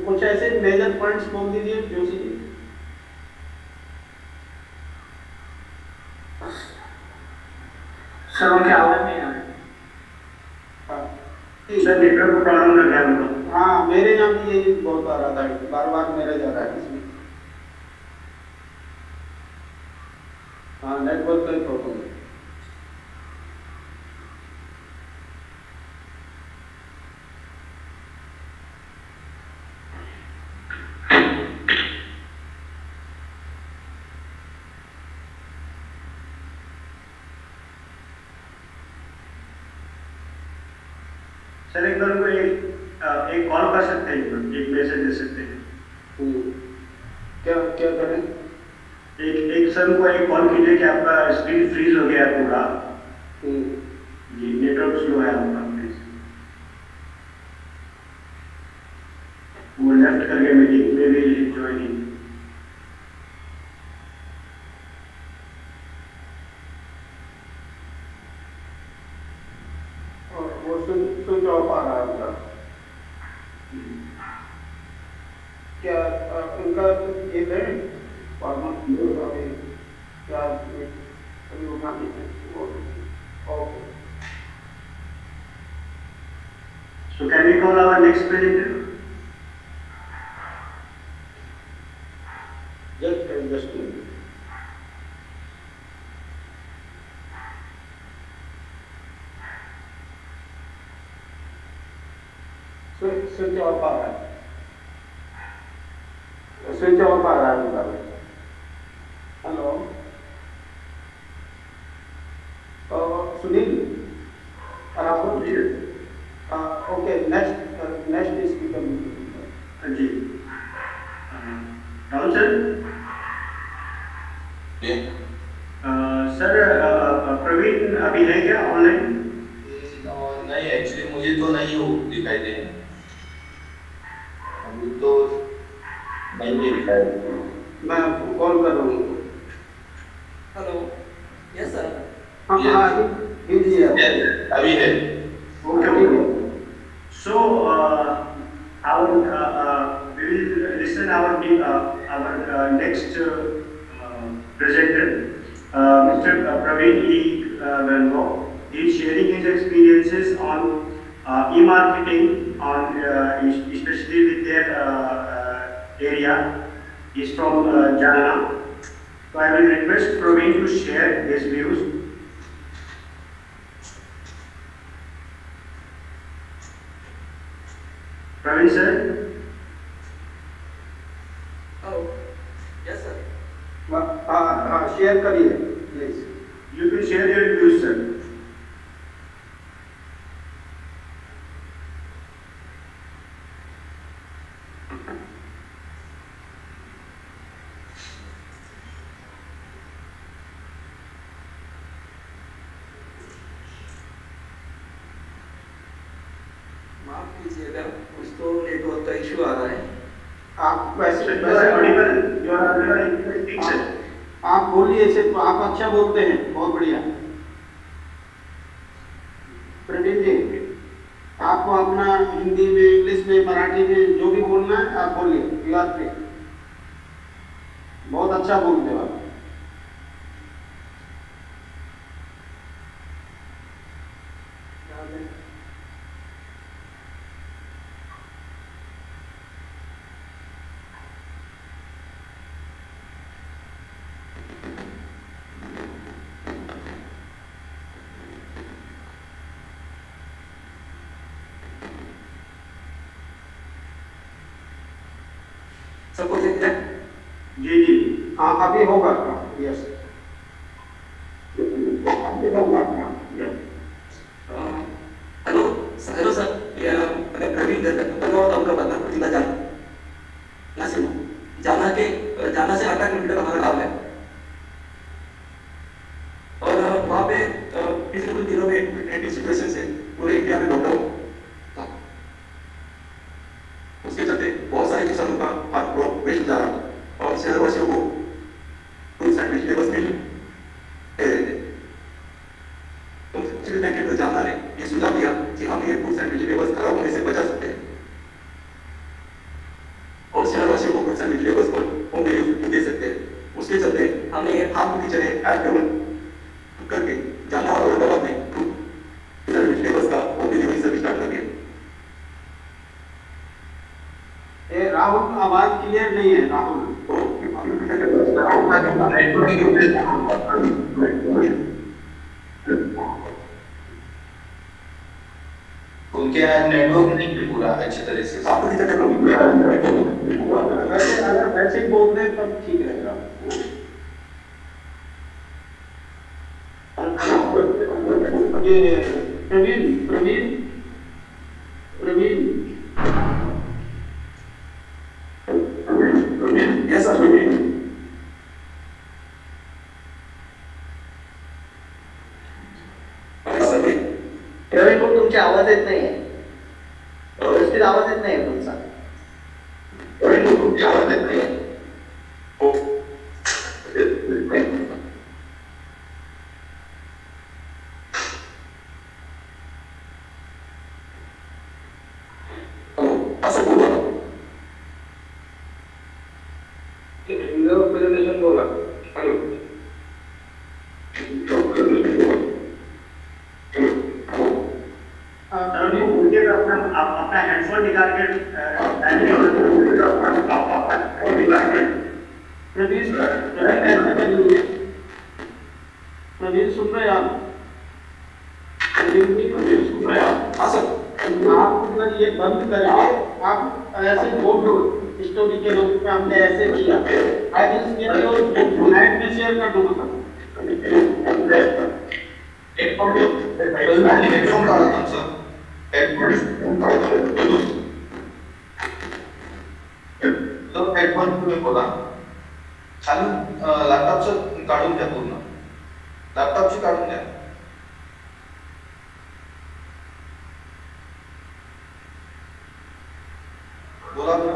[SPEAKER 5] कुछ ऐसे मेजर पॉइंट्स बोल दीजिए जोशी जी।
[SPEAKER 2] सर उनकी आवाज नहीं आ रही। सर नेटवर्क प्रॉब्लम लग रहा है उनको।
[SPEAKER 5] हाँ, मेरे यहाँ भी यही बहुत आ रहा था, बार मेरे जा रहा है इसमें। हाँ, नेटवर्क का प्रॉब्लम है।
[SPEAKER 2] सर एक बार को एक कॉल कर सकते हैं, एक मैसेज दे सकते हैं।
[SPEAKER 5] क्या करें?
[SPEAKER 2] एक सर को एक कॉल कीजिए कि आपका स्क्रीन फ्रीज हो गया है पूरा। जी, नेटवर्क स्लो है आपका। वो लेफ्ट करके मीटिंग में भी ज्वाइनिंग।
[SPEAKER 5] वो स्विच ऑफ आ रहा है उनका। उनका ये है फॉर्मल क्या अभी उठाने okay.
[SPEAKER 2] So can we call our next presenter?
[SPEAKER 5] Just switch off आ रहा है, स्विच ऑफ आ रहा है उनका. Hello Sunil Rahul ji. Okay, next speaker
[SPEAKER 2] ji. Rahul sir. Sir Praveen अभी है क्या ऑनलाइन?
[SPEAKER 3] नहीं, एक्चुअली मुझे तो नहीं हो दिखाई दे, अभी तो नहीं दिखाई दे.
[SPEAKER 5] मैं कॉल कर रहा हूँ.
[SPEAKER 9] हेलो. Yes sir.
[SPEAKER 5] हाँ
[SPEAKER 3] Yes.
[SPEAKER 5] हाँ कीजिए.
[SPEAKER 3] अभी है.
[SPEAKER 2] Okay. So we will listen our next presenter, Mr. Praveen E. Gango. He is sharing his experiences on e-marketing, on especially with their area. He is from Jalna. So I will request Praveen to share his views. Praveen sir.
[SPEAKER 9] Hello. Yes sir.
[SPEAKER 5] हाँ share करिए please.
[SPEAKER 2] You can share your views, sir.
[SPEAKER 9] माफ कीजिएगा, कुछ तो network का issue आ रहा है.
[SPEAKER 5] आप वैसे
[SPEAKER 2] Audible. You are speak, sir.
[SPEAKER 5] आप बोलिए इसे, तो आप अच्छा बोलते हैं, बहुत बढ़िया. प्रवीण जी, आपको अपना हिंदी में, इंग्लिश में, मराठी में जो भी बोलना है आप बोलिए. You are free. बहुत अच्छा बोलते हो आप.
[SPEAKER 9] सपोज है.
[SPEAKER 2] जी जी.
[SPEAKER 5] हाँ अभी होगा. Yes
[SPEAKER 9] hello. Hello sir. मैं प्रवीण गंगो आपका बंदा जिला जाना. यहाँ से जाना से 8 किलोमीटर हमारा गाँव है. और वहाँ पे पिछले कुछ दिनों में नेटिव सिचुएशन से पूरे इंडिया में लॉकडाउन था. उसके चलते बहुत सारे किसानों का हाथ क्रॉप वेस्ट जा रहा और शहरवासियों को फूड एंड वेजिटेबल्स मिल रहे थे. तो सिविल बैंक के जानना ने ये सुझाव दिया कि हम ये फूड एंड वेजिटेबल्स खराब होने से बचा सकते हैं और शहरवासियों को फूड एंड वेजिटेबल्स को होम डिलीवरी दे सकते हैं. उसके चलते हमने ये फार्म की जगह ऐप डेवलप करके जाना और औरंगाबाद में फूड एंड वेजिटेबल्स का होम डिलीवरी सर्विस स्टार्ट कर दिया.
[SPEAKER 5] ये राहुल आवाज क्लियर नहीं है. राहुल
[SPEAKER 3] उनके यहाँ नेटवर्क नहीं है पूरा अच्छी तरह से.
[SPEAKER 5] वैसे अगर वैसे ही बोल दें तब ठीक रहेगा. ये प्रवीण
[SPEAKER 9] Yes, sir. प्रवीण
[SPEAKER 10] को तुमची आवाज येत नाहीये. व्यवस्थित आवाज येत नाहीये तुमचा.
[SPEAKER 3] तुमची आवाज येत नाही.
[SPEAKER 4] प्रेजेंटेशन बोला हेलो
[SPEAKER 2] सर बोलिएगा अपना हेडफोन निकाल के
[SPEAKER 5] प्रवीण ऐसे करिए, प्रवीण सुन रहे हैं आप? प्रवीण सुन रहे हैं आप?
[SPEAKER 9] हाँ सर।
[SPEAKER 5] आप अगर ये बंद करके आप ऐसे बोल दो स्टोरी के रूप में हमने ऐसे किया, आई विल शेयर योर लाइव में शेयर कर दूंगा
[SPEAKER 3] हेडफोन काढा तुमचं हेडफोन तुम्ही बोला खाली लॅपटॉपचं काढून द्या पूर्ण लॅपटॉपची काढून द्या बोला ना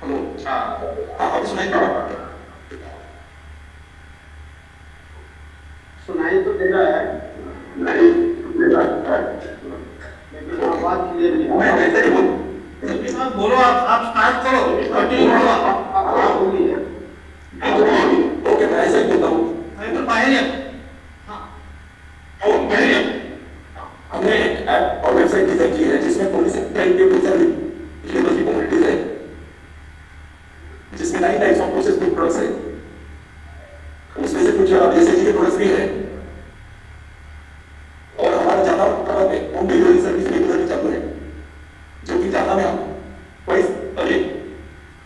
[SPEAKER 9] हेलो।
[SPEAKER 3] हाँ
[SPEAKER 9] हाँ अब सुनाई दे रहा है?
[SPEAKER 5] सुनाई तो दे रहा है लेकिन आवाज क्लियर नहीं
[SPEAKER 9] मैं
[SPEAKER 5] आ रहा।
[SPEAKER 9] वैसे ही बोल।
[SPEAKER 1] बोलो आप स्टार्ट करो कंटिन्यू करो
[SPEAKER 5] आप बोलिए।
[SPEAKER 9] ओके मैं ऐसे ही बोलता हूँ।
[SPEAKER 1] नहीं तो बाहर ही
[SPEAKER 9] हमने एक ऐप और वेबसाइट डिजाइन की है जिसमें पुलिस क्राइम के बहुत सारी यूनिवर्सिटी कम्युनिटीज है जिसमें 9 types of process food products है उसमें से कुछ एसएचजी के प्रोडक्ट्स भी है और हमारा जाना में होम डिलीवरी सर्विस रेगुलरली चालू है जो कि जाना में हम ट्वाइस अ डे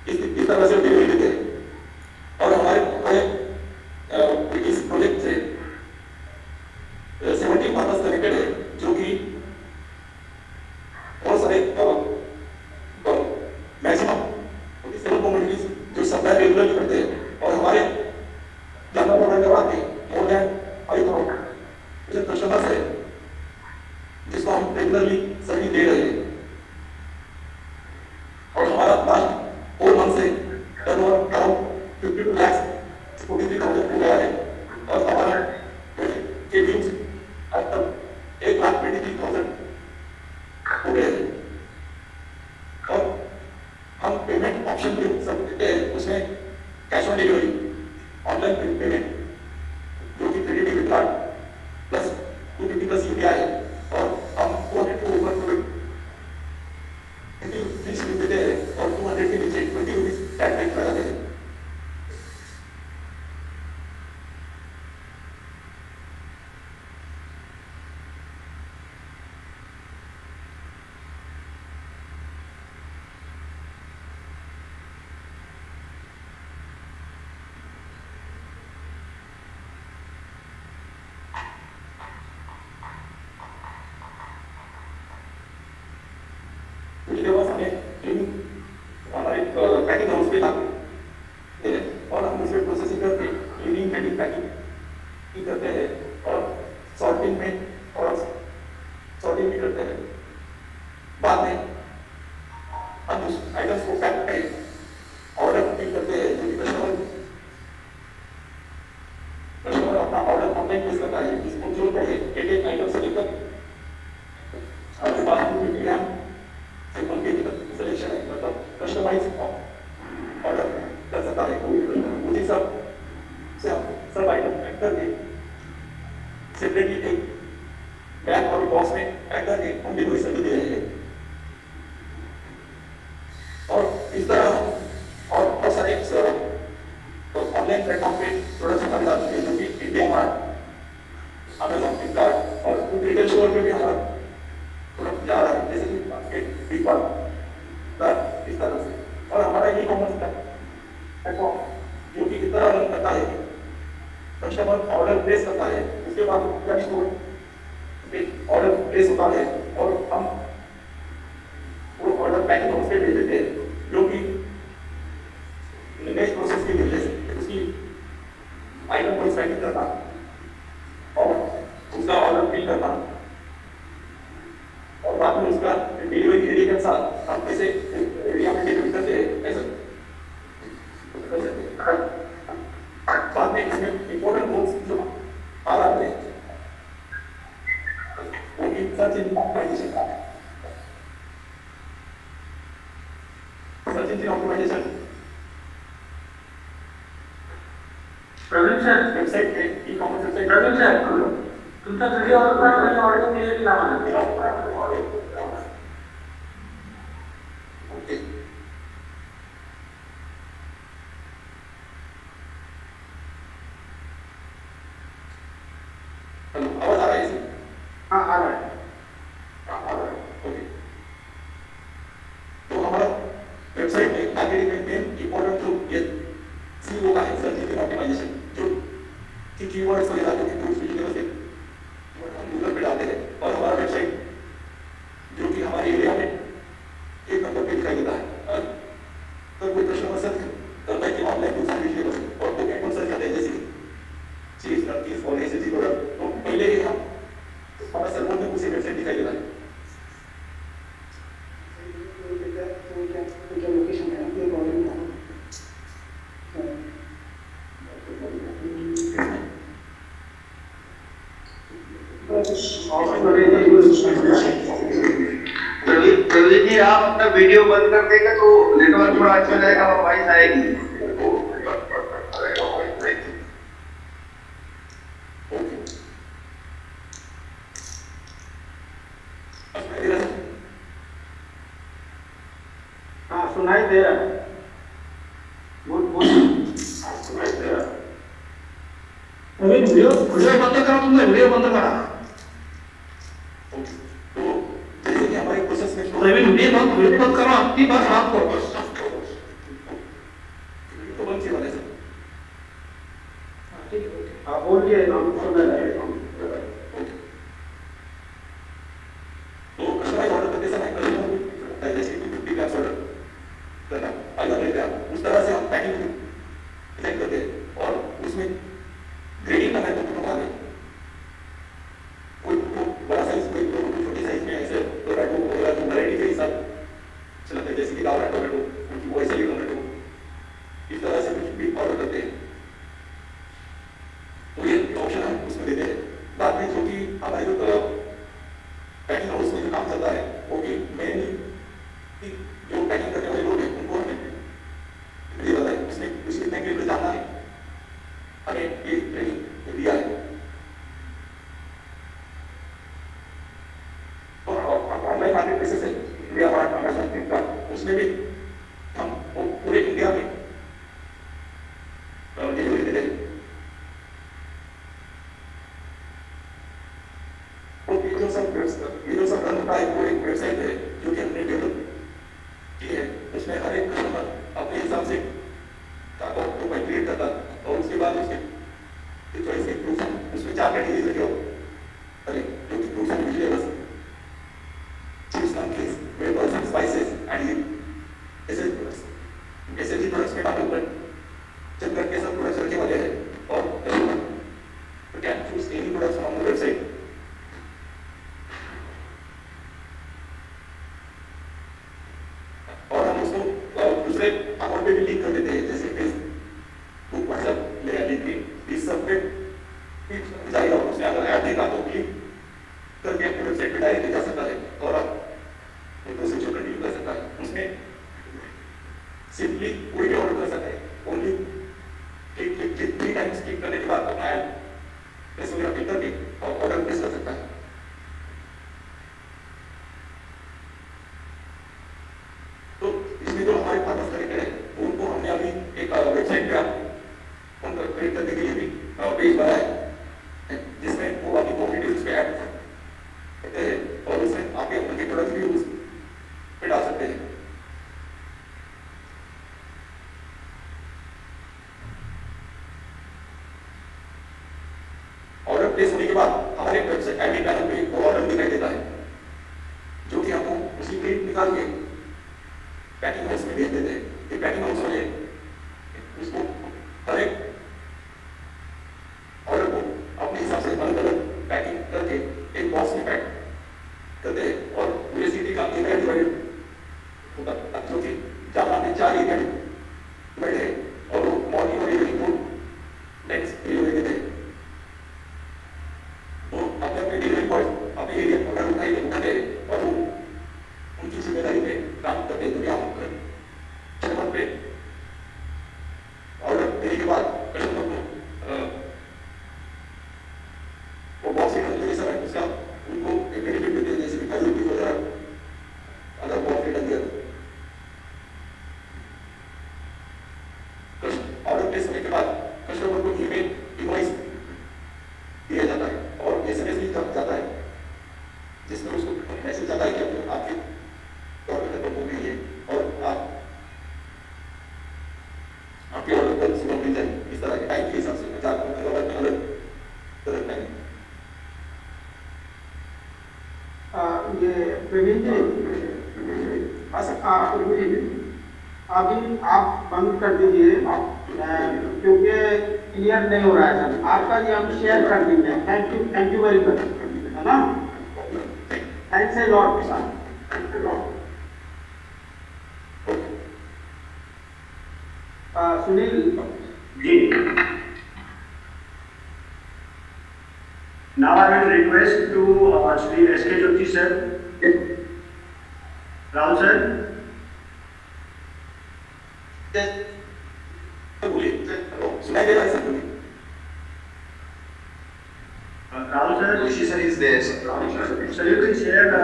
[SPEAKER 9] इस तरह से डिलीवरी देते हैं और हमारे इस प्रोजेक्ट से 70 पार्टनर्स कनेक्टेड है जो कि बहुत सारे मैक्सिमम 47 कम्युनिटीज जो सप्लाई रेगुलरली करते हैं और हमारे जाना ऑर्डर करवाते हैं मोर देन 5,000 कस्टमर्स है जिसको हम रेगुलरली सर्विस दे रहे हैं और हमारा लास्ट 4 मंथ से टर्नओवर अराउंड 52 लाख 43,000 हो गया है और हमारा के व्यूज अब तक 1,23,000 हो गए हैं और हम पेमेंट ऑप्शन भी सब देते हैं उसमें cash on delivery online payment जो कि credit debit card plus 250 plus UPI है और हम 200 के ऊपर ₹20 देते हैं और 200 के नीचे ₹20 टैक्स पेड लगाते हैं। उसके बाद हमें ट्रेनिंग हमारे पैकिंग हाउस पे लाते हैं और हम उसमें प्रोसेसिंग करके क्लीनिंग पैकिंग पैकिंग करते हैं और सॉर्टिंग में और सॉर्टिंग भी करते हैं बाद में हम उस आइटम्स को पैक करके ऑर्डर फिल करते हैं जो कि कस्टमर अपना ऑर्डर ऑनलाइन प्लेस करता है इसको जो है एक आइटम से लेकर उसके बाद हम ग्राम सिंपल के सिलेक्शन है मतलब कस्टमाइज ऑर्डर कर सकता है उसी सब से हम सब आइटम पैक करके सेपरेटली एक बैग और बॉक्स में पैक करके हम डिलीवरी सर्विस दे रहे हैं और इस तरह और बहुत सारे ऑनलाइन प्लेटफॉर्म पे प्रोडक्ट्स हमारे साथ हैं जो कि इंडिया मार्ट अमेजॉन फ्लिपकार्ट और कुछ रिटेल स्टोर में भी हमारा प्रोडक्ट जा रहा है जैसे कि मार्केट फ्लिपकार्ट इस तरह से और हमारा ई कॉमर्स प्लेटफॉर्म जो कि कितना रन करता है कस्टमर ऑर्डर प्लेस करता है उसके बाद वेब स्टोर पे ऑर्डर प्लेस होता है और हम वो ऑर्डर पैकिंग हाउस पे भेज देते हैं जो कि नेक्स्ट प्रोसेस के लिए उसकी आइटम को पैकिंग करना और उसका ऑर्डर फिल करना और बाद में उसका डिलीवरी एरिया के साथ हम कैसे एरिया में डिलीवरी करते हैं ऐसा ऑर्गेनाइजेशन
[SPEAKER 6] प्रवीण सर,
[SPEAKER 9] वेबसाइट है, e commerce website
[SPEAKER 6] Praveen sir, तुमचा व्हिडिओ आणि ऑडिओ क्लिअरली लावा ना.
[SPEAKER 9] ओके. हेलो, आवाज आ रहा है इसमें?
[SPEAKER 5] हाँ आ रहा है.
[SPEAKER 9] ओके. तो हमारा वेबसाइट में मार्केटिंग में इंपॉर्टेंट जो ये सीईओ का है, सर्च इंजन ऑप्टिमाइजेशन, जो कि कीवर्ड्स वगैरह जो कि टूल्स की जगह से हम गूगल पे डालते हैं, और हमारा वेबसाइट जो कि हमारे एरिया में एक नंबर पे दिखाई देता है. तो कोई कस्टमर सर्च करता है कि ऑनलाइन दूसरी वेजिटेबल्स और बुक एंड सर्च करते हैं, जैसे चीज नट्स और ऐसे चीज प्रोडक्ट, तो पहले ही हम हमारा सर्वर में उसी वेबसाइट दिखाई देता है.
[SPEAKER 5] लोकेशन है ये प्रॉब्लम है.
[SPEAKER 3] प्रवीण जी, आप अपना वीडियो बंद कर देंगे तो नेटवर्क थोड़ा अच्छा जाएगा और वॉइस आएगी.
[SPEAKER 5] हाँ सुनाई दे रहा है. गुड गुड सुनाई दे रहा है.
[SPEAKER 9] अरे वीडियो बंद करा, तुमने वीडियो बंद करा. तो जैसे कि हमारे प्रोसेस में वीडियो बंद करो, आपकी बात आपको तो बंद किया सर.
[SPEAKER 5] आप बोलिए, हम सुन रहे हैं.
[SPEAKER 9] तो कस्टमाइज ऑर्डर करते समय कस्टमर जैसे कि 50 ग्राम ऑर्डर करना अलग रहता है, उस तरह से हम पैकिंग डिजाइन करते हैं और उसमें ग्रेडिंग का महत्व बता दें. कोई बड़ा साइज, कोई छोटी साइज में ऐसे टोमेटो वगैरह जो वैरायटी के हिसाब चलते हैं, जैसे कि गावरा टोमेटो, उनकी वैसे ही टोमेटो, इस तरह से कुछ भी ऑर्डर करते हैं. तो ये ऑप्शन हम उसमें देते हैं. बाद में जो कि हमारे जो पैकिंग हाउस में जो काम चलता है, वो भी मेनली जो पैकिंग करने वाले लोग हैं उनको हमें दिया जाता है. उसमें कुछ कितने के जाना है, हमें ये ट्रेनिंग दिया है. और ऑनलाइन मार्केट प्लेसेस है, इंडिया मार्ट, अमेज़न, फ्लिपकार्ट, उसमें भी हम पूरे इंडिया में डिलीवरी देते हैं. ये जो सब रन होता है वो एक वेबसाइट है जो कि हमने डेवलप की है. उसमें हर एक कस्टमर अपने हिसाब से प्रोफाइल क्रिएट करता है और उसके बाद उसके चॉइस के प्रूफ उसमें 4 कैटेगरीज रखे हो. अरे जो कि proof and vegetables, chips, namkeens, wafers, spices and ऐसे भी प्रोडक्ट्स में बात ऊपर चल करके सब प्रोडक्ट्स रखे वाले हैं. और you can choose any products from the website. और हम उसको दूसरे अकाउंट पे भी लिंक कर देते हैं, जैसे फेसबुक, व्हाट्सएप, या लिंक्डइन, इस सब पे जाएगा. उसमें अगर ऐड देगा तो क्लिक करके अपने वेबसाइट पे डायरेक्ट जा सकता है और आप एक दूसरे को कंटिन्यू कर सकता है. उसमें सिंपली कोई भी ऑर्डर कर सकता है. ओनली क्लिक 3 टाइम्स क्लिक करने के बाद अपना ऐड प्रेस वगैरह क्लिक करके और ऑर्डर प्लेस कर सकता है. तो इसमें जो हमारे पार्टनर्स कनेक्टेड है उनको हमने अभी एक वेबसाइट पे उनको क्रिएट करने के लिए भी पेज बनाया है, जिसमें वो अपनी कॉफी डिटेल्स पे ऐड करते हैं और उसमें आपके उनके प्रोडक्ट भी उस पे डाल सकते हैं. ऑर्डर प्लेस होने के बाद हमारे वेबसाइट एडमिन पैनल पे एक ऑर्डर दिखाई देता है, जो कि हमको उसी प्रिंट निकाल के पैकिंग हाउस में भेज देते हैं. ये पैकिंग हाउस वाले उसको हर एक ऑर्डर को अपने हिसाब से अलग अलग पैकिंग करके एक बॉक्स में पैक करते हैं और पूरे सिटी का एरिया डिवाइड होता है, जो कि जहाँ में 4 एरिया डिवाइड है और वो मॉर्निंग और इवनिंग को नेक्स्ट डिलीवरी देते हैं. तो अपने डिलीवरी बॉय अपने एरिया को उठाते हैं और वो उनकी जिम्मेदारी पे आपके अलग सुबह मिल जाए इस तरह के टाइम के हिसाब से चार अलग तरह नहीं
[SPEAKER 5] ये प्रवीण जी अभी आप बंद कर दीजिए क्योंकि क्लियर नहीं हो रहा है सर। आपका ये हम शेयर कर देंगे। थैंक यू वेरी मच, है ना? Thanks a lot sir. Sunil
[SPEAKER 2] ji, now I will request to Shri S.K. Joshi sir, Rahul sir,
[SPEAKER 9] सुनाई दे रहा है sir
[SPEAKER 2] Rahul sir,
[SPEAKER 3] Joshi sir is there, sir.
[SPEAKER 2] sir you can share the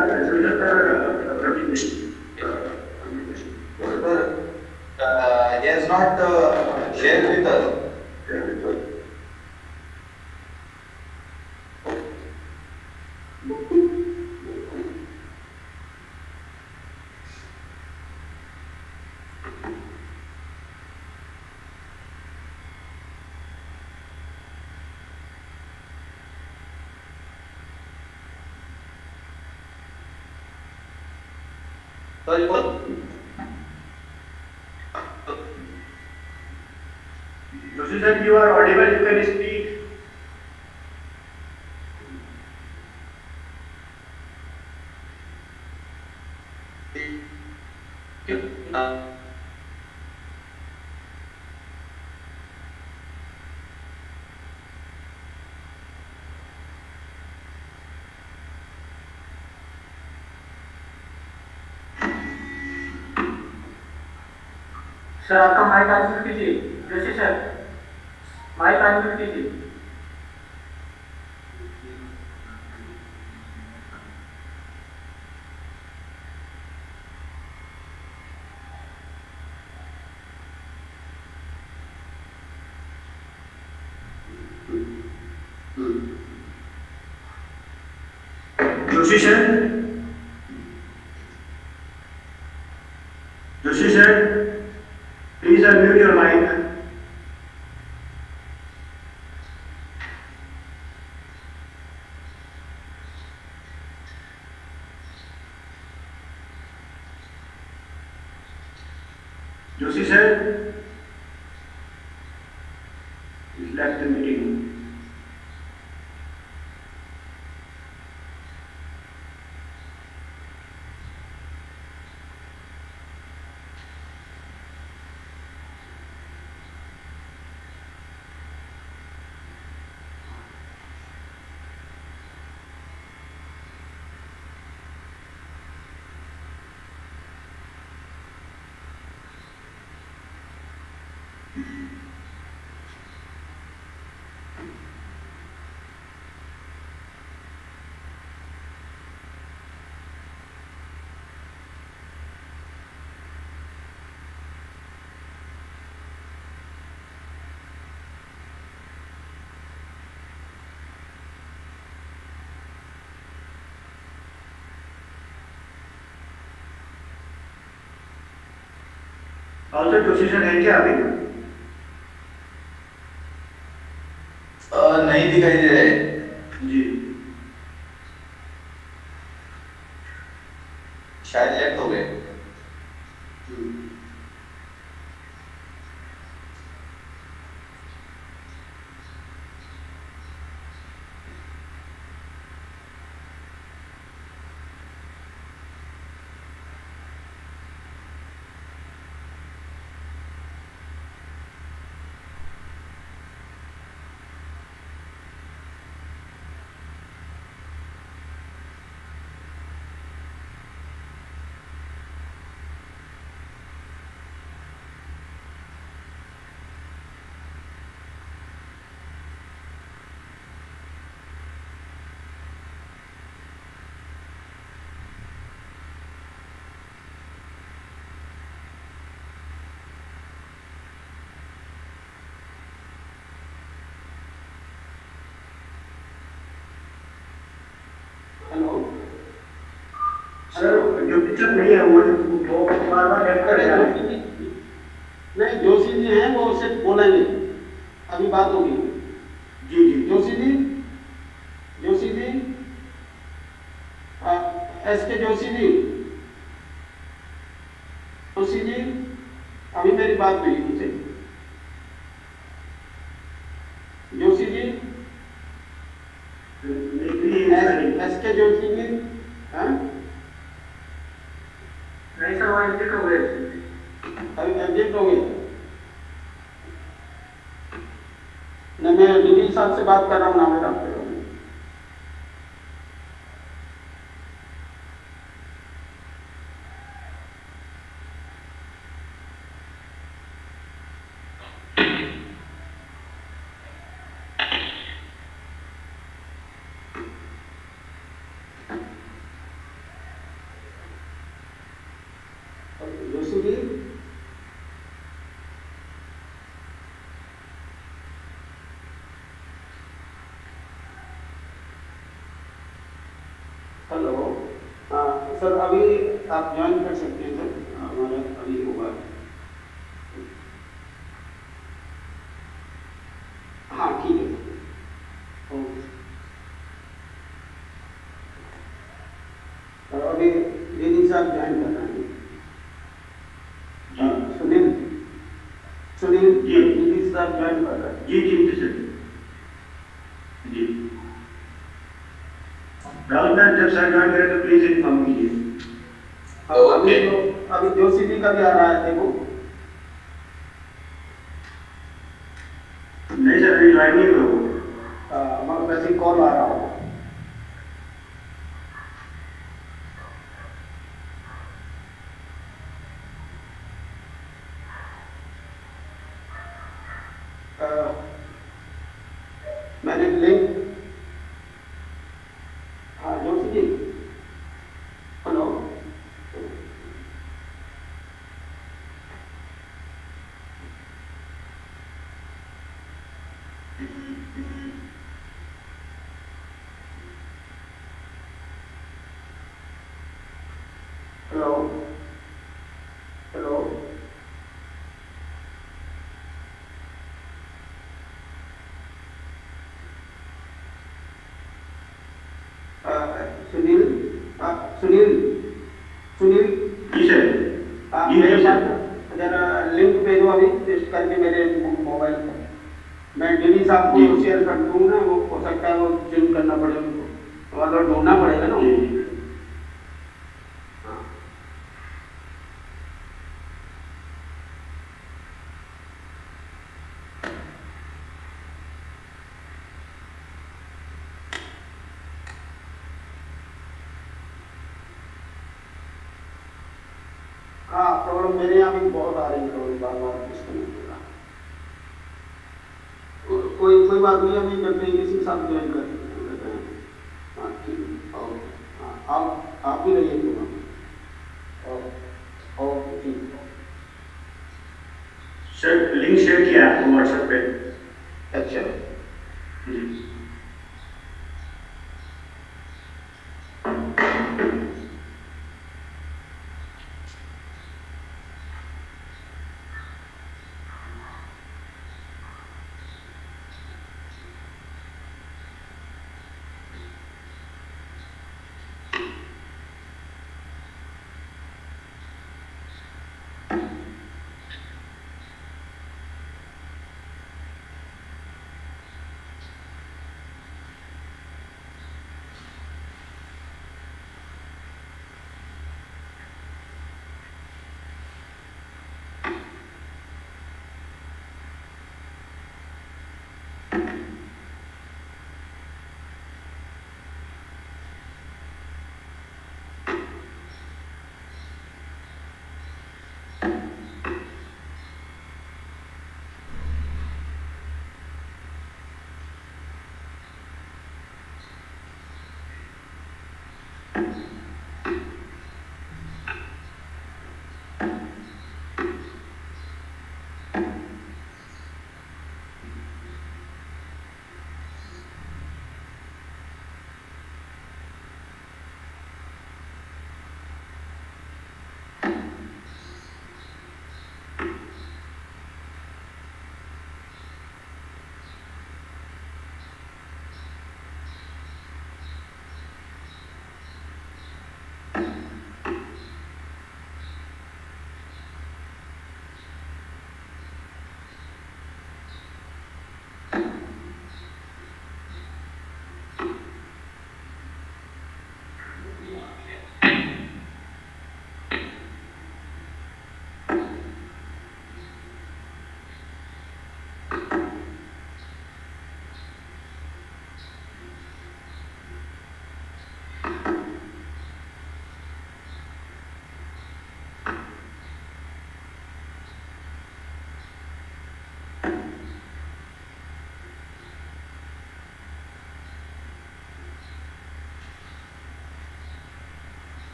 [SPEAKER 2] presentation.
[SPEAKER 3] He has not shared with us.
[SPEAKER 9] Sir
[SPEAKER 2] Joshi sir, you are audible, you can speak.
[SPEAKER 5] Sir आपका mic unmute कीजिए। Joshi sir mic unmute कीजिए।
[SPEAKER 2] Joshi sir, Joshi sir, please unmute your mic. Joshi sir, he's left the meeting. Also Joshi sir है क्या अभी?
[SPEAKER 3] नहीं दिखाई दे रहा है।
[SPEAKER 2] जी,
[SPEAKER 3] शायद लेफ्ट हो गए।
[SPEAKER 5] हेलो
[SPEAKER 2] सर जो पिक्चर नहीं है वो बार-बार लेफ्ट कर जा रहे हैं।
[SPEAKER 5] नहीं जोशी जोशी जी हैं वो सिर्फ बोलेंगे, अभी बात होगी।
[SPEAKER 2] जी जी
[SPEAKER 5] जोशी जी, जोशी जी, एस के जोशी जी, जोशी जी, अभी मेरी बात हुई उनसे। जोशी जी, एस के जोशी जी, हाँ?
[SPEAKER 2] नहीं सर, वो एग्जिट हो गए।
[SPEAKER 5] अभी एग्जिट हो गए। नहीं, मैं डीडी साहब से बात कर रहा हूँ ना मेरा। जोशी जी, हेलो, हाँ सर, अभी आप ज्वाइन कर सकते हैं सर, हमारा अभी होगा। हाँ ठीक है सर, ओके। और अभी दीदी साहब ज्वाइन कर रहे हैं। सुनील, सुनील
[SPEAKER 2] जी।
[SPEAKER 5] दीदी साहब ज्वाइन कर रहे हैं।
[SPEAKER 2] जी जी सर जी। राहुल मैम, जब सर ज्वाइन करें तो प्लीज इन्फॉर्म कीजिए।
[SPEAKER 5] अभी जोशी जी का भी आ रहा है देखो।
[SPEAKER 2] नहीं सर, अभी ज्वाइन नहीं हुआ वो।
[SPEAKER 5] हमारे पास एक कॉल आ रहा हो। मैंने लिंक, हाँ Joshi ji, hello, hello, hello, Sunil, Sunil, Sunil,
[SPEAKER 2] ji sir. जी
[SPEAKER 5] मेरे
[SPEAKER 2] जी सर।
[SPEAKER 5] पास जरा लिंक भेजो अभी पेस्ट करके मेरे मोबाइल पर। मैं डीडी साहब
[SPEAKER 2] जी।
[SPEAKER 5] को शेयर कर दूंगा, वो हो सकता है वो चेंज करना पड़े उनको, मतलब ढूंढना पड़ेगा ना
[SPEAKER 2] जी
[SPEAKER 5] उनको।
[SPEAKER 2] जी।
[SPEAKER 5] हाँ, प्रॉब्लम मेरे यहाँ भी बहुत आ रही है, प्रॉब्लम बार बार डिस्कनेक्ट हो रहा है। कोई कोई बात नहीं, अभी करते हैं, किसी के साथ ज्वाइन कर लेते हैं। हाँ ठीक है, ओके। हाँ, आप भी रहिए तो। ओके ठीक है।
[SPEAKER 2] सर लिंक शेयर किया है आपको व्हाट्सएप पे।
[SPEAKER 5] अच्छा,
[SPEAKER 2] जी।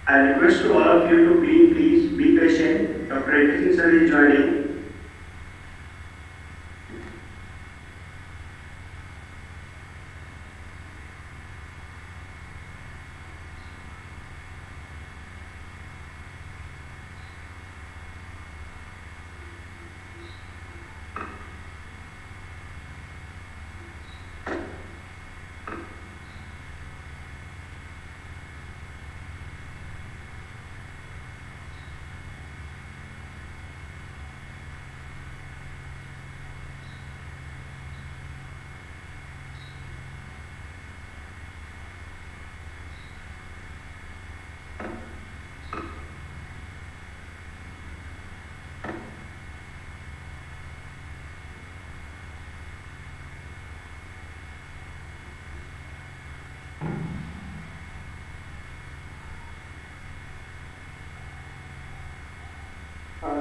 [SPEAKER 2] I request to all of you to please be patient. Dr. Edison sir is joining.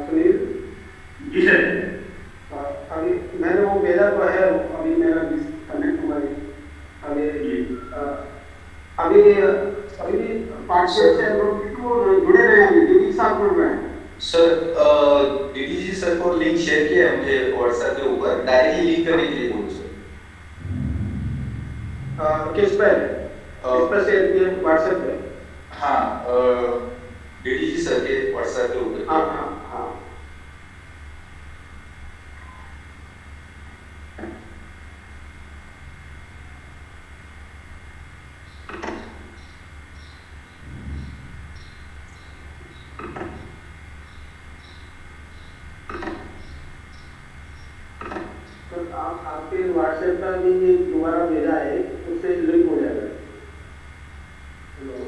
[SPEAKER 5] Sunil
[SPEAKER 2] ji sir.
[SPEAKER 5] अभी मैंने वो भेजा तो है, अभी मेरा कनेक्ट हुआ है अभी अभी अभी भी 5-6 लोग को जुड़े रहे हैं, दीदी साहब जुड़ रहे हैं
[SPEAKER 3] सर डीडी जी सर को लिंक शेयर किया है मुझे व्हाट्सएप के ऊपर, डायरेक्टली लिंक करने के लिए बोलो सर।
[SPEAKER 5] किस पर शेयर किए? व्हाट्सएप पे?
[SPEAKER 3] हाँ डीडी जी सर के व्हाट्सएप के ऊपर।
[SPEAKER 5] हाँ हाँ हाँ तो आपके व्हाट्सएप का भी ये दोबारा भेजा है, उससे लिंक हो जाएगा। हेलो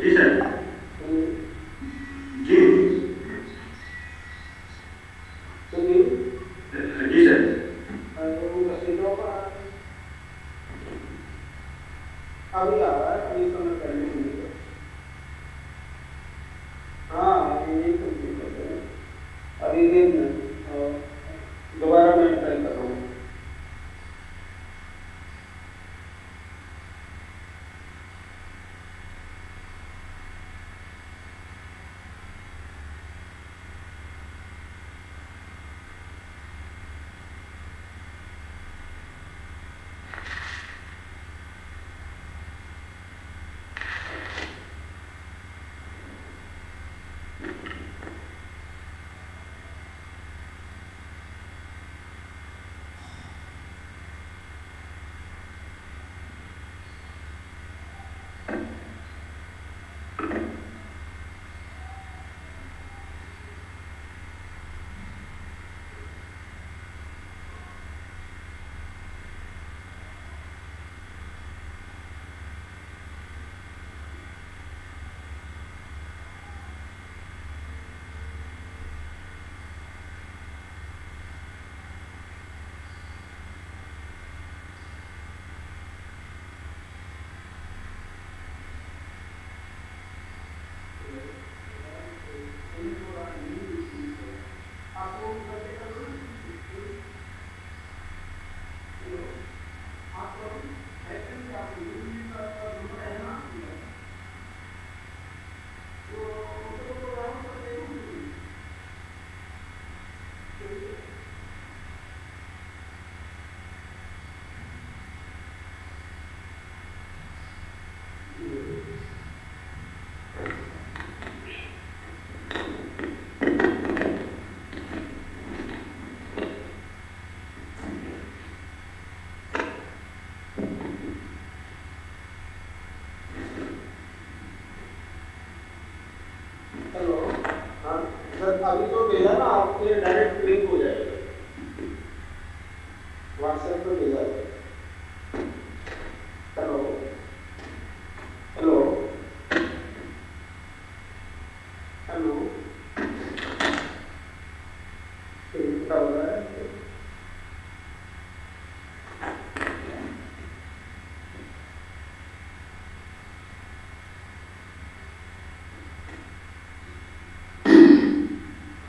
[SPEAKER 2] जी सर। जी जी सर।
[SPEAKER 5] अभी आ रहा है, अभी समय पहले नहीं है। हाँ ये कंप्लीट करते हैं अभी, एक मिनट दोबारा मैं ट्राई कर रहा हूँ। अभी तो भेजा ना आपके डायरेक्ट लिंक हो जाएगा, व्हाट्सएप पे भेजा है। हेलो हेलो हेलो, क्या हो रहा है?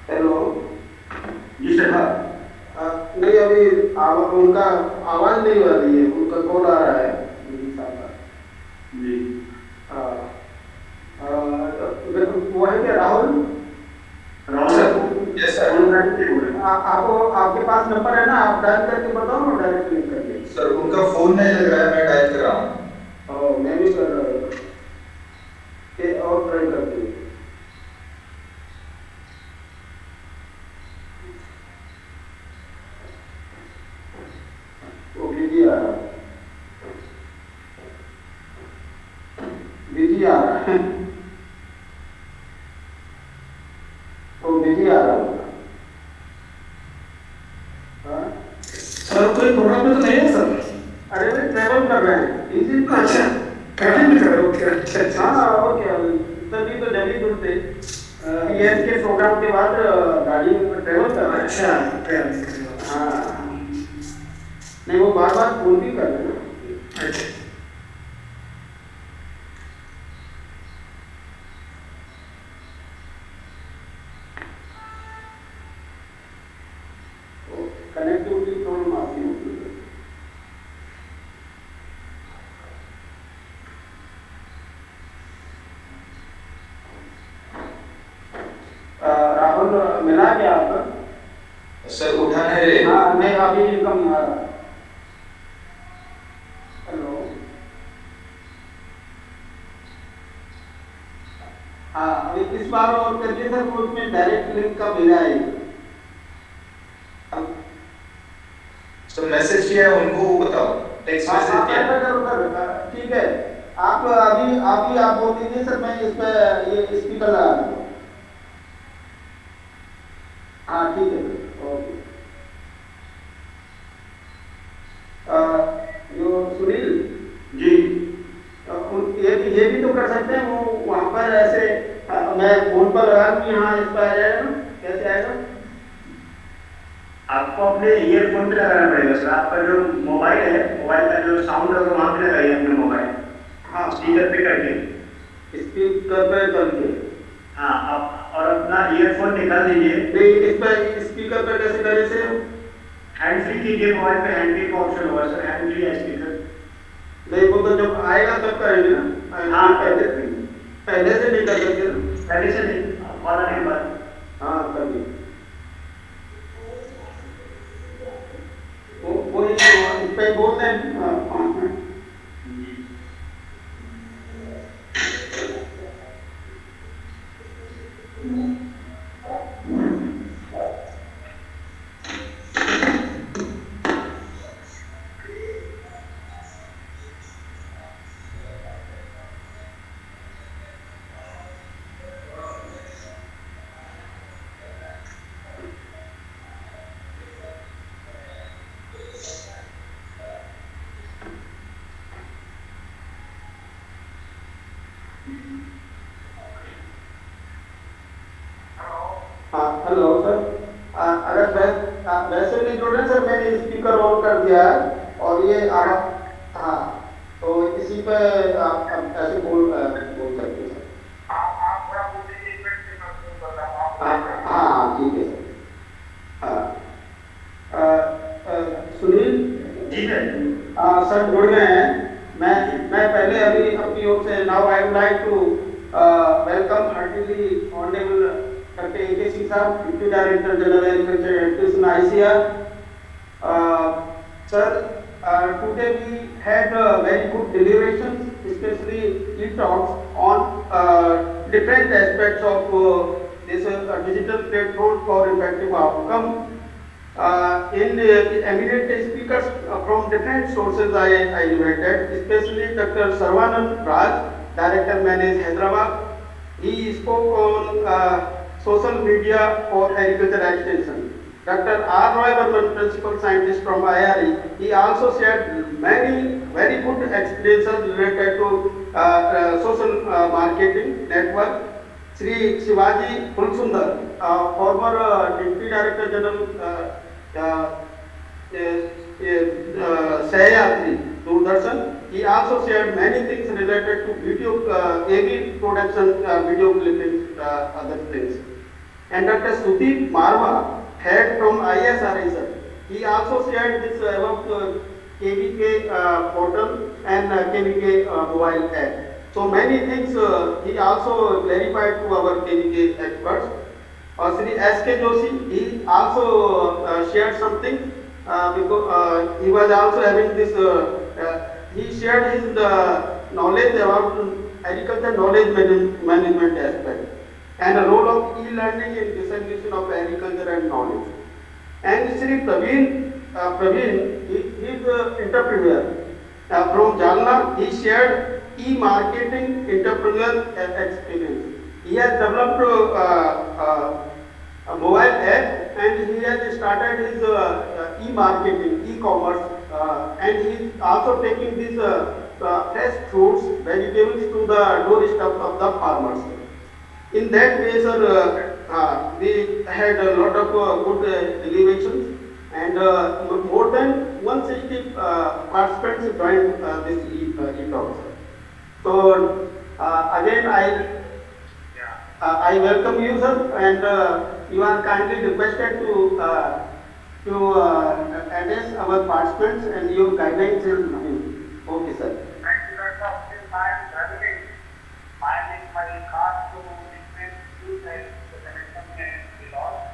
[SPEAKER 5] हेलो
[SPEAKER 2] जी सर।
[SPEAKER 5] नहीं अभी उनका आवाज नहीं आ रही है, उनका कॉल आ रहा है
[SPEAKER 2] जी
[SPEAKER 5] हाँ। वो है क्या Rahul?
[SPEAKER 2] Rahul sir.
[SPEAKER 3] Yes sir.
[SPEAKER 5] आपको आपके पास नंबर है ना, आप डायल करके बताओ ना, डायरेक्ट लिंक करके।
[SPEAKER 3] सर उनका फोन नहीं लग रहा है, मैं डायल कर रहा हूँ।
[SPEAKER 5] मैं भी कर रहा हूँ, और ट्राई करते हैं। वो बिजी आ रहा है, बिजी आ रहा है, तो बिजी आ रहा है। हाँ?
[SPEAKER 6] सर कोई प्रॉब्लम तो नहीं है सर?
[SPEAKER 5] अरे वे ट्रेवल कर रहे हैं, इसी
[SPEAKER 6] अच्छा, ट्रैवलिंग में कर रहे हो? ओके, अच्छा अच्छा।
[SPEAKER 5] हाँ और क्या, तभी तो दिल्ली ढूंढते पीएम के प्रोग्राम के बाद गाड़ी में ट्रेवल कर रहे हैं।
[SPEAKER 6] अच्छा, ट्रैवलिंग कर रहे हो।
[SPEAKER 5] हाँ नहीं, वो बार बार फोन भी कर रहे हैं ना।
[SPEAKER 6] अच्छा।
[SPEAKER 5] कनेक्टिविटी प्रॉब्लम आती होगी। राहुल मिला क्या आपका?
[SPEAKER 3] सर उठा नहीं रहे।
[SPEAKER 5] हाँ नहीं, अभी इनकम आ रहा है। हेलो हाँ, अभी इस बार और करिए सर, वो उसमें डायरेक्ट लिंक का भेजा है।
[SPEAKER 3] सर मैसेज किया है उनको, वो बताओ। टेक्स्ट मैसेज किया है।
[SPEAKER 5] सर ठीक है, आप अभी आप बोल दीजिए सर, मैं इस पे ये स्पीकर लगा दूँ। हाँ ठीक है सर, ओके। जो सुनील
[SPEAKER 2] जी
[SPEAKER 5] ये भी तो कर सकते हैं, वो वहाँ पर ऐसे मैं फोन पर लगा दूँ, यहाँ इस पर आ जाएगा ना, कैसे आएगा?
[SPEAKER 2] आपको अपने ईयरफोन पे लगाना पड़ेगा सर। आपका जो मोबाइल है, मोबाइल का जो साउंड है वो वहाँ पे लगाइए अपने मोबाइल। हाँ, स्पीकर पे करके।
[SPEAKER 5] स्पीकर पे करके।
[SPEAKER 2] हाँ, आप और अपना ईयरफोन निकाल दीजिए।
[SPEAKER 5] नहीं, इस पर स्पीकर पे कैसे करें से?
[SPEAKER 2] हैंड फ्री कीजिए, मोबाइल पे हैंड फ्री का ऑप्शन होगा सर, हैंड फ्री है स्पीकर।
[SPEAKER 5] नहीं, वो तो जब आएगा तब करेंगे ना।
[SPEAKER 2] हाँ,
[SPEAKER 5] पहले से नहीं कर सकते ना?
[SPEAKER 2] पहले से नहीं, कॉल आने के बाद।
[SPEAKER 5] हाँ करिए। वो इस पे बोल दें 5 मिनट। हाँ हेलो सर, अगर वैसे नहीं जुड़ रहे सर, मैंने स्पीकर ऑन कर दिया है और ये हाँ, तो इसी पे आप ऐसे बोल सकते हैं सर। हाँ ठीक है सर। हाँ सुनील
[SPEAKER 2] जी सर।
[SPEAKER 5] सर जुड़ गए हैं। मैं पहले अभी अपनी ओर से now I would like to welcome heartily honourable Dr. A.K. Singh Saab, Deputy Director General Agriculture Education ICR. Sir, today we had very good deliberations, especially e-talks on different aspects of this digital platform for effective outcome. In eminent speakers from different sources I invited, especially Dr. Sarvanand Raj, Director Managed Hyderabad. He spoke on social media for agriculture extension. Dr. R. Roy Burman, principal scientist from IRE, he also shared many very good experiences related to social marketing network. Sri Shivaji Pulsundar, former Deputy Director General Sahyadri Doordarshan, he also shared many things related to video, AV production, video clipping, other things. And Dr. Sudeep Marwa, head from ISRI, sir, he also shared this about KVK portal and KVK mobile app. So many things he also clarified to our KVK experts. Sri S.K. Joshi, he also shared something because he was also having this, he shared his knowledge about agriculture knowledge management aspect and the role of e-learning in dissemination of agriculture and knowledge. And Sri Praveen, he is an entrepreneur from Jalna. He shared e-marketing entrepreneur experience. He has developed a mobile app and he has started his e-marketing, e-commerce, and he is also taking these fresh fruits, vegetables to the doorstep of the farmers. In that way, sir, we had a lot of good elevations and more than 160 participants joined this e-talk. So again, I welcome you, sir, and you are kindly requested to address our participants and your guidelines is okay, sir.
[SPEAKER 11] Thank you, Dr. I am traveling. I am in my car to different schools and the connection may be lost.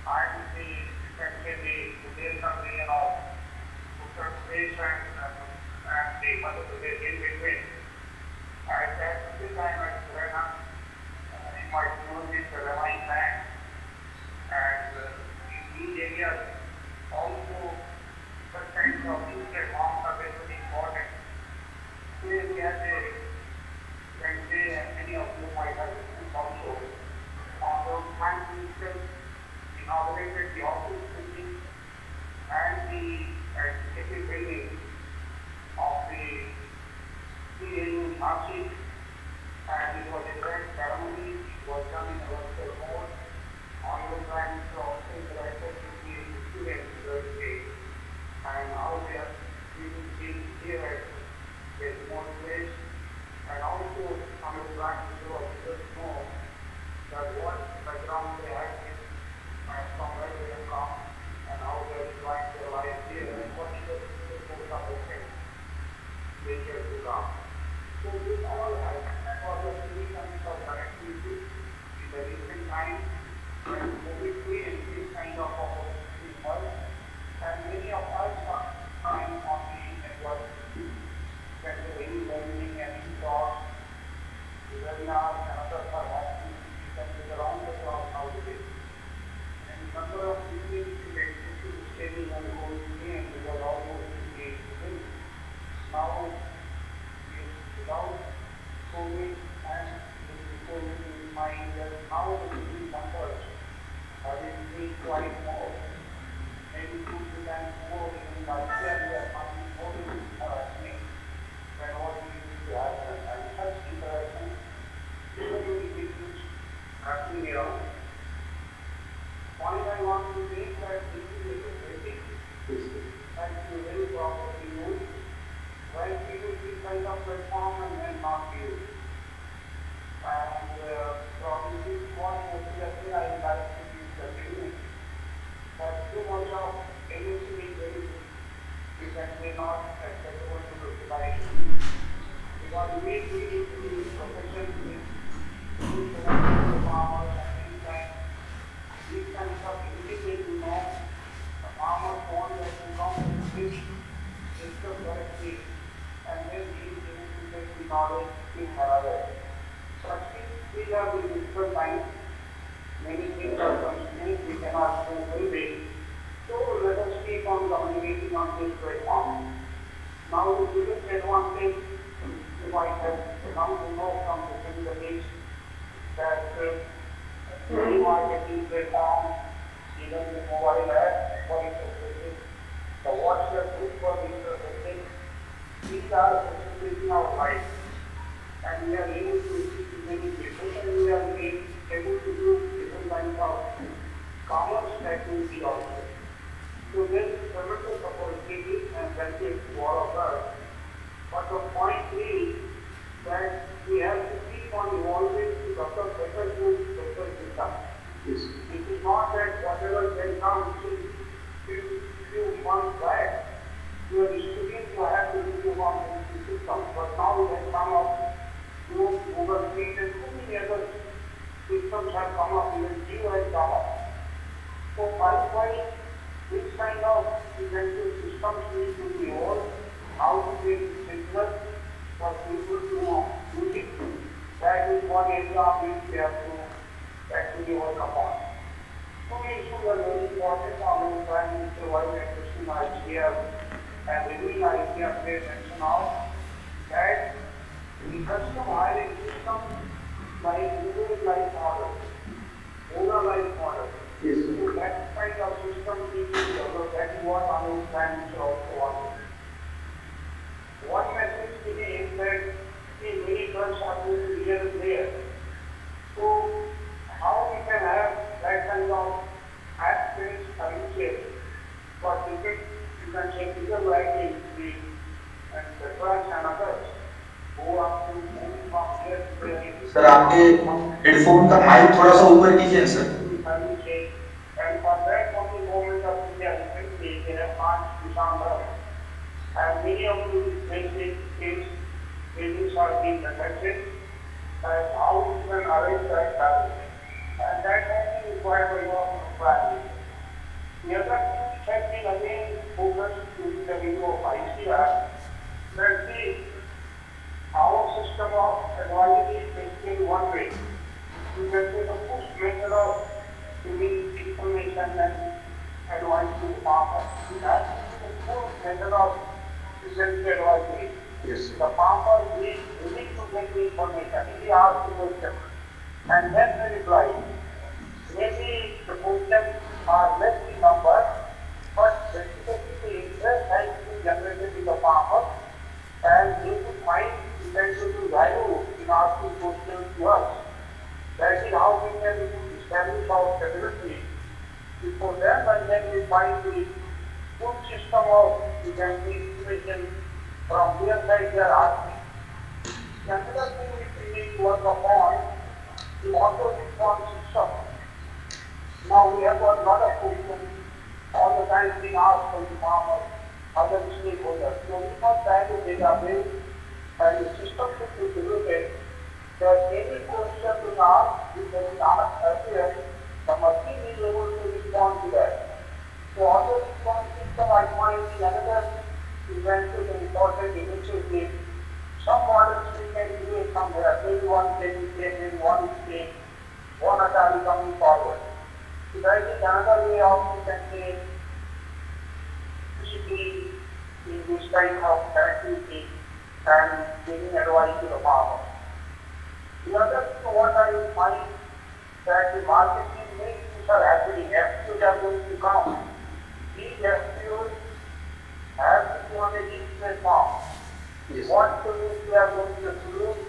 [SPEAKER 11] I will be effectively to build some region of Uttar Pradesh and the Madhya Pradesh in between. I spent this time at Surena in my community, the Ramai Bank, and in these areas also such kinds of nuclear bombs are very important. Today we have a, can say, and many of you might have listened also, on those plants itself inaugurated the office building and the executive building of the CAU Nashik, and it was a great ceremony. It was done in a virtual mode. On those lines also interacted with the students today, and now they are being here at a remote place, and also on those lines to just know that what background they have in from where they have come and how they are trying their life here and what is the focus of the things they share to come. So this all has was a significance of connectivity in the recent times when COVID and this kind of opportunity was, and many of us are trying on the network, that the e-learning and e-talks, webinars and others are happening around the clock nowadays. And number of students related to studying on the whole game was almost 58%. Now, without COVID and with COVID in mind, now the student numbers have increased quite more. Maybe 2 times more even last year we are finding more happening than what we used to have, and such interactions usually issues happening around. Point I want to make that this is a basic that you very properly use when we use this kind of platform and when not use. And from this one, obviously I would like to use the beginning. But too much of anything is very frequently not acceptable to the society. Because we need to use profession with the farmers and these kinds of indicators to know the farmers want that to come with this system correctly, and then these indicators to knowledge in another. But these are the difficult times. Many things are constrained, we cannot move very big. So let us keep on communicating on this platform. Now the biggest advantage you might have come to know from the days that e-marketing platforms, even the mobile app for interfaces, the WhatsApp group for interfaces. These are facilitating our life, and we are able to reach many people, and we are able to do different kinds of commerce activity also. So there is tremendous opportunity and benefit to all of us. But the point is that we have to keep on evolving to develop better tools, better system. It is not that whatever can come few months back, you are students who have to do on the system. But now we have come up new Google Meet and so many other systems have come up, even Geo has come up. So likewise, this kind of defensive systems need to be evolved, how to make it simpler for people to use it. That is one area which we have to actually work upon. So issues are very important. I will try and provide a question idea and reviewing idea made mention of that the custom hiring system like Google Life model, Ola Life model. So that kind of system needs to be developed. That is what I will try and also. One message to me is that many drugs are going to be here and there. So how we can have that kind of aspects services for different, you can say, people like and the drugs and others who are to move from here to there.
[SPEAKER 3] Sir आपके headphone का mic थोड़ा सा ऊपर कीजिए sir.
[SPEAKER 11] And for that, from the government of India, recently they have launched December, and many of the basic things are being affected, and how we can arrange that travel. And that has been required by government planning. The other thing has been again focused to the review of ICR, that our system of advisory is in one way. You can say the first method of giving information and advice to the farmer. That is the full method of essential advisory.
[SPEAKER 3] Yes.
[SPEAKER 11] The farmer is willing to get the information. He asks the question and then they reply. Maybe the questions are less in number, but basically the interest has been generated in the farmer and they could find essential value in asking questions to us. That is how we can establish our stability before them, and then we find the good system of information from their side they are asking. Another thing which we need to work upon is auto response system. Now we have got a lot of questions all the time being asked from the farmers, other stakeholders. So we must have a database and the system should be developed that any question being asked, if there is asked earlier, the machine is able to respond to that. So auto response system I find is another eventual and important initiative. Some models we can create somewhere, maybe one can be taken, one mistake, one attorney coming forward. So that is another way of you can say basically in this kind of activity and giving advice to the farmer. The other thing what I find that the marketing things are happening, FQs are going to come. These FQs have to be on a digital form.
[SPEAKER 3] Yes.
[SPEAKER 11] What tools we are going to use,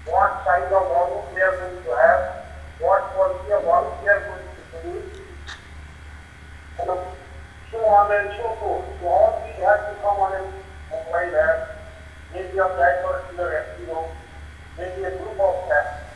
[SPEAKER 11] what size of volume we are going to have, what quality of volume we are going to produce, and so on and so forth. So all these have to come on a mobile app, maybe of that particular FPO, maybe a group of apps.